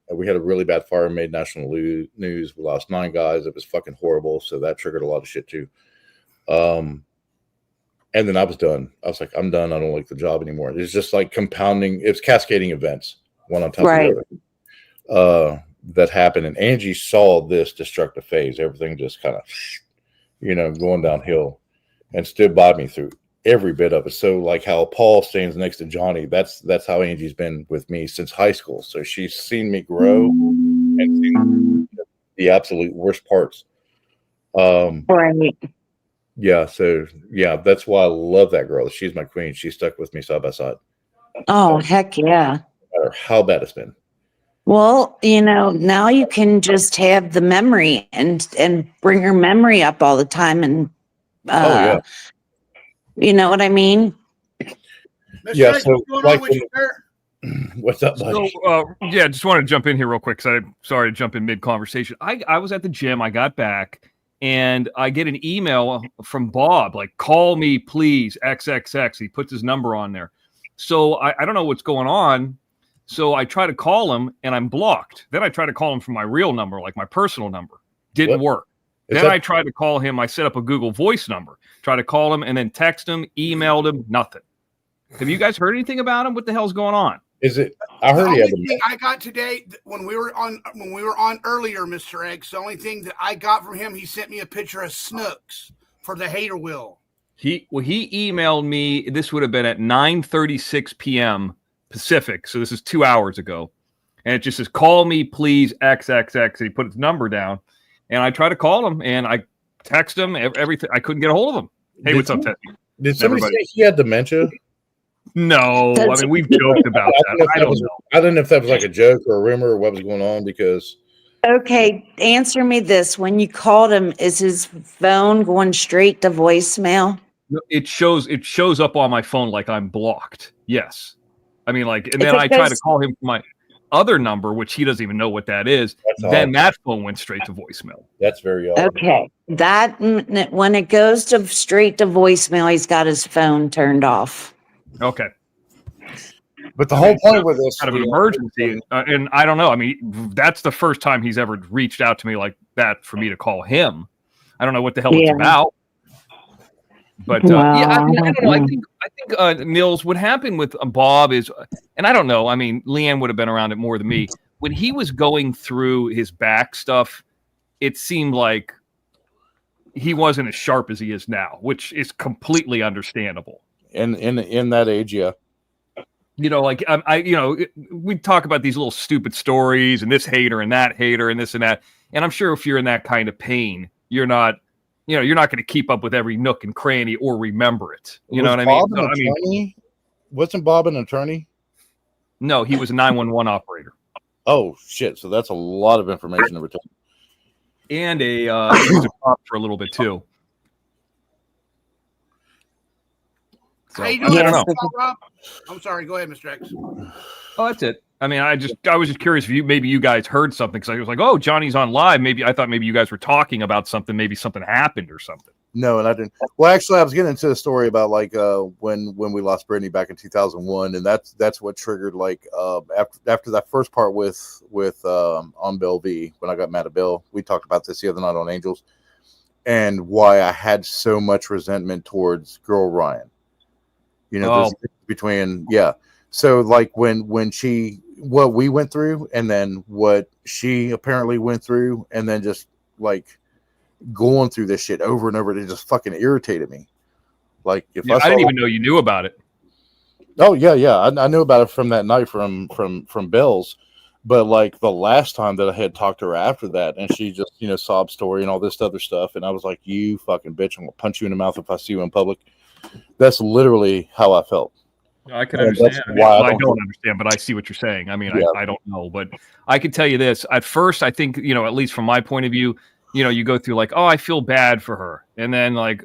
And we had a really bad fire, made national news. We lost 9 guys. It was fucking horrible. So that triggered a lot of shit too. And then I was done. I was like, I'm done. I don't like the job anymore. It's just like compounding. It's cascading events, one on top Right. of the other, that happened. And Angie saw this destructive phase. Everything just kind of, going downhill, and stood by me through every bit of it. So like how Paul stands next to Johnny, that's how Angie's been with me since high school. So she's seen me grow and seen the absolute worst parts. Right. Yeah, so yeah, that's why I love that girl. She's my queen. She stuck with me side by side, Oh, heck yeah. no matter how bad it's been. Well, now you can just have the memory and bring her memory up all the time. And, Yeah. you know what I mean? Mr. Yeah, X, so, what's going like on with you, sir? What's up, buddy? So, yeah, just wanted to jump in here real quick because I'm sorry to jump in mid conversation. I was at the gym. I got back and I get an email from Bob, like, call me, please, XXX. He puts his number on there. So I don't know what's going on. So I try to call him and I'm blocked. Then I try to call him from my real number, like my personal number. Didn't work. Then I tried to call him. I set up a Google Voice number, try to call him and then text him, emailed him, nothing. Have you guys heard anything about him? What the hell's going on? Is it? I heard he The had only the thing I got today when we were on earlier, Mr. X, the only thing that I got from him, he sent me a picture of Snooks for the hater wheel. He emailed me. This would have been at 9:36 p.m. Pacific. So this is 2 hours ago. And it just says, call me, please, XXX. And he put his number down. And I tried to call him and I text him, everything. I couldn't get a hold of him. Hey, what's up, Ted? Did somebody Everybody. say he had dementia? No, I mean, we've joked about that. I don't know. I don't know if that was like a joke or a rumor or what was going on because Okay, answer me this. When you called him, is his phone going straight to voicemail? It shows up on my phone like I'm blocked. Yes. I mean, like, and If then it I try to goes- call him from my other number, which he doesn't even know what that is. That's Then odd. that phone went straight to voicemail. That's very odd. Okay, when it goes to straight to voicemail, he's got his phone turned off. Okay. But the whole point with this Kind of an emergency. And I don't know. I mean, that's the first time he's ever reached out to me like that for me to call him. I don't know what the hell it's Yeah. about. But yeah, I mean, I don't know. Wow. I think Nils, what happened with Bob is, and I don't know. I mean, Leanne would have been around it more than me. When he was going through his back stuff, it seemed like he wasn't as sharp as he is now, which is completely understandable. in that age, yeah. You know, like we talk about these little stupid stories and this hater and that hater and this and that. And I'm sure if you're in that kind of pain, you're not going to keep up with every nook and cranny or remember it. You know what I mean? Bob So, an attorney? Wasn't Bob an attorney? No, he was a 911 operator Oh shit! So that's a lot of information to retain. and he was a cop for a little bit too. So, How you I doing, don't know. Rob? I'm sorry. Go ahead, Mr. X. Oh, that's it. I mean, I was just curious if maybe you guys heard something because I was like, oh, Johnny's on live. Maybe I thought maybe you guys were talking about something. Maybe something happened or something. No, and I didn't. Well, actually, I was getting into the story about like when we lost Brittany back in 2001, and that's what triggered like after that first part with on Bill V when I got mad at Bill. We talked about this the other night on Angels, and why I had so much resentment towards Girl Ryan. You know, there's between So like when she what we went through, and then what she apparently went through, and then just like going through this shit over and over, it just fucking irritated me. Like if Yeah, I didn't even know you knew about it. Oh yeah, I knew about it from that night from Bill's, but like the last time that I had talked to her after that, and she just sob story and all this other stuff, and I was like, you fucking bitch, I'm gonna punch you in the mouth if I see you in public. That's literally how I felt. I can And that's understand. I, mean, why I well, I don't don't understand, but I see what you're saying. I mean, Yeah. I don't know, but I can tell you this. At first, I think, at least from my point of view, you go through like, oh, I feel bad for her. And then like,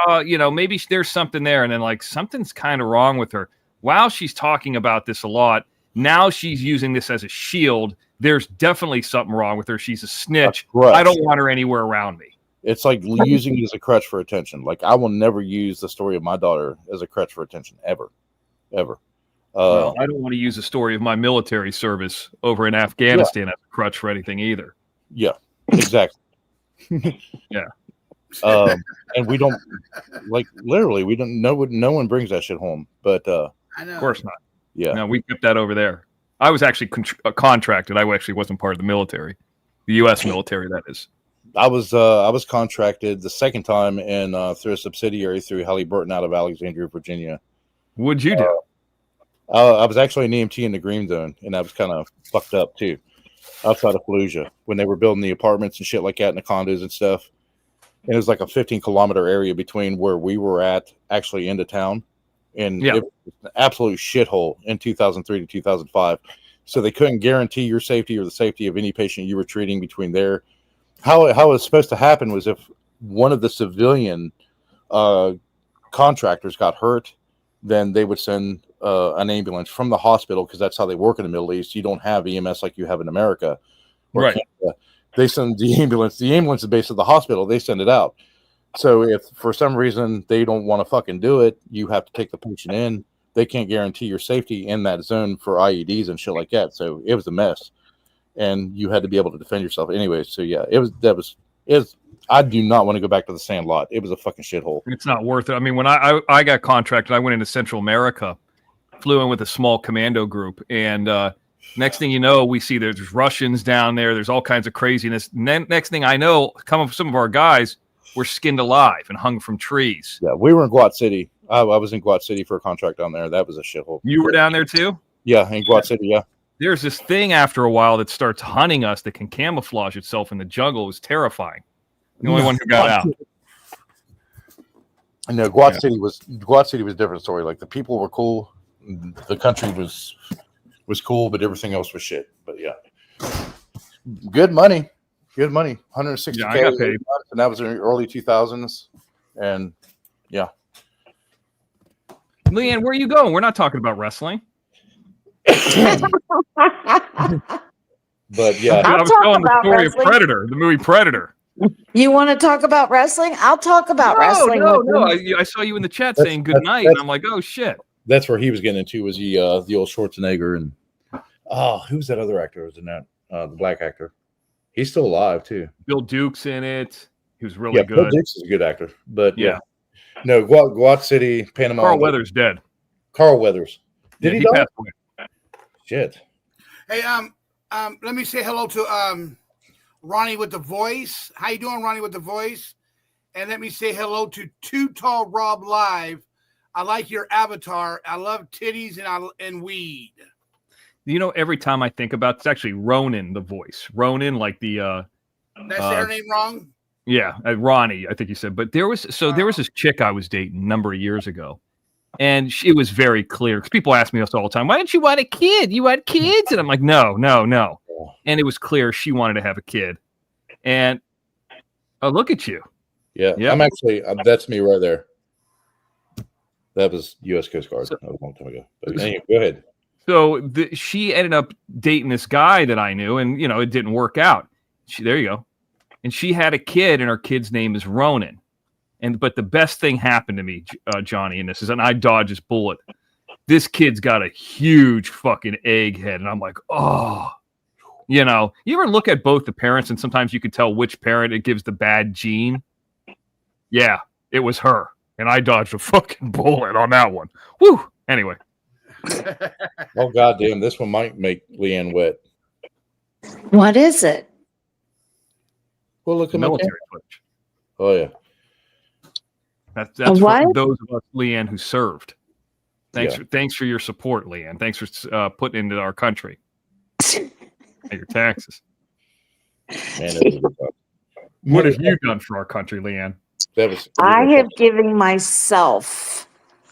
maybe there's something there. And then like, something's kind of wrong with her. While she's talking about this a lot, now she's using this as a shield. There's definitely something wrong with her. She's a snitch. Right. I don't want her anywhere around me. It's like using it as a crutch for attention. Like I will never use the story of my daughter as a crutch for attention, ever. Well, I don't want to use the story of my military service over in Afghanistan as a crutch for anything either. Yeah, exactly. Yeah. And we don't literally we don't know. No one brings that shit home. But I know. Of course not. yeah, No, we kept that over there. I was actually contracted. I actually wasn't part of the military, the U.S. military, that is. I was contracted the second time in through a subsidiary through Halliburton out of Alexandria, Virginia. What'd you do? I was actually an EMT in the Green Zone, and I was kind of fucked up too, outside of Fallujah when they were building the apartments and shit like that, and the condos and stuff. And it was like a 15-kilometer area between where we were at actually into town, and it was an absolute shithole in 2003 to 2005. So they couldn't guarantee your safety or the safety of any patient you were treating between there. How it was supposed to happen was if one of the civilian contractors got hurt, then they would send an ambulance from the hospital, because that's how they work in the Middle East. You don't have EMS like you have in America. Right. Canada. They send the ambulance. The ambulance is based at the hospital. They send it out. So if for some reason they don't want to fucking do it, you have to take the patient in. They can't guarantee your safety in that zone for IEDs and shit like that. So it was a mess, and you had to be able to defend yourself anyway. So yeah, it was. I do not want to go back to the Sandlot. It was a fucking shithole. It's not worth it. I mean, when I got contracted, I went into Central America, flew in with a small commando group, and next thing you know, we see there's Russians down there. There's all kinds of craziness. And then next thing I know, some of our guys were skinned alive and hung from trees. Yeah, we were in Guat City. I was in Guat City for a contract down there. That was a shithole. You were down there too? Yeah, in Guat City, yeah. There's this thing after a while that starts hunting us that can camouflage itself in the jungle. It was terrifying. The only one who got out. No, Guat City was a different story. Like the people were cool, the country was cool, but everything else was shit. But yeah, good money, 160K. Yeah, I got paid. And that was in the early 2000s, and yeah. Leanne, where are you going? We're not talking about wrestling. But yeah, I was talk telling the about story wrestling. of Predator, the movie Predator. You want to talk about wrestling? I'll talk about wrestling. No. with you. I saw you in the chat That's- saying good night, and I'm like, oh shit. that's where he was getting into, was the old Schwarzenegger, and who's that other actor? Was in that the black actor? He's still alive too. Bill Duke's in it. He was really Yeah, good. Bill Dix is a good actor, but Yeah. no, Guat City, Panama. Carl Weathers dead. Carl Weathers. Did Yeah, he die? passed away. Shit. Hey, let me say hello to Ronnie with the voice. How you doing, Ronnie with the voice? And let me say hello to Too Tall Rob Live. I like your avatar. I love titties and weed. You know, every time I think about it's actually Ronan, the voice. Ronan, like the Did I say her name wrong? yeah, Ronnie, I think you said. But there was this chick I was dating a number of years ago. And it was very clear, because people ask me this all the time. Why didn't you want a kid? You had kids? And I'm like, no. And it was clear she wanted to have a kid. And look at you. Yeah, Yep. I'm actually that's me right there. That was U.S. Coast Guard. That was a long time ago. But anyway, go ahead. So she ended up dating this guy that I knew, and it didn't work out. There you go. And she had a kid, and her kid's name is Ronan. But the best thing happened to me, Johnny, in this is, and I dodged this bullet. This kid's got a huge fucking egghead, and I'm like, oh. You ever look at both the parents, and sometimes you can tell which parent it gives the bad gene? Yeah, it was her. And I dodged a fucking bullet on that one. Woo! Anyway. Oh goddamn, this one might make Leanne wet. What is it? Well, look at my Military camera. footage. Oh yeah. That's for what? those of us, Leanne, who served. Yeah. Thanks for your support, Leanne. Thanks for putting into our country. Pay your taxes. Man, that was a good time. What have you done for our country, Leanne? That was. I have given myself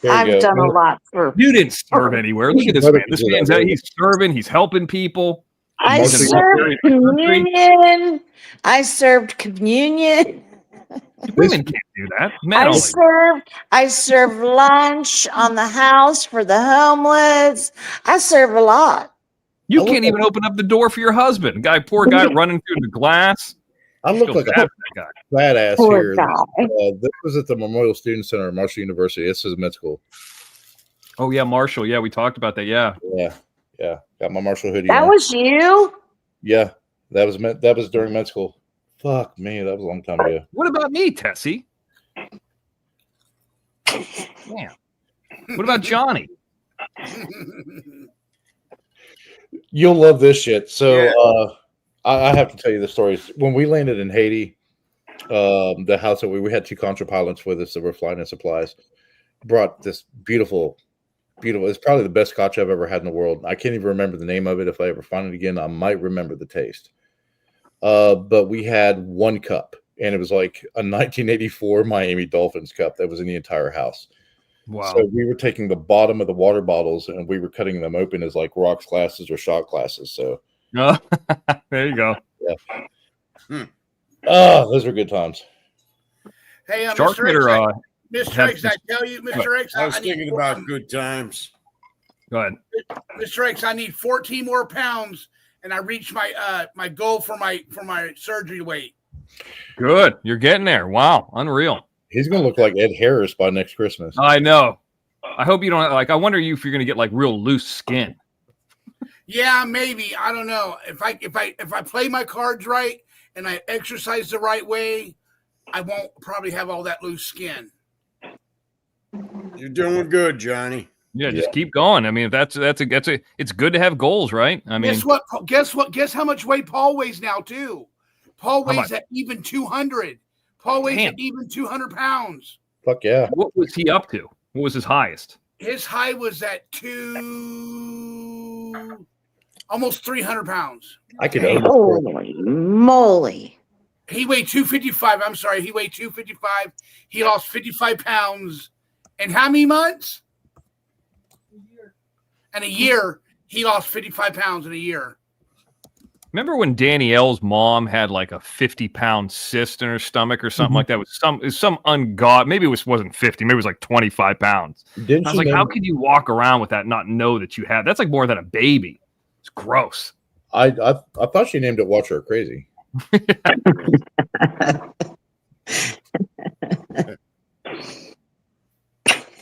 There you I've go. done a lot for. You didn't serve anywhere. Look at this Brother man. This can do man's that, out. right? He's serving. He's helping people. I Most people- served communion. I served communion. Women can't do that. Men I only. served lunch on the house for the homeless. I serve a lot. You I can't look even open up the door for your husband. Poor guy running through the glass. I look Feel like bad a for that guy. badass Poor here. guy. This was at the Memorial Student Center at Marshall University. This is med school. Oh yeah, Marshall. Yeah, we talked about that. Yeah. Yeah. Got my Marshall hoodie. That on. was you? Yeah, that was during med school. Fuck me, that was a long time ago. What about me, Tessie? Yeah. What about Johnny? You'll love this shit. So Yeah. I have to tell you the stories. When we landed in Haiti, the house that we had two contra pilots with us that were flying in supplies, brought this beautiful. It's probably the best scotch I've ever had in the world. I can't even remember the name of it. If I ever find it again, I might remember the taste. But we had one cup, and it was like a 1984 Miami Dolphins cup that was in the entire house. Wow. So we were taking the bottom of the water bottles and we were cutting them open as like rocks glasses or shot glasses. So Oh, there you go. those were good times. Hey, Shark Mr. Hitter. X, Mr. have X, I tell you, Mr. X, I was I need thinking about good times. Go ahead. Mr. X, I need 14 more pounds, and I reached my my goal for my surgery weight. Good. You're getting there. Wow. Unreal. He's gonna look like Ed Harris by next Christmas. I know. I hope you don't like. I wonder if you're going to get like real loose skin. Yeah, maybe. I don't know. If I play my cards right and I exercise the right way, I won't probably have all that loose skin. You're doing good, Johnny. Yeah, just keep going. I mean, that's it's good to have goals, right? I mean, Guess what? Guess how much weight Paul weighs now too. Paul How weighs much? at even 200. Paul weighs Damn. at even 200 pounds. Fuck yeah. what was he up to? What was his highest? His high was at almost 300 pounds. I could Damn. own Holy moly. He weighed 255. I'm sorry. He weighed 255. He lost 55 pounds. In how many months? In a year, he lost 55 pounds in a year. Remember when Danielle's mom had like a 50-pound cyst in her stomach or something like that? It was some ungod. Maybe it wasn't 50. Maybe it was like 25 pounds. Didn't I was you like, know- how could you walk around with that and not know that you had? That's like more than a baby. It's gross. I thought she named it Watch Her Crazy.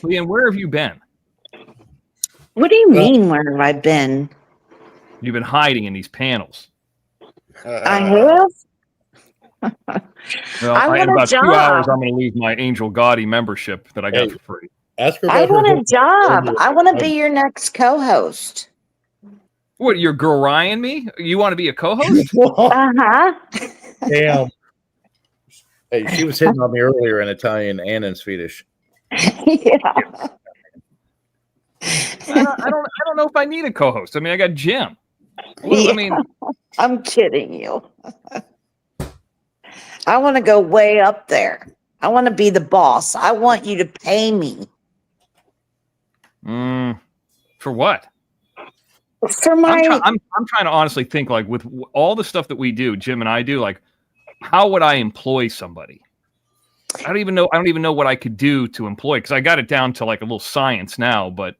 Leanne, where have you been? What do you mean, where have I been? You've been hiding in these panels. I have? Well, I in want a about 2 job. hours, I'm going to lose my Angel Gotti membership that I got Hey. for free. Ask her I about want her a job. I want to be your next co-host. What, you're Girl Ryan me? You want to be a co-host? Uh-huh. Damn. Hey, she was hitting on me earlier in Italian and in Swedish. Yeah. I don't know if I need a co-host. I mean, I got Jim. Well, I mean, I'm kidding you. I want to go way up there. I want to be the boss. I want you to pay me for what? for my. I'm trying to honestly think, like, with all the stuff that we do, Jim and I do, like, how would I employ somebody? I don't even know what I could do to employ, because I got it down to like a little science now. But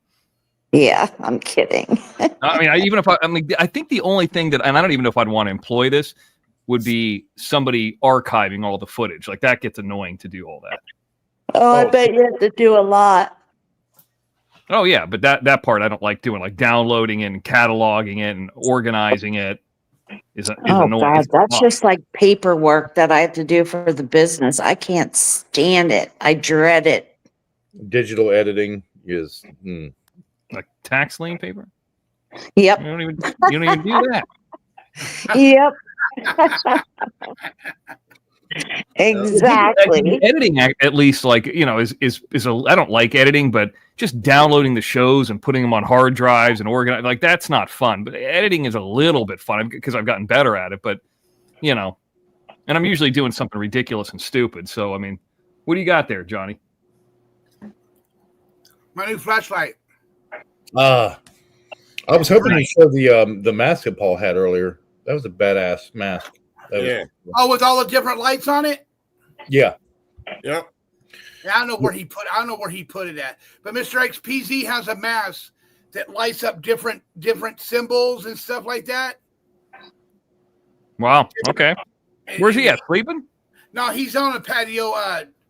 Yeah, I'm kidding. I mean, I think the only thing that, and I don't even know if I'd want to employ this, would be somebody archiving all the footage. Like, that gets annoying to do all that. Oh, I bet you have to do a lot. Oh yeah, but that part I don't like doing, like downloading it and cataloging it and organizing it is Oh annoying. God, It's a that's lot. just like paperwork that I have to do for the business. I can't stand it. I dread it. Digital editing is Like tax lien paper. Yep. You don't even do that. Yep. Exactly. Editing, at least, like, you know, is I don't like editing, but just downloading the shows and putting them on hard drives and organize, like, that's not fun. But editing is a little bit fun because I've gotten better at it. But, you know, and I'm usually doing something ridiculous and stupid. So, I mean, what do you got there, Johnny? My new flashlight. I was hoping you showed the mask that Paul had earlier. That was a badass mask. Yeah. Oh, with all the different lights on it. Yeah. Yep. Yeah, I don't know where he put. I don't know where he put it at. But Mr. XPZ has a mask that lights up different symbols and stuff like that. Wow. Okay. Where's he at? Sleeping? No, he's on a patio,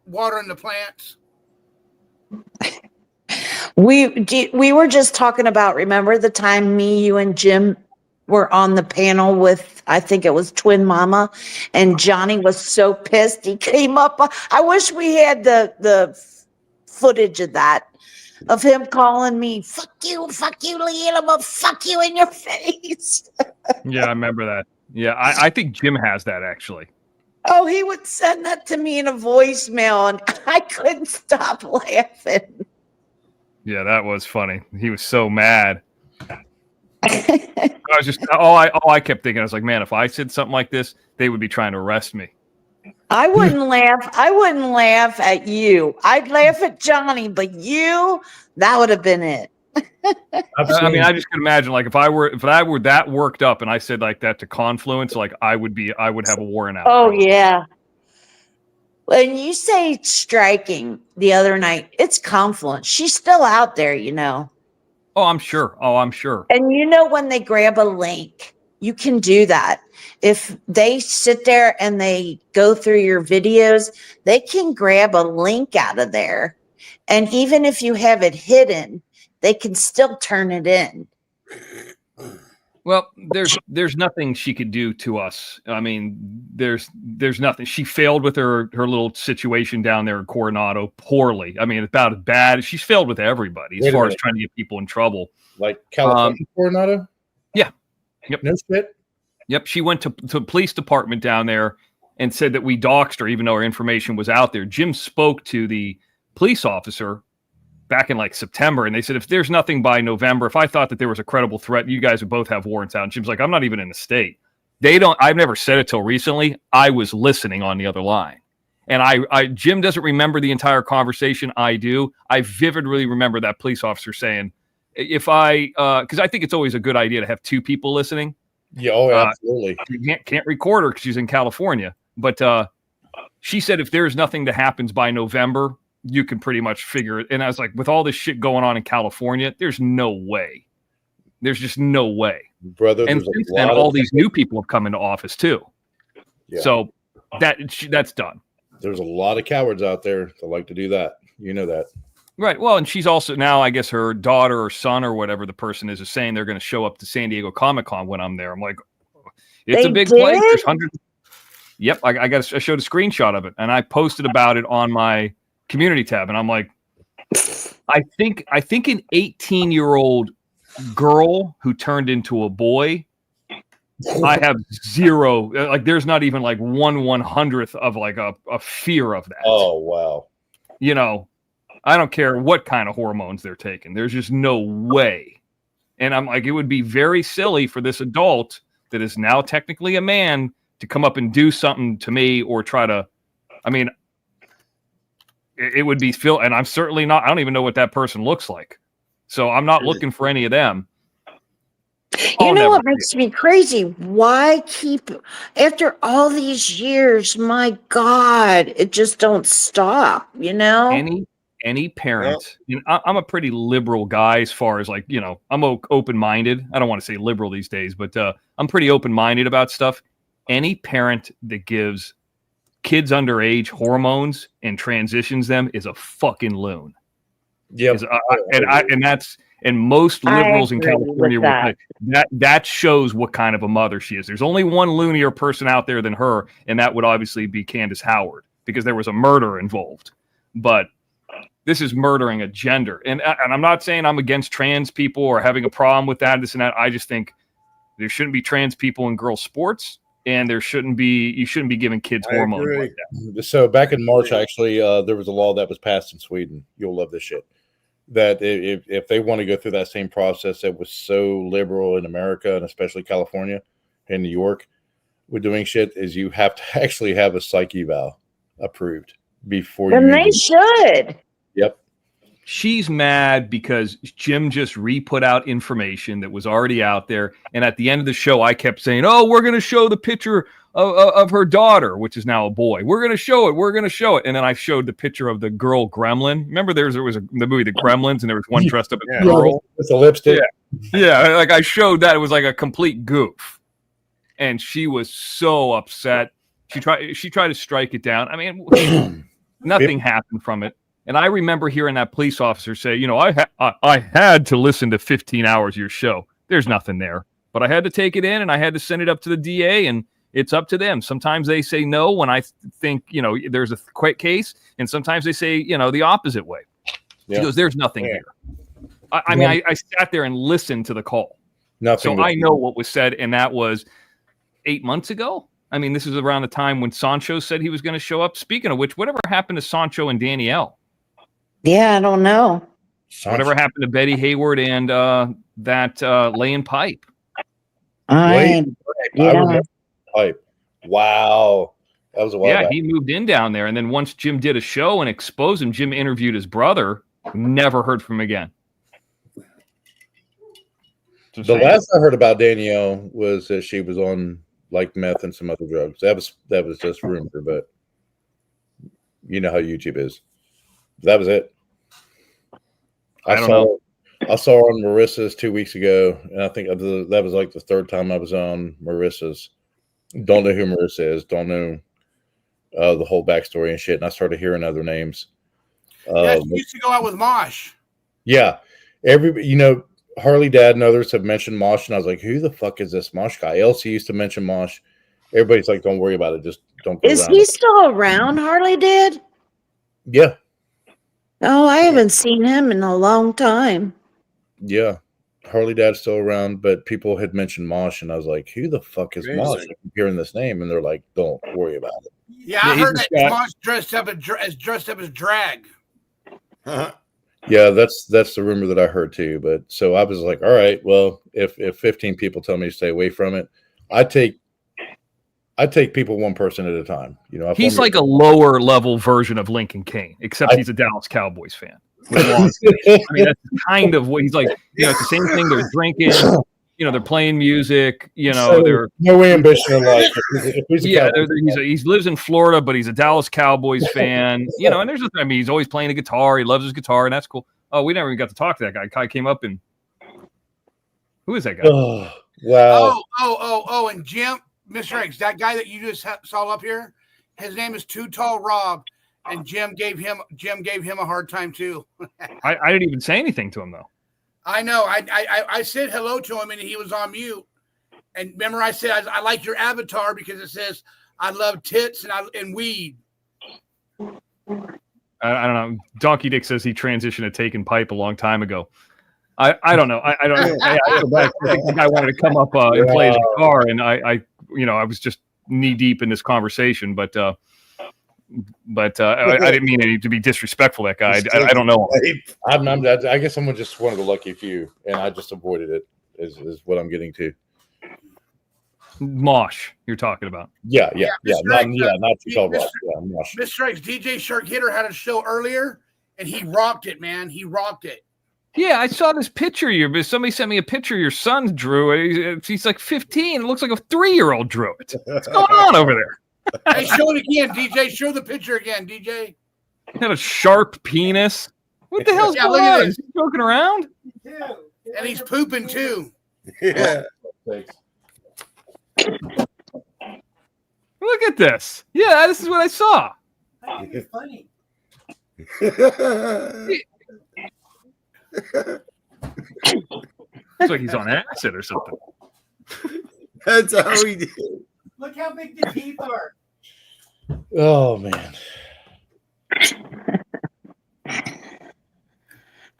watering the plants. We were just talking about, remember the time me, you, and Jim were on the panel with, I think it was Twin Mama, and Johnny was so pissed he came up. I wish we had the footage of that, of him calling me, fuck you, Leanna, but fuck you in your face. Yeah, I remember that. Yeah, I think Jim has that actually. Oh, he would send that to me in a voicemail, and I couldn't stop laughing. Yeah, that was funny. He was so mad. I was just all I kept thinking. I was like, man, if I said something like this, they would be trying to arrest me. I wouldn't laugh. I wouldn't laugh at you. I'd laugh at Johnny, but you, that would have been it. I mean, I just could imagine, like, if I were that worked up and I said like that to Confluence, like I would have a warrant out. Oh yeah. When you say striking the other night, it's Confluence. She's still out there, you know. Oh, I'm sure. And you know, when they grab a link, you can do that. If they sit there and they go through your videos, they can grab a link out of there. And even if you have it hidden, they can still turn it in. Well, there's nothing she could do to us. I mean, there's nothing. She failed with her little situation down there in Coronado poorly. I mean, about as bad. She's failed with everybody as far as trying to get people in trouble. Like California, Coronado? Yeah. Yep. No shit? Yep. She went to the police department down there and said that we doxed her, even though her information was out there. Jim spoke to the police officer back in like September, and they said, if there's nothing by November, if I thought that there was a credible threat, you guys would both have warrants out. And Jim's like, I'm not even in the state. I've never said it till recently. I was listening on the other line. And Jim doesn't remember the entire conversation. I do. I vividly remember that police officer saying, because I think it's always a good idea to have two people listening. Yeah, oh, absolutely. You can't record her because she's in California. But she said if there's nothing that happens by November, you can pretty much figure it. And I was like, with all this shit going on in California, there's no way. There's just no way. Brother, and since then, all these new people have come into office too. Yeah. So that's done. There's a lot of cowards out there that like to do that. You know that. Right. Well, and she's also now, I guess her daughter or son or whatever the person is saying they're going to show up to San Diego Comic-Con when I'm there. I'm like, it's a big place. There's hundreds. Yep. I showed a screenshot of it and I posted about it on my community tab. And I'm like, I think an 18-year-old girl who turned into a boy, I have zero, like there's not even like 1/100th of like a fear of that. Oh, wow. You know, I don't care what kind of hormones they're taking. There's just no way. And I'm like, it would be very silly for this adult that is now technically a man to come up and do something to me or try to, I mean, it would be Phil, and I'm certainly not, I don't even know what that person looks like. So I'm not looking for any of them. You know what makes me crazy? Why keep, after all these years, my God, it just don't stop, you know? Any parent, you know, I'm a pretty liberal guy as far as like, you know, I'm open-minded. I don't want to say liberal these days, but I'm pretty open-minded about stuff. Any parent that gives kids underage hormones and transitions them is a fucking loon. Yeah. And most liberals in California that shows what kind of a mother she is. There's only one loonier person out there than her, and that would obviously be Candace Howard because there was a murder involved. But this is murdering a gender. And I'm not saying I'm against trans people or having a problem with that, this and that. I just think there shouldn't be trans people in girls' sports, and you shouldn't be giving kids hormones like that. So back in March, actually, there was a law that was passed in Sweden. You'll love this shit. That if they want to go through that same process that was so liberal in America and especially California and New York with doing shit, is you have to actually have a psych eval approved before then they should. Yep. she's mad because Jim just re-put out information that was already out there. And at the end of the show, I kept saying, "Oh, we're going to show the picture of her daughter, which is now a boy. We're going to show it. We're going to show it." And then I showed the picture of the girl Gremlin. Remember, there was the movie The Gremlins, and there was one dressed up as a girl with a lipstick. Yeah, like I showed that. It was like a complete goof, and she was so upset. She tried to strike it down. I mean, nothing happened from it. And I remember hearing that police officer say, "You know, I had to listen to 15 hours of your show. There's nothing there, but I had to take it in, and I had to send it up to the DA, and it's up to them. Sometimes they say no when I think, you know, there's a quick case, and sometimes they say, you know, the opposite way." Yeah. He goes, "There's nothing here." I mean, I sat there and listened to the call. Nothing. So I know what was said, and that was 8 months ago. I mean, this is around the time when Sancho said he was going to show up. Speaking of which, whatever happened to Sancho and Danielle? Yeah, I don't know. Whatever happened to Betty Hayward and that laying pipe? I remember pipe. Wow. That was a while Yeah, back. he moved in down there. And then once Jim did a show and exposed him, Jim interviewed his brother. Never heard from him again. The last I heard about Danielle was that she was on like meth and some other drugs. That was just rumor, but you know how YouTube is. That was it. I saw her on Marissa's 2 weeks ago, and I think that was like the third time I was on Marissa's. Don't know who Marissa is. Don't know the whole backstory and shit. And I started hearing other names. Yeah, she used to go out with Mosh. Yeah, Harley Dad and others have mentioned Mosh, and I was like, "Who the fuck is this Mosh guy?" Elsie used to mention Mosh. Everybody's like, "Don't worry about it. Just don't go Is around." he still around, Harley did? Yeah, Oh, I haven't seen him in a long time. yeah. Harley Dad's still around, but people had mentioned Mosh, and I was like, "Who the fuck is Mosh?" I keep hearing this name, and they're like, "Don't worry about it." Yeah, I heard that Mosh dressed up as drag. Yeah, that's the rumor that I heard too. But so I was like, all right, well, if 15 people tell me to stay away from it, I take people one person at a time. You know, he's like a lower level version of Lincoln Kane, except he's a Dallas Cowboys fan. I mean, that's kind of what he's like. You know, it's the same thing. They're drinking. You know, they're playing music. You know, they're no ambition in life. He lives in Florida, but he's a Dallas Cowboys fan. You know, and he's always playing a guitar. He loves his guitar, and that's cool. Oh, we never even got to talk to that guy. Kai came up and who is that guy? Oh, wow. Oh, and Jim, Mr. X, that guy that you just saw up here, his name is Too Tall Rob, and Jim gave him a hard time too. I didn't even say anything to him though. I know. I said hello to him and he was on mute. And remember, I said I like your avatar because it says I love tits and weed. I don't know. Donkey Dick says he transitioned to taking pipe a long time ago. I don't know. I don't know. I think the guy wanted to come up and play his guitar, and I was just knee deep in this conversation, but I didn't mean it to be disrespectful. That guy, I don't know. I guess I'm just one of the lucky few, and I just avoided it. Is what I'm getting to. Mosh, you're talking about? Yeah. Not Too Tall Rob. Yeah, Mosh. Mr. X, DJ Shark Hitter had a show earlier, and he rocked it, man. He rocked it. Yeah, I saw this picture. Somebody sent me a picture. Your son drew it. He's like 15. It looks like a 3-year-old drew it. What's going on over there? Hey, show it again, DJ. Show the picture again, DJ. He had a sharp penis. What the hell's going on? Is he joking around? And he's pooping too. Yeah. Look at this. Yeah, this is what I saw. It's funny. Looks like he's on acid or something. That's how he did. Look how big the teeth are. Oh man.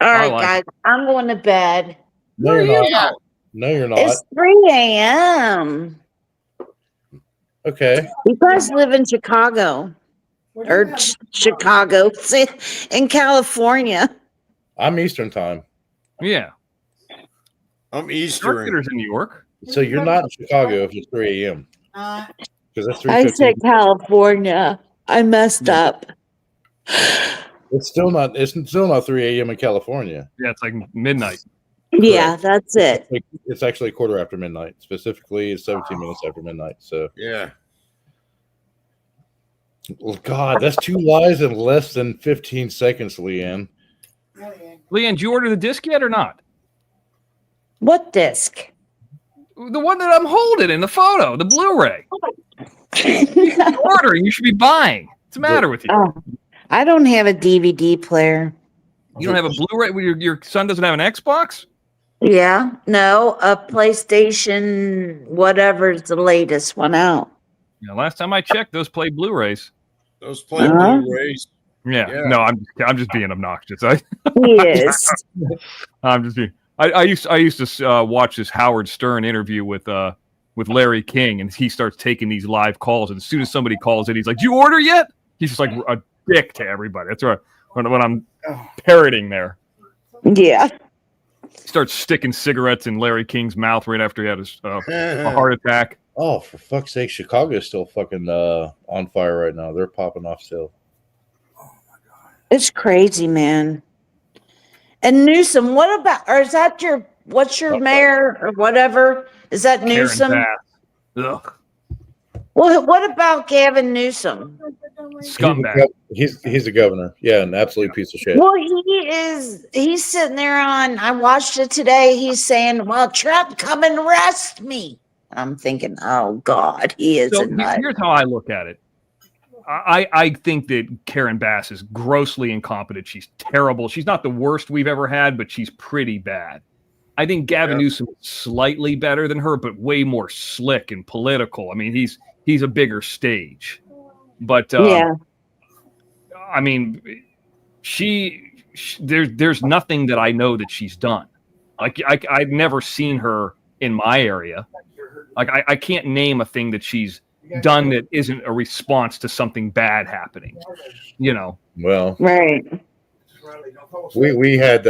All right, like guys, I'm going to bed. No, you're not. No, you're not. It's 3 a.m. Okay. You guys live in Chicago or Chicago in California. I'm Eastern time. Yeah. I'm Eastern. Marketers in New York. So you're not in Chicago if it's 3 a.m. Because that's 3:15. I said California. I messed up. It's still not. It's still not 3 a.m. in California. Yeah, it's like midnight. Yeah, that's it. It's actually a quarter after midnight. Specifically, it's 17 minutes after midnight. So, Yeah. well, God, that's 2 lies in less than 15 seconds, Leanne. Leanne, did you order the disc yet or not? What disc? The one that I'm holding in the photo, the Blu-ray. You're ordering, you should be buying. What's the matter with you? Oh, I don't have a DVD player. You don't have a Blu-ray? Your son doesn't have an Xbox? Yeah, no, a PlayStation, whatever's the latest one out. Yeah, last time I checked, those play Blu-rays. Those play Uh-huh. Blu-rays. Yeah. Yeah. No, I'm just being obnoxious. Yes. I'm just being. I used to watch this Howard Stern interview with Larry King, and he starts taking these live calls, and as soon as somebody calls in, he's like, "Did you order yet?" He's just like a dick to everybody. That's what I'm parroting there. Yeah. He starts sticking cigarettes in Larry King's mouth right after he had a heart attack. Oh, for fuck's sake, Chicago's still fucking on fire right now. They're popping off still. It's crazy, man. And Newsom, what about, or is that what's your mayor or whatever? Is that Karen Newsom? Bass. Ugh. Well, what about Gavin Newsom? Scumbag. He's the governor. Yeah, an absolute piece of shit. Well, he's sitting there I watched it today. He's saying, well, Trump, come and arrest me. I'm thinking, oh God, he is a nut. Here's how I look at it. I think that Karen Bass is grossly incompetent. She's terrible. She's not the worst we've ever had, but she's pretty bad. I think Gavin Newsom is slightly better than her, but way more slick and political. I mean, he's a bigger stage. But yeah. I mean, there's nothing that I know that she's done. Like I've never seen her in my area. Like I can't name a thing that she's done that isn't a response to something bad happening. You know. Well, right. We had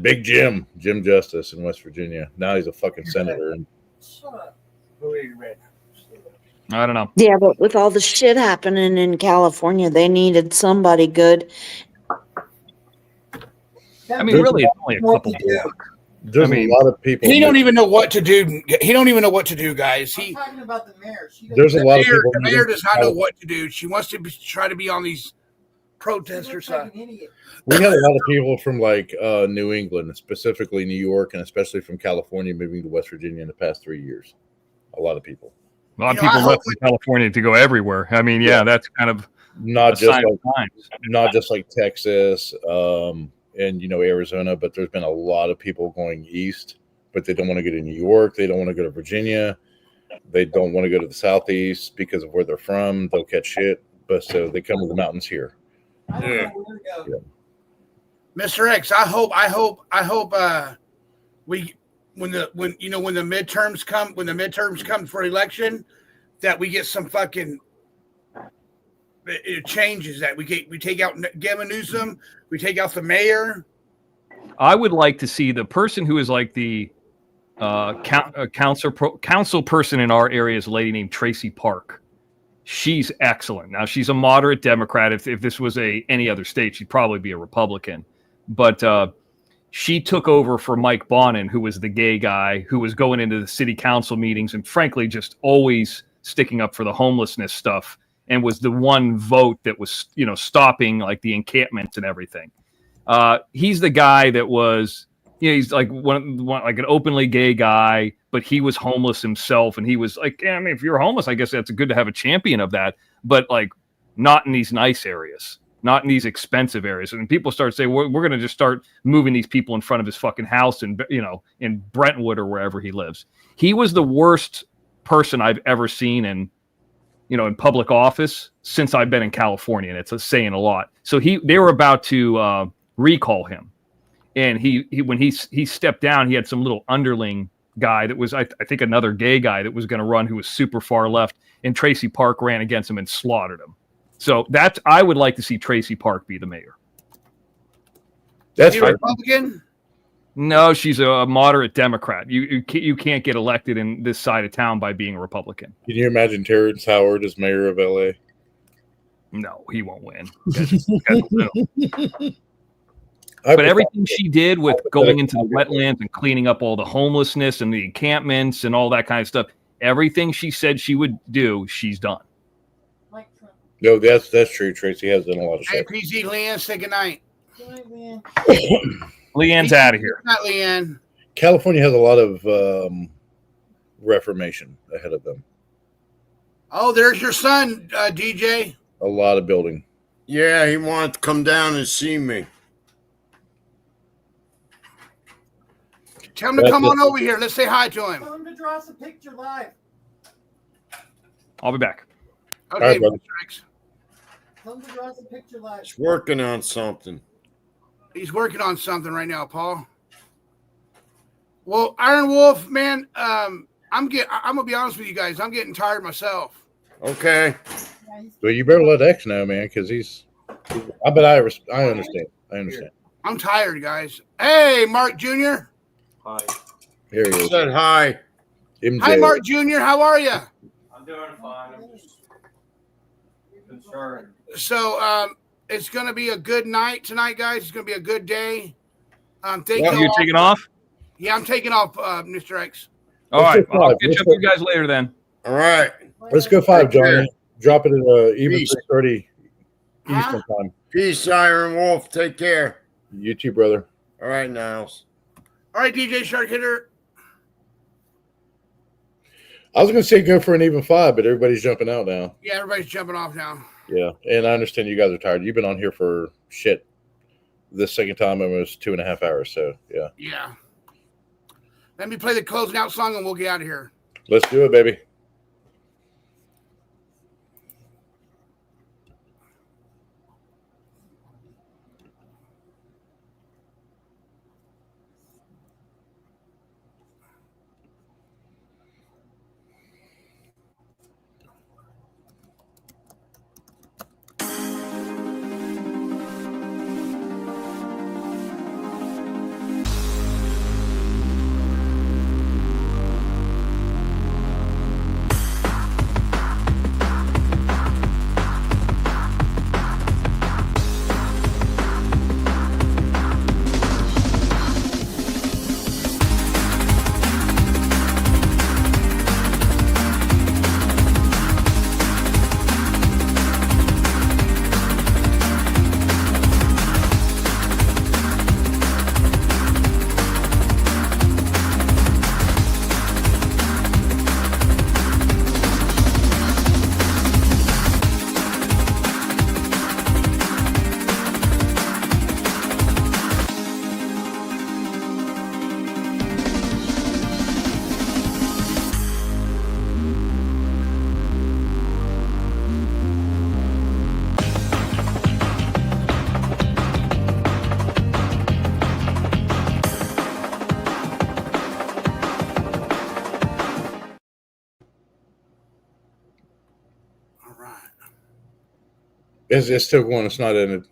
Big Jim Justice in West Virginia. Now he's a fucking senator. And I don't know. Yeah, but with all the shit happening in California, they needed somebody good. I mean, really, it's only a couple blocks. There's a lot of people. He don't even know what to do. He don't even know what to do, guys. I'm talking about the mayor. There's a lot of people. The mayor does not know what to do. She wants to try to be on these protester side. We had a lot of people from like New England, specifically New York, and especially from California, moving to West Virginia in the past 3 years. A lot of people. A lot of people left from California to go everywhere. I mean, yeah, that's kind of not just like Texas, and Arizona, but there's been a lot of people going east, but they don't want to go to New York. They don't want to go to Virginia. They don't want to go to the Southeast because of where they're from. They'll catch shit, but so they come to the mountains here. Yeah. Mr. X, I hope when the midterms come for election, that we get some fucking changes, that we take out Gavin Newsom, we take out the mayor. I would like to see the person who is like the council person in our area is a lady named Tracy Park. She's excellent. Now she's a moderate Democrat. If this was any other state, she'd probably be a Republican. But she took over for Mike Bonin, who was the gay guy who was going into the city council meetings and frankly just always sticking up for the homelessness stuff, and was the one vote that was, stopping like the encampments and everything. He's the guy that was, he's like one like an openly gay guy, but he was homeless himself, and he was like, I mean, if you're homeless, I guess that's good to have a champion of that, but like not in these nice areas, not in these expensive areas. And people start saying, we're going to just start moving these people in front of his fucking house in Brentwood or wherever he lives. He was the worst person I've ever seen in public office since I've been in California, and it's saying a lot. So they were about to recall him, and he when he stepped down, he had some little underling guy that was I think another gay guy that was going to run, who was super far left, and Tracy Park ran against him and slaughtered him. So I would like to see Tracy Park be the mayor. That's a Republican. No, she's a moderate Democrat. You can't get elected in this side of town by being a Republican. Can you imagine Terrence Howard as mayor of LA? No, he won't win. But But everything she did with going into the wetlands and cleaning up all the homelessness and the encampments and all that kind of stuff, everything she said she would do, she's done. No, that's true. Tracy has done a lot of Hey, shit. PZ, Leanne, say goodnight. Leanne's out of here. Not Leanne. California has a lot of reformation ahead of them. Oh, there's your son, DJ. A lot of building. Yeah, he wanted to come down and see me. Tell him to come on over here. Let's say hi to him. Tell him to draw us a picture live. I'll be back. Okay, All right, brother. Mr. X. Tell him to draw us a picture live. He's working on something. He's working on something right now, Paul. Well, Iron Wolf, man, I'm gonna be honest with you guys. I'm getting tired myself. Okay. Well, you better let X know, man, because he's. I bet I understand. I understand. I'm tired, guys. Hey, Mark Jr. Here he is. Said hi. MJ. Hi, Mark Jr. How are you? I'm doing fine. I'm just concerned. So, it's gonna be a good night tonight, guys. It's gonna be a good day. Thank Yeah. you. You all. taking off? Yeah, I'm taking off, Mr. X. All Let's right. go I'll five. catch Let's up go- with you guys later then. All right. Let's go 5, Take care. Johnny. Drop it at even Peace. 6:30 Huh? Eastern time. Peace, Iron Wolf. Take care. You too, brother. All right, Niles. All right, DJ Shark Hitter. I was going to say go for an even 5, but everybody's jumping out now. Yeah, everybody's jumping off now. Yeah, and I understand you guys are tired. You've been on here for shit. This second time almost 2.5 hours. So yeah, Yeah. Let me play the closing out song and we'll get out of here. let's do it, baby. All right. It's still going. It's not ended.